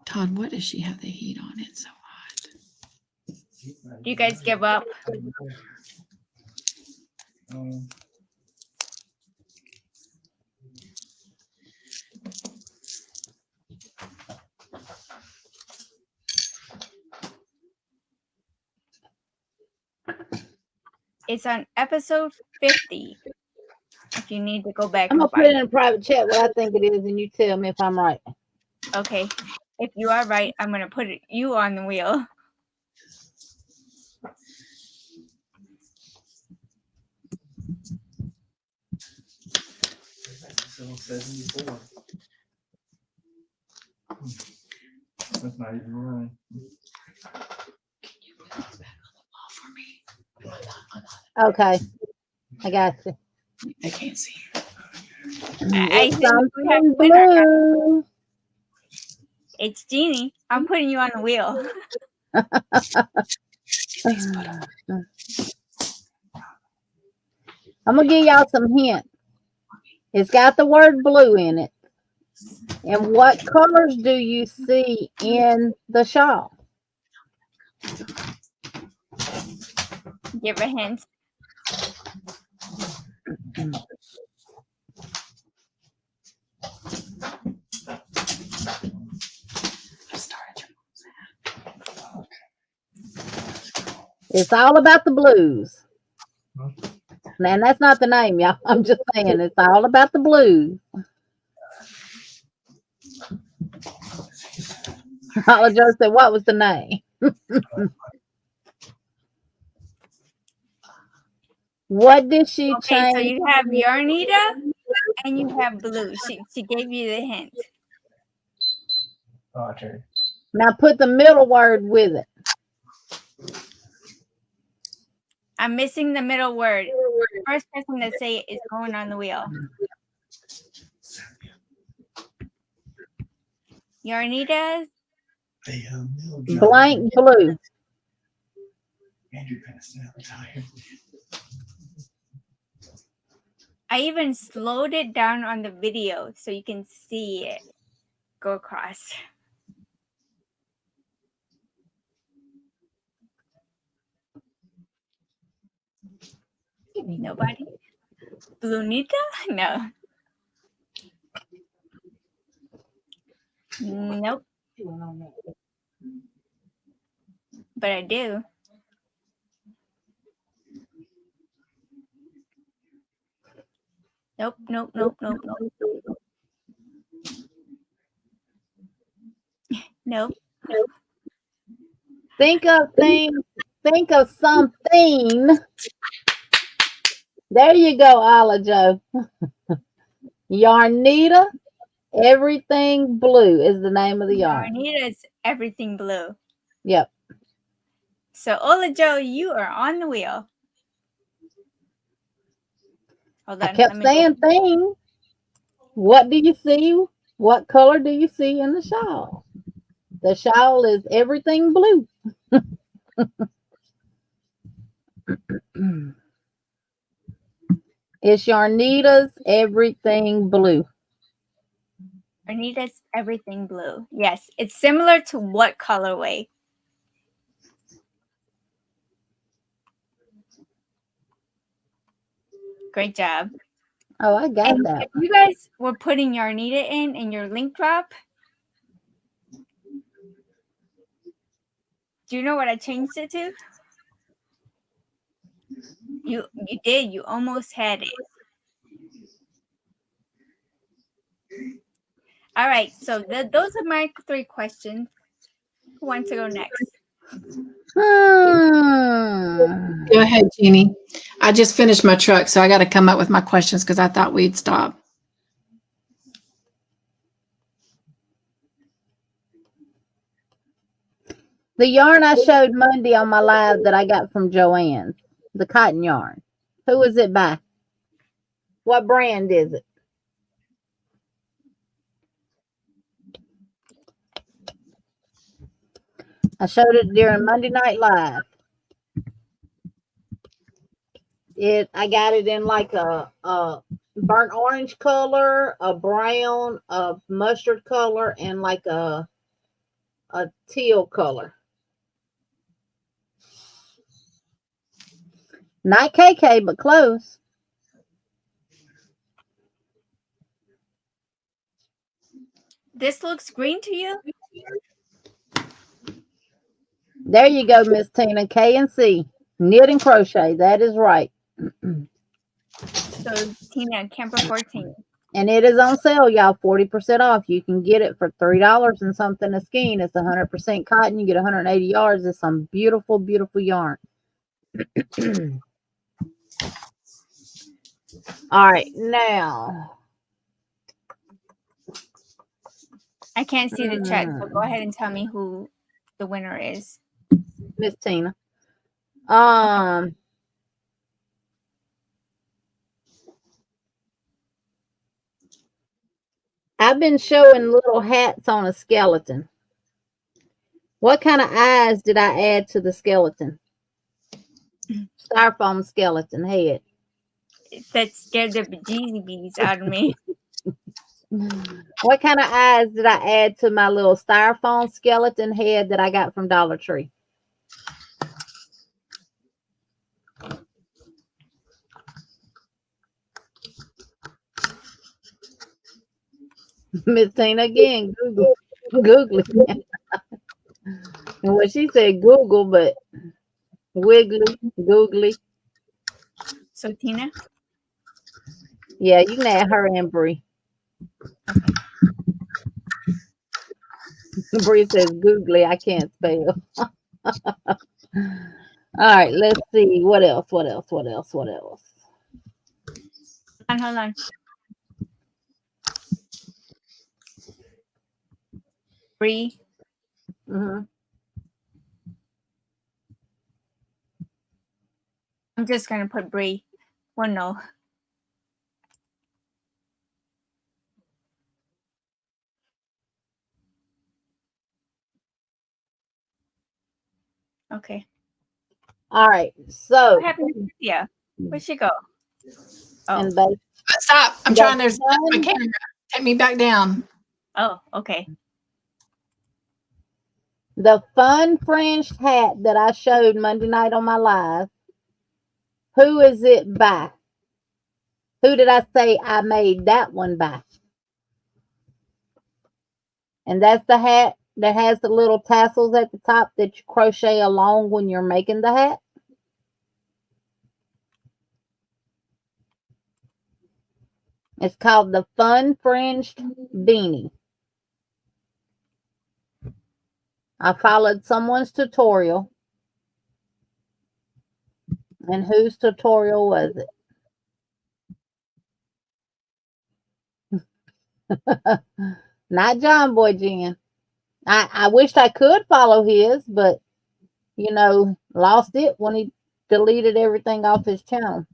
Todd, what does she have the heat on? It's so hot. Do you guys give up? It's on episode 50. If you need to go back I'm and gonna put it find in a private chat what I think it is, and you tell me if I'm right. it. Okay. If you are right, I'm gonna put you on the wheel. So 74. That's not even right. Okay, I got you. I can't see. I It's think we have something a winner. blue. It's Jeannie. I'm putting you on the wheel. I'm gonna give y'all some hints. It's got the word blue in it. And what colors do you see in the shawl? Give a hint. It's all about the blues. And that's not the name, y'all. I'm just saying it's all about the blues. Holly Joe said, what was the name? What did she Okay, so change? you have Yarnita and you have Blue. She gave you the hint. Oh, okay. Now put the middle word with it. I'm missing the middle word. First person to say it is going on the wheel. Yarnita. Blank blue. Andrew passed out tired. I even slowed it down on the video so you can see it go across. Nobody? Blunita? No. Nope. But I do. Nope, nope, nope, nope, nope. Nope. Think of things. Think of something. There you go, Ala Joe. Yarnita, everything blue is the name of the yarn. Yarnita's everything blue. Yep. So Ola Joe, you are on the wheel. Hold on. I kept saying thing. What do you see? What color do you see in the shawl? The shawl is everything blue. It's Yarnita's everything blue. Yarnita's everything blue. Yes. It's similar to what colorway? Great job. Oh, I got And that. if you guys were putting Yarnita in your link drop, do you know what I changed it to? You did. You almost had it. All right. So those are my 3 questions. Who wants to go next? Go ahead, Jeannie. I just finished my truck, so I got to come up with my questions because I thought we'd stop. The yarn I showed Monday on my live that I got from Joanne, the cotton yarn. Who is it by? What brand is it? I showed it during Monday Night Live. I got it in like a burnt orange color, a brown, a mustard color, and like a teal color. Not KK, but close. This looks green to you? There you go, Miss Tina. K and C. Knit and crochet. That is right. So Tina, Camper 14. And it is on sale, y'all. 40% off. You can get it for $3 and something a skein. It's 100% cotton. You get 180 yards. It's some beautiful, beautiful yarn. All right, now. I can't see the chat, so go ahead and tell me who the winner is. Miss Tina. I've been showing little hats on a skeleton. What kind of eyes did I add to the skeleton? Styrofoam skeleton head. That scared the bejeebies out of me. What kind of eyes did I add to my little styrofoam skeleton head that I got from Dollar Tree? Miss Tina again, Google it. And what she said, Google, but wiggly, googly. So Tina? Yeah, you can add her and Bree. Bree says googly, I can't spell. All right, let's see. What else? Hold on. Bree. Mm-hmm. I'm just gonna put Bree. Well, no. Okay. All right, so What happened to Cynthia? Where'd she go? Oh. and babe, Stop. I'm trying to set my camera. Take me back down. Oh, okay. the fun fringed hat that I showed Monday night on my live, who is it by? Who did I say I made that one by? And that's the hat that has the little tassels at the top that you crochet along when you're making the hat. It's called the Fun Fringed Beanie. I followed someone's tutorial. And whose tutorial was it? Not John Boy Jen. I wished I could follow his, but, you know, lost it when he deleted everything off his channel.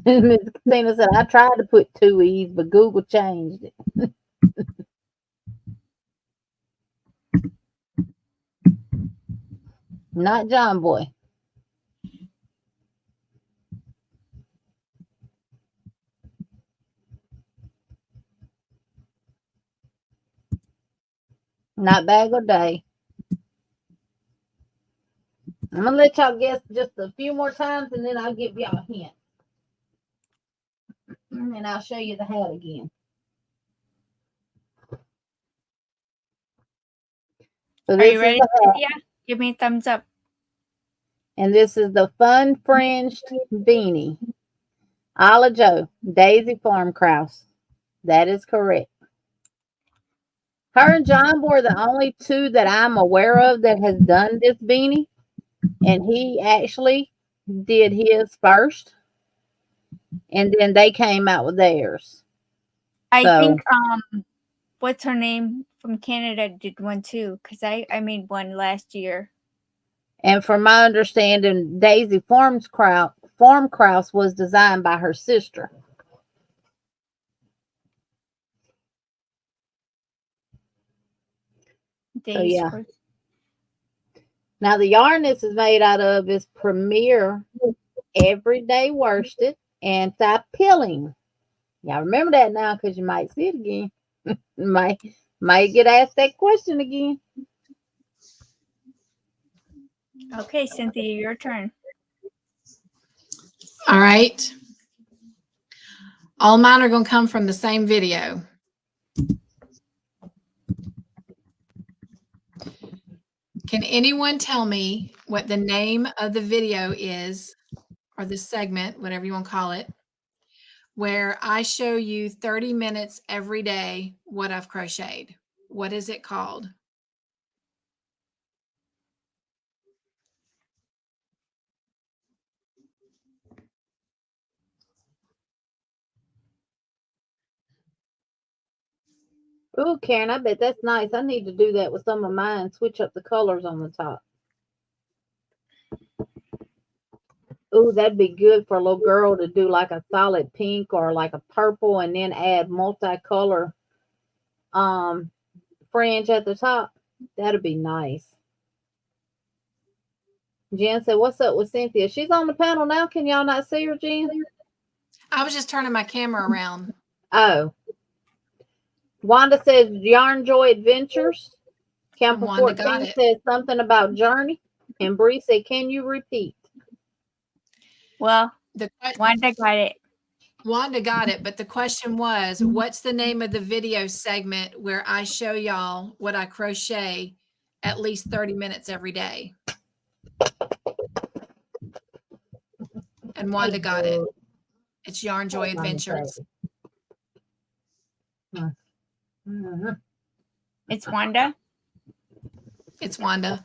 Miss Christina said, I tried to put 2 E's, but Google changed it. Not John Boy. Not Bag or Day. I'm going to let y'all guess just a few more times, and then I'll give y'all a hint. And I'll show you the hat again. So Are this you ready? is the hat, Yeah. Give me a thumbs up. and this is the Fun Fringed Beanie. Ala Joe, Daisy Farm Kraus. That is correct. Her and John Boy are the only two that I'm aware of that has done this beanie. And he actually did his first. And then they came out with theirs. I So- think what's her name from Canada did one too, because I made one last year. And from my understanding, Daisy Farm Kraus was designed by her sister. Days yeah. for- Now, the yarn this is made out of is Premier Everyday Worsted Anti-Pilling. Y'all remember that now because you might see it again. might get asked that question again. Okay, Cynthia, your turn. All right. All mine are going to come from the same video. Can anyone tell me what the name of the video is, or the segment, whatever you want to call it, where I show you 30 minutes every day what I've crocheted? What is it called? Ooh, Karen, I bet that's nice. I need to do that with some of mine. Switch up the colors on the top. Ooh, that'd be good for a little girl to do like a solid pink or like a purple and then add multicolor fringe at the top. That'd be nice. Jen said, what's up with Cynthia? She's on the panel now. Can y'all not see her, Jen? I was just turning my camera around. Oh. Wanda says Yarn Joy Adventures. Camper Wanda got 14 it. says something about Journey. And Bree said, can you repeat? Well, The Wanda got it. Wanda got it, but the question was, what's the name of the video segment where I show y'all what I crochet at least 30 minutes every day? And Wanda got it. It's Yarn Joy Adventures. It's Wanda. It's Wanda.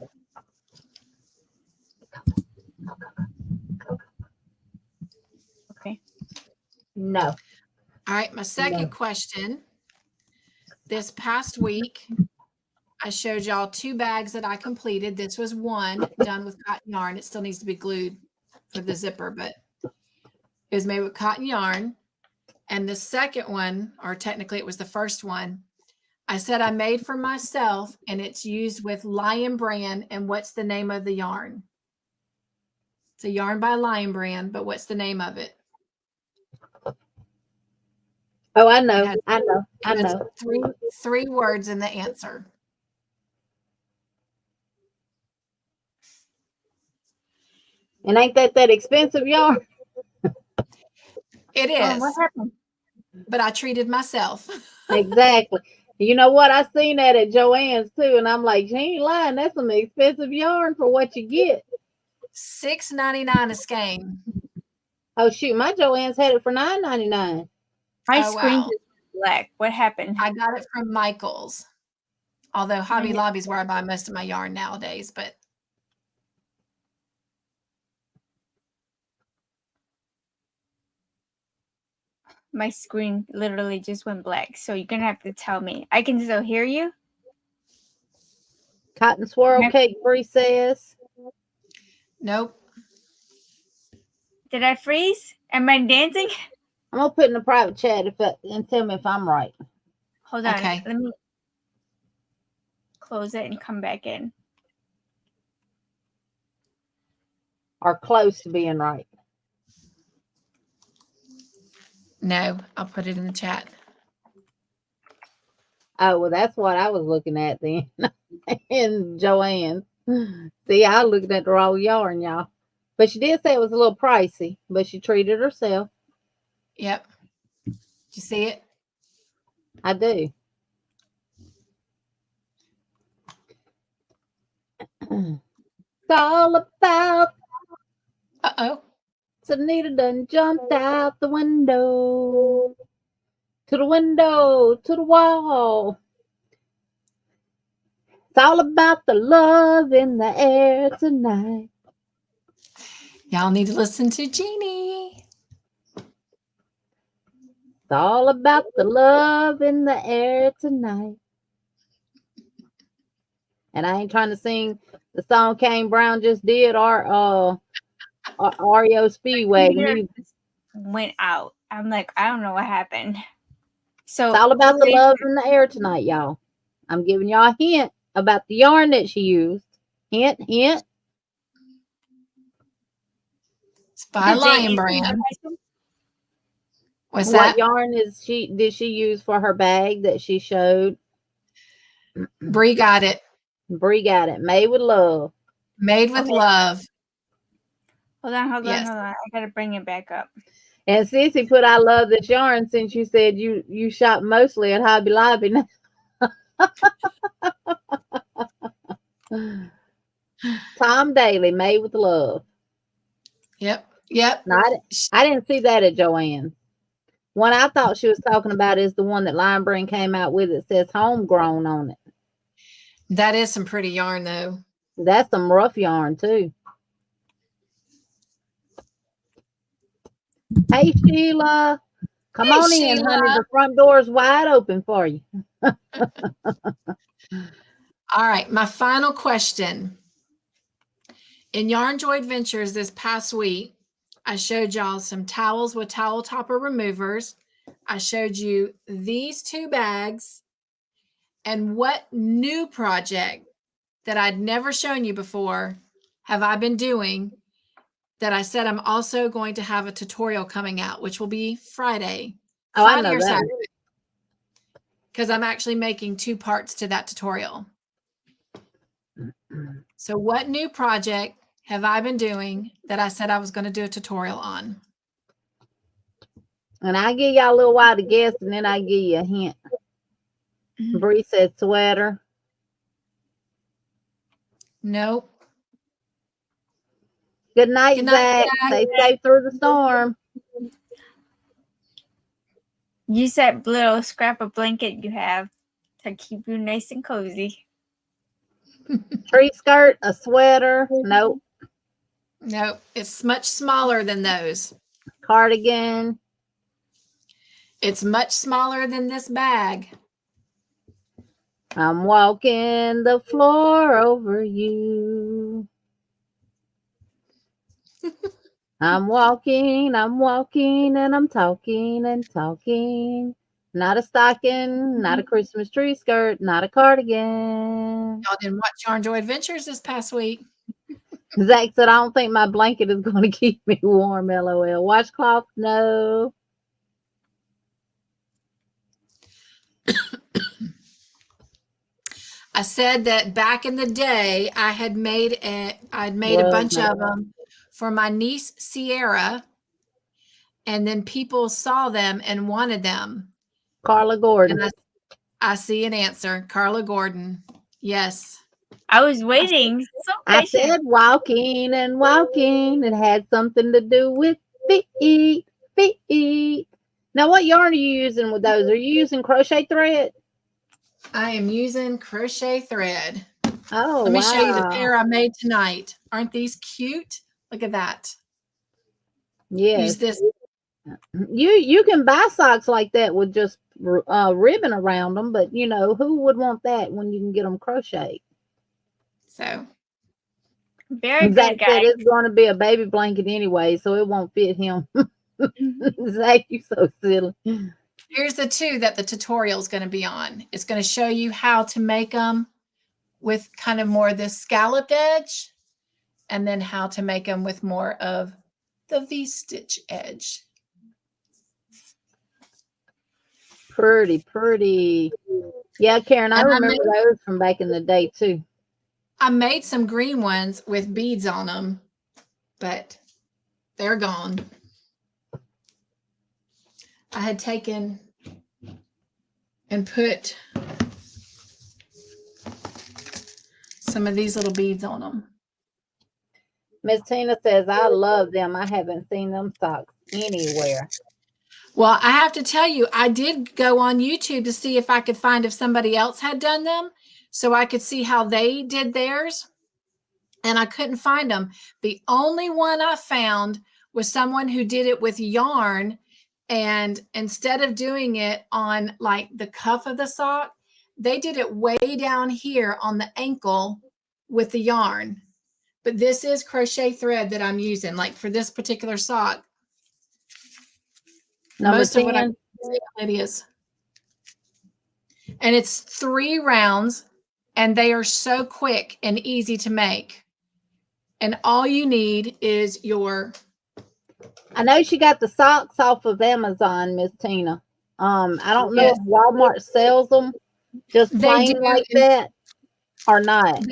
Okay. No. All right, my second No. question. This past week, I showed y'all 2 bags that I completed. This was one done with cotton yarn. It still needs to be glued for the zipper, but it was made with cotton yarn. And the second one, or technically it was the first one, I said I made for myself, and it's used with Lion Brand. And what's the name of the yarn? It's a yarn by Lion Brand, but what's the name of it? Oh, I know. It has- I know. I It has know. three words in the answer. And ain't that expensive yarn? It Oh, is, what happened? but I treated myself. Exactly. You know what? I seen that at Joann's too, and I'm like, she ain't lying. That's some expensive yarn for what you get. $6.99 a skein. Oh shoot, my Joann's had it for $9.99. My Oh, screen wow. is black. What happened? I got it from Michael's. Although Hobby Lobby's where I buy most of my yarn nowadays, but My screen literally just went black. So you're gonna have to tell me. I can still hear you. Cotton swirl cake, Bree says. nope. Did I freeze? Am I dancing? I'm gonna put in a private chat and tell me if I'm right. Hold on. Okay. Let me close it and come back in. Or close to being right. No, I'll put it in the chat. Oh, well, that's what I was looking at then. In Joann's. See, I was looking at the raw yarn, y'all. But she did say it was a little pricey, but she treated herself. Yep. Did you see it? I do. It's all about Uh-oh. Anita done jumped out the window. To the window, to the wall. It's all about the love in the air tonight. Y'all need to listen to Jeannie. It's all about the love in the air tonight. And I ain't trying to sing the song Kane Brown just did or REO Speedway. Computer just went out. I'm like, I don't know what happened. So It's all about the love in the air tonight, y'all. I'm giving y'all a hint about the yarn that she used. Hint, hint. It's by Did they Lion answer Brand. the question? What's What that? yarn did she use for her bag that she showed? Bree got it. Bree got it. Made with love. Made with love. Hold on. Yes. I gotta bring it back up. And Sissy put, I love this yarn since you said you shop mostly at Hobby Lobby. Tom Daly, Made with Love. Yep. Yep. I didn't see that at Joanne's. One I thought she was talking about is the one that Lion Brand came out with. It says homegrown on it. That is some pretty yarn, though. That's some rough yarn too. Hey Sheila, come Hey, on in, honey. Sheila. The front door is wide open for you. All right, my final question. In Yarn Joy Adventures this past week, I showed y'all some towels with towel topper removers. I showed you these 2 bags. And what new project that I'd never shown you before have I been doing that I said I'm also going to have a tutorial coming out, which will be Friday. Oh, I Friday know or that. Saturday. Because I'm actually making 2 parts to that tutorial. So what new project have I been doing that I said I was going to do a tutorial on? And I give y'all a little while to guess, and then I give you a hint. Bree said sweater. Nope. Good night, Good night, Zach. Zach. Stay safe through the storm. Use that little scrap of blanket you have to keep you nice and cozy. Tree skirt, a sweater. Nope. Nope. It's much smaller than those. Cardigan. It's much smaller than this bag. I'm walking the floor over you. I'm walking, and I'm talking and talking. Not a stocking, not a Christmas tree skirt, not a cardigan. Y'all didn't watch Yarn Joy Adventures this past week. Zach said, I don't think my blanket is going to keep me warm, LOL. Washcloth, no. I said that back in the day, I'd made a bunch of them for my niece Sierra, and then people saw them and wanted them. Carla Gordon. And I see an answer. Carla Gordon. Yes. I was waiting. So I patient. said walking and walking. It had something to do with feet, feet. Now, what yarn are you using with those? Are you using crochet thread? I am using crochet thread. Oh, Let me wow. show you the pair I made tonight. Aren't these cute? Look at that. Yes. Use this. You can buy socks like that with just ribbon around them, but you know who would want that when you can get them crocheted? So Very Zach good, said guys. it's going to be a baby blanket anyway, so it won't fit him. Zach, you so silly. here's the 2 that the tutorial is going to be on. It's going to show you how to make them with kind of more this scalloped edge, and then how to make them with more of the V-stitch edge. Pretty. Yeah, Karen, I And remember those from back in the day too. I made some green ones with beads on them, but they're gone. I had taken and put some of these little beads on them. Miss Tina says, I love them. I haven't seen them socks anywhere. Well, I have to tell you, I did go on YouTube to see if I could find if somebody else had done them so I could see how they did theirs. And I couldn't find them. The only one I found was someone who did it with yarn. And instead of doing it on like the cuff of the sock, they did it way down here on the ankle with the yarn. But this is crochet thread that I'm using, like for this particular sock. Number Most 10. of what I'm using it is. And it's 3 rounds, and they are so quick and easy to make. And all you need is your... I know she got the socks off of Amazon, Miss Tina. I don't know Yes. if Walmart sells them just plain like that or not.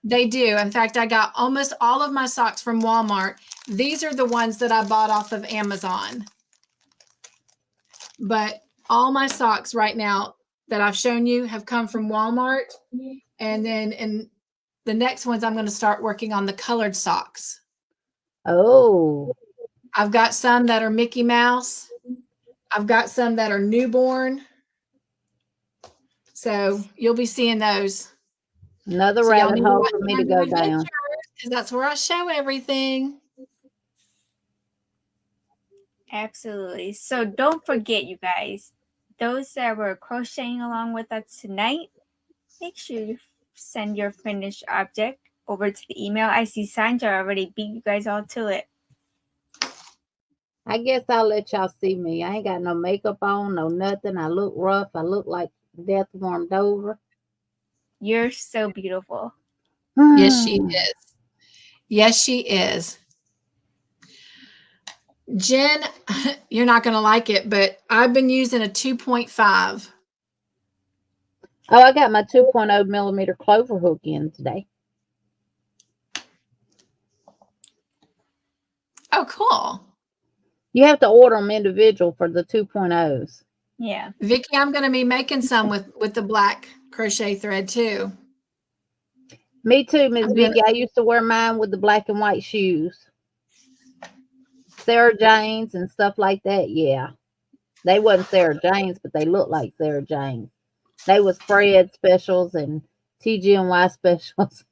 They do. In fact, I got almost all of my socks from Walmart. These are the ones that I bought off of Amazon. But all my socks right now that I've shown you have come from Walmart. And then the next ones I'm going to start working on the colored socks. Oh, I've got some that are Mickey Mouse. I've got some that are newborn. So you'll be seeing those. another So y'all rabbit need to hole watch for me my to go adventures, down. 'cause that's where I show everything. Absolutely. So don't forget, you guys, those that were crocheting along with us tonight, make sure you send your finished object over to the email. I see Sandra already beat you guys all to it. I guess I'll let y'all see me. I ain't got no makeup on, no nothing. I look rough. I look like death warmed over. You're so beautiful. Yes, she is. Yes, she is. Jen, you're not going to like it, but I've been using a 2.5. Oh, I got my 2.0 millimeter clover hook in today. Oh, cool. You have to order them individual for the 2.0s. Yeah. Vicki, I'm going to be making some with the black crochet thread too. Me too, Miss I'm gonna- Vicky. I used to wear mine with the black and white shoes. Sarah Jane's and stuff like that. Yeah. They wasn't Sarah Jane's, but they looked like Sarah Jane's. They was Fred specials and TG&Y specials.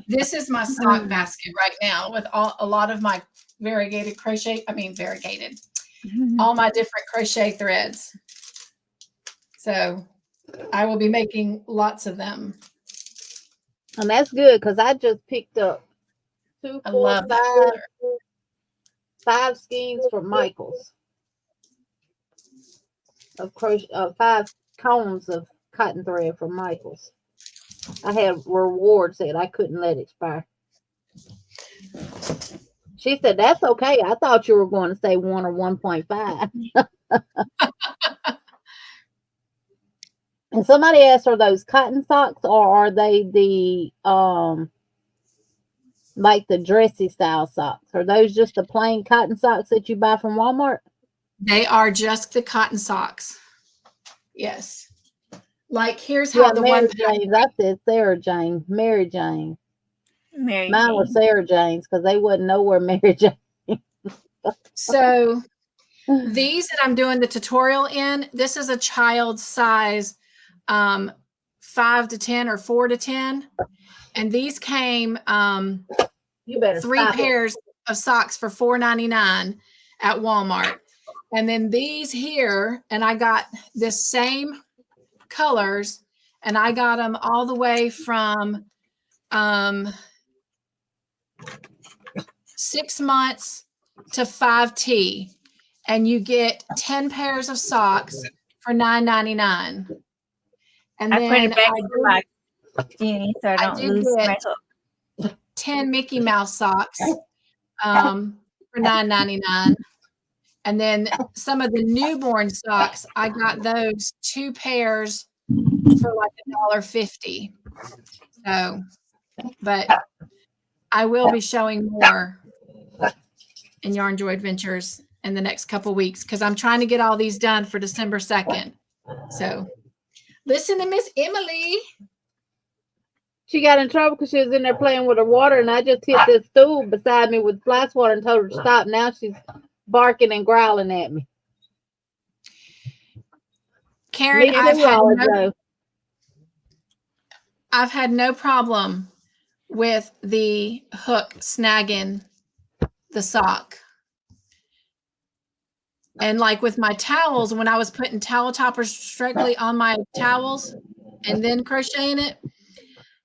This is my sock basket right now with a lot of my variegated, all my different crochet threads. So I will be making lots of them. And that's good because I just picked up I love that color. 5 skeins from Michael's of crochet, 5 cones of cotton thread from Michael's. I had rewards that I couldn't let expire. She said, "That's okay. I thought you were going to say 1 or 1.5." And somebody asked, "Are those cotton socks or are they the like the dressy style socks? Are those just the plain cotton socks that you buy from Walmart?" They are just the cotton socks. Yes. Like here's how the Mary one Jane's. I said Sarah Jane. Mary Jane. Mary Mine were Jane. Sarah Jane's because they wasn't nowhere Mary Jane. So these that I'm doing the tutorial in, this is a child size 5 to 10 or 4 to 10. And these came You better 3 stop it. pairs of socks for $4.99 at Walmart. And then these here, and I got this same colors, and I got them all the way from 6 months to 5T. And you get 10 pairs of socks for $9.99. And I put then it back in the box, Jeannie, so I don't did lose my get hook. 10 Mickey Mouse socks for $9.99. And then some of the newborn socks, I got those 2 pairs for like $1.50. So, but I will be showing more in Yarn Joy Adventures in the next couple weeks because I'm trying to get all these done for December 2nd. So listen to Miss Emily. She got in trouble because she was in there playing with her water, and I just hit this stool beside me with fly swatter and told her to stop. Now she's barking and growling at me. Karen, Me too, I've had no problem with the hook snagging the sock. And like with my towels, when I was putting towel toppers strictly on my towels and then crocheting it,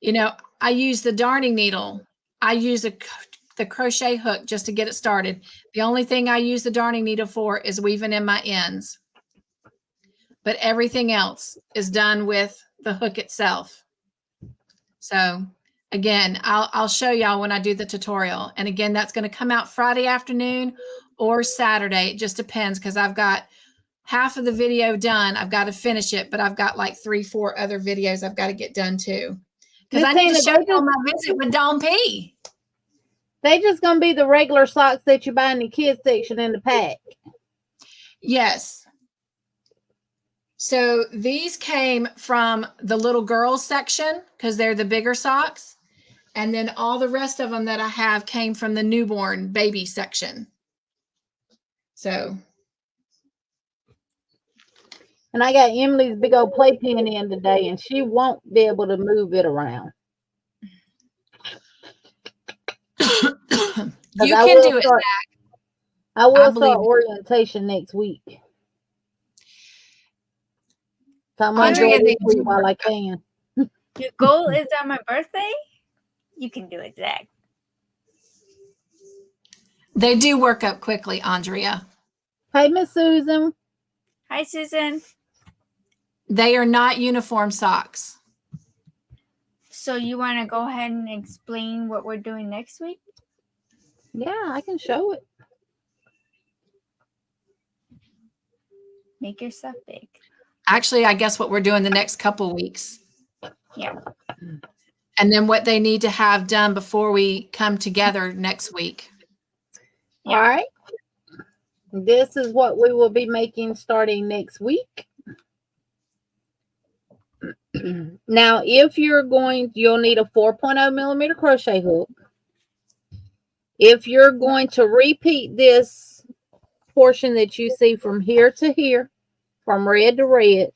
you know, I use the darning needle. I use the crochet hook just to get it started. The only thing I use the darning needle for is weaving in my ends. But everything else is done with the hook itself. So again, I'll show y'all when I do the tutorial. And again, that's going to come out Friday afternoon or Saturday. It just depends because I've got half of the video done. I've got to finish it, but I've got like 3-4 other videos I've got to get done too. Because I need to show you my visit with Dawn P. They just gonna be the regular socks that you buy in the kids section in the pack. Yes. So these came from the little girls section because they're the bigger socks. And then all the rest of them that I have came from the newborn baby section. So. And I got Emily's big old playpen in today, and she won't be able to move it around. You can do it, Zach. I will believe start it. orientation next week. So I'm Andrea, enjoying they this week do while I work. can. Your goal is on my birthday? You can do it, Zach. They do work up quickly, Andrea. Hey, Miss Susan. Hi, Susan. They are not uniform socks. So you want to go ahead and explain what we're doing next week? Yeah, I can show it. Make yourself big. Actually, I guess what we're doing the next couple weeks. Yeah. And then what they need to have done before we come together next week. Yeah. All right. This is what we will be making starting next week. Now, if you're going, you'll need a 4.0 millimeter crochet hook. If you're going to repeat this portion that you see from here to here, from red to red,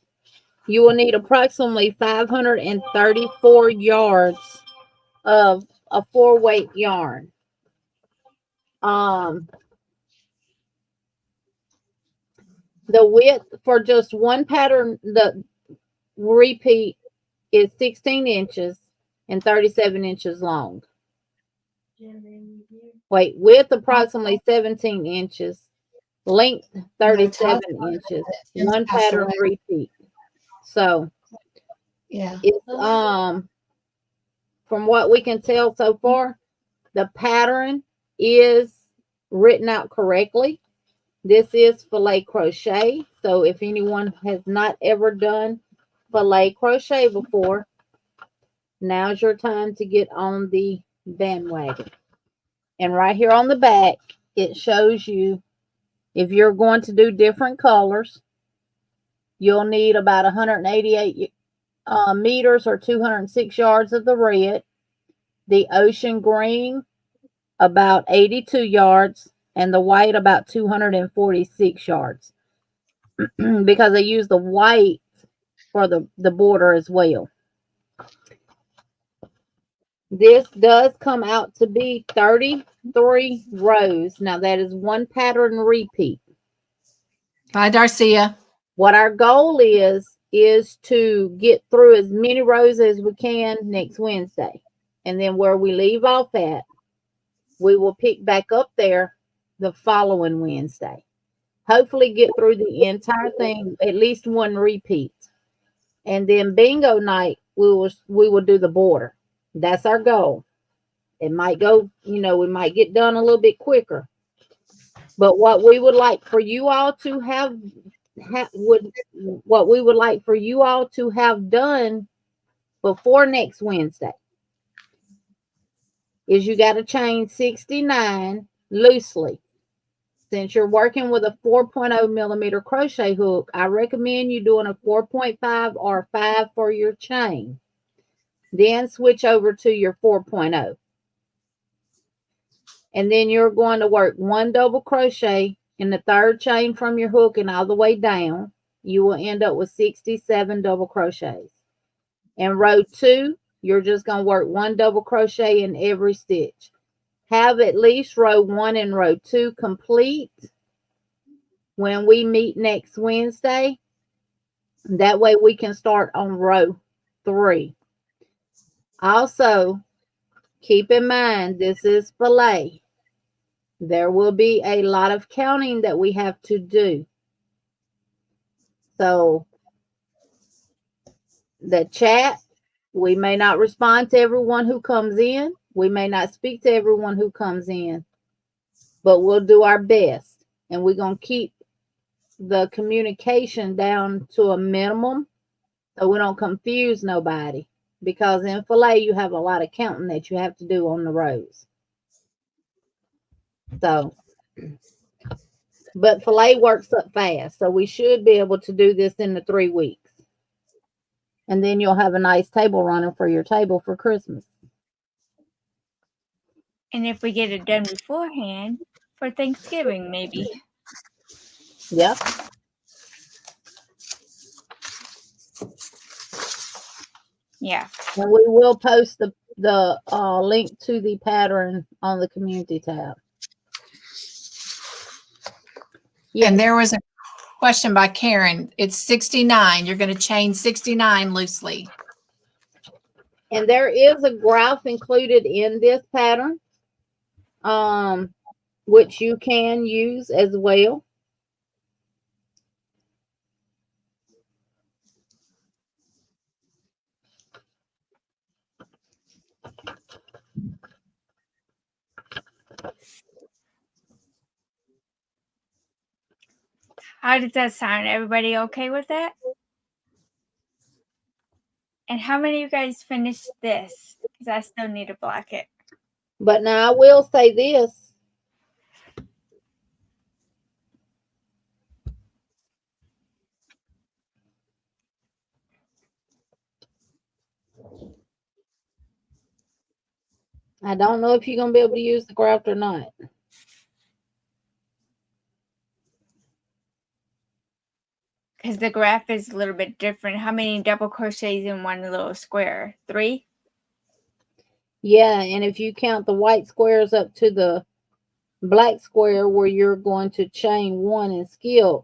you will need approximately 534 yards of a 4-weight yarn. The width for just one pattern, the repeat, is 16 inches and 37 inches long. Wait, width approximately 17 inches, length 37 inches, one pattern repeat. So Yeah. it's from what we can tell so far, the pattern is written out correctly. This is filet crochet. So if anyone has not ever done filet crochet before, now's your time to get on the bandwagon. And right here on the back, it shows you if you're going to do different colors, you'll need about 188 meters or 206 yards of the red. The ocean green, about 82 yards. And the white, about 246 yards. Because they use the white for the border as well. This does come out to be 33 rows. Now, that is one pattern repeat. Bye, Darcia. What our goal is to get through as many rows as we can next Wednesday. And then where we leave off at, we will pick back up there the following Wednesday. Hopefully get through the entire thing, at least one repeat. And then bingo night, we will do the border. That's our goal. It might go, we might get done a little bit quicker. But what we would like for you all to have what we would like for you all to have done before next Wednesday is you got to chain 69 loosely. Since you're working with a 4.0 millimeter crochet hook, I recommend you doing a 4.5 or 5 for your chain. Then switch over to your 4.0. And then you're going to work one double crochet in the third chain from your hook and all the way down. You will end up with 67 double crochets. In row 2, you're just going to work one double crochet in every stitch. Have at least row 1 and row 2 complete when we meet next Wednesday. That way we can start on row 3. Also, keep in mind, this is filet. There will be a lot of counting that we have to do. So the chat, we may not respond to everyone who comes in. We may not speak to everyone who comes in, but we'll do our best. And we're going to keep the communication down to a minimum so we don't confuse nobody. Because in filet, you have a lot of counting that you have to do on the rows. So But filet works up fast, so we should be able to do this in the 3 weeks. And then you'll have a nice table runner for your table for Christmas. And if we get it done beforehand, for Thanksgiving, maybe. Yep. Yeah. And we will post the link to the pattern on the community tab. Yes. And there was a question by Karen. It's 69. You're going to chain 69 loosely. And there is a graph included in this pattern, which you can use as well. How does that sound? Everybody okay with that? And how many of you guys finished this? Because I still need to block it. But now I will say this. I don't know if you're going to be able to use the graph or not. Because the graph is a little bit different. How many double crochets in one little square? 3? Yeah, and if you count the white squares up to the black square where you're going to chain 1 and skip,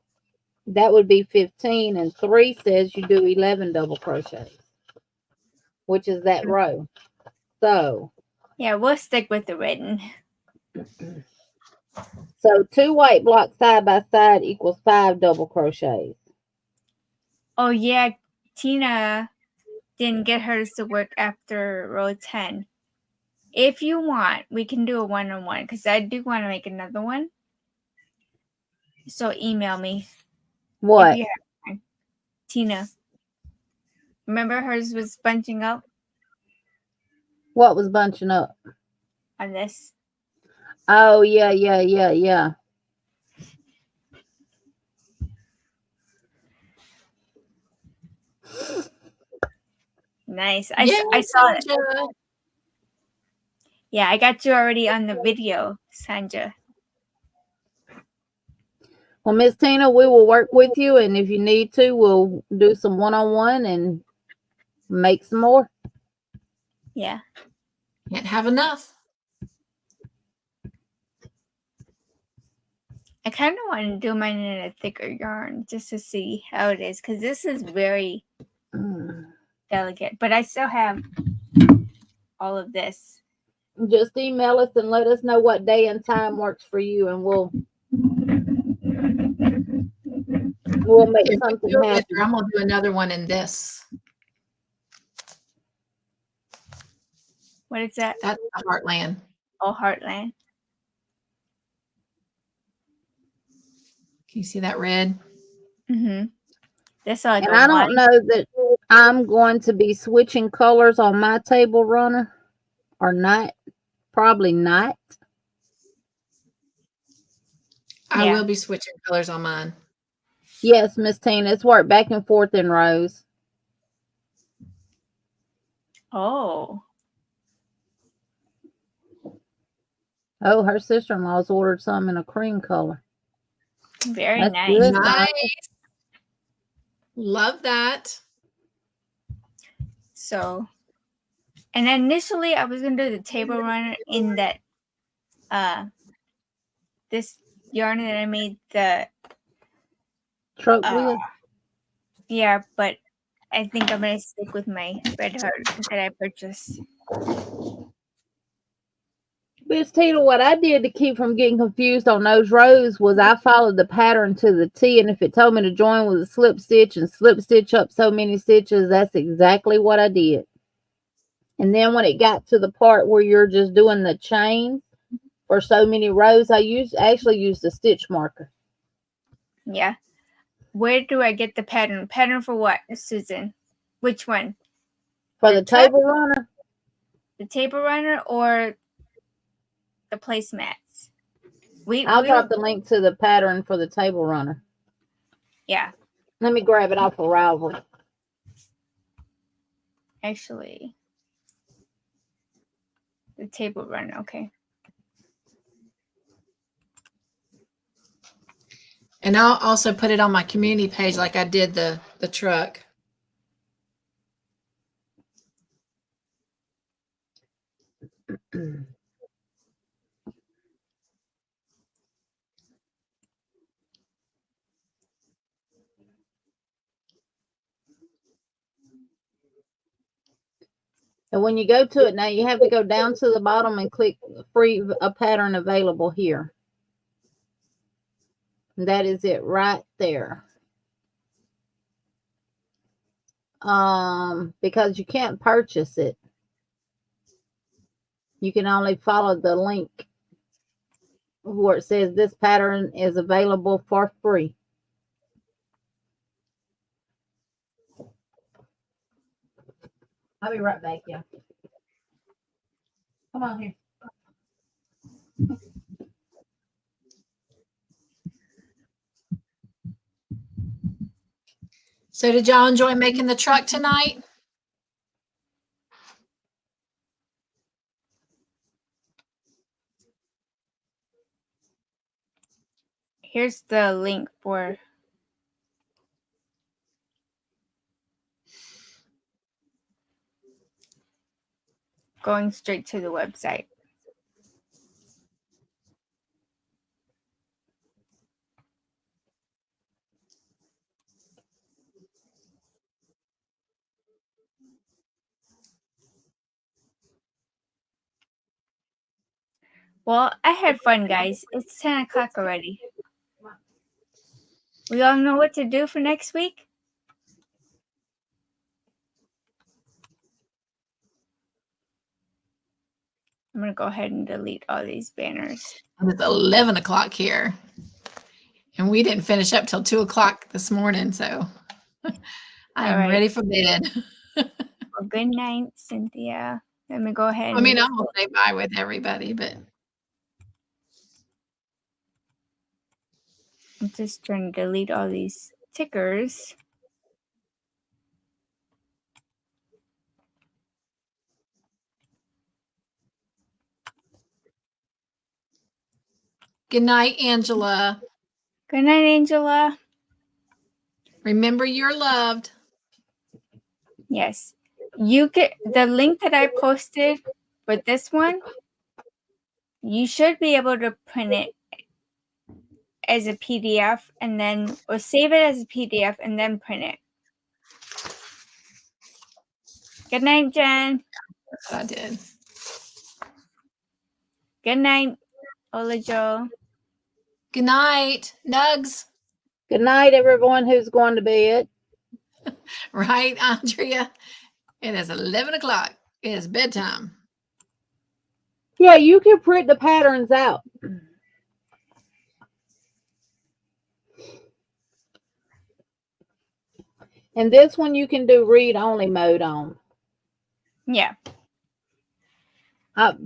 that would be 15. And 3 says you do 11 double crochets, which is that row. So, Yeah, we'll stick with the written. so 2 white blocks side by side equals 5 double crochets. Oh, yeah. Tina didn't get hers to work after row 10. If you want, we can do a one-on-one because I do want to make another one. So email me. What? If you have time. Tina. Remember hers was bunching up What was bunching up? on this? Oh, yeah. Nice. I saw it. Sandra. Yeah, I got you already on the video, Sandra. Well, Miss Tina, we will work with you, and if you need to, we'll do some one-on-one and make some more. Yeah. Can't have enough. I kind of want to do mine in a thicker yarn just to see how it is because this is very delicate. But I still have all of this. Just email us and let us know what day and time works for you, and we'll make If we something do it with happen. her, I'm going to do another one in this. What is that? That's the Heartland. Oh, Heartland. Can you see that red? Mm-hmm. That's like And I don't know that I'm going to be switching colors on my table runner or not. Probably not. I Yeah. will be switching colors on mine. Yes, Miss Tina, it's worked back and forth in rows. Oh. Oh, her sister-in-law's ordered some in a cream color. Very That's nice. good. Nice. Love that. So, and initially I was gonna do the table runner in that this yarn that I made the Truck with. yeah, but I think I'm gonna stick with my red heart that I purchased. Miss Tina, what I did to keep from getting confused on those rows was I followed the pattern to the T, and if it told me to join with a slip stitch and slip stitch up so many stitches, that's exactly what I did. And then when it got to the part where you're just doing the chain for so many rows, I actually used a stitch marker. Yeah. Where do I get the pattern? Pattern for what, Susan? Which one? For The the table runner? The table runner or the placemats? I'll we drop the link to the pattern for the table runner. yeah, Let me grab it off of Ravelry. actually the table run, okay. And I'll also put it on my community page like I did the truck. And when you go to it now, you have to go down to the bottom and click free a pattern available here. And that is it right there. Because you can't purchase it. You can only follow the link where it says this pattern is available for free. I'll be right back, y'all. Come on here. So did y'all enjoy making the truck tonight? Here's the link for going straight to the website. Well, I had fun, guys. It's 10 o'clock already. We all know what to do for next week? I'm going to go ahead and delete all these banners. It's 11 o'clock here. And we didn't finish up till 2 o'clock this morning. So I am right. ready for bed. Well, good night, Cynthia. Let me go ahead. I mean, I'm going to say bye with everybody, but I'm just trying to delete all these stickers. good night, Angela. Good night, Angela. Remember you're loved. Yes. You get the link that I posted for this one. You should be able to print it as a PDF and then, or save it as a PDF and then print it. Good night, Jen. That's what I did. Good night, Ola Joe. Good night, Nugs. Good night, everyone who's going to bed. Right, Andrea? It is 11 o'clock. It is bedtime. Yeah, you can print the patterns out. And this one you can do read-only mode on. Yeah.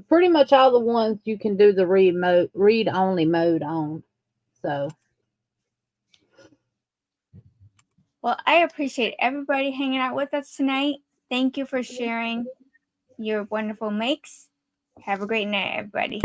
Pretty much all the ones you can do the read-only mode on. So. Well, I appreciate everybody hanging out with us tonight. Thank you for sharing your wonderful makes. Have a great night, everybody.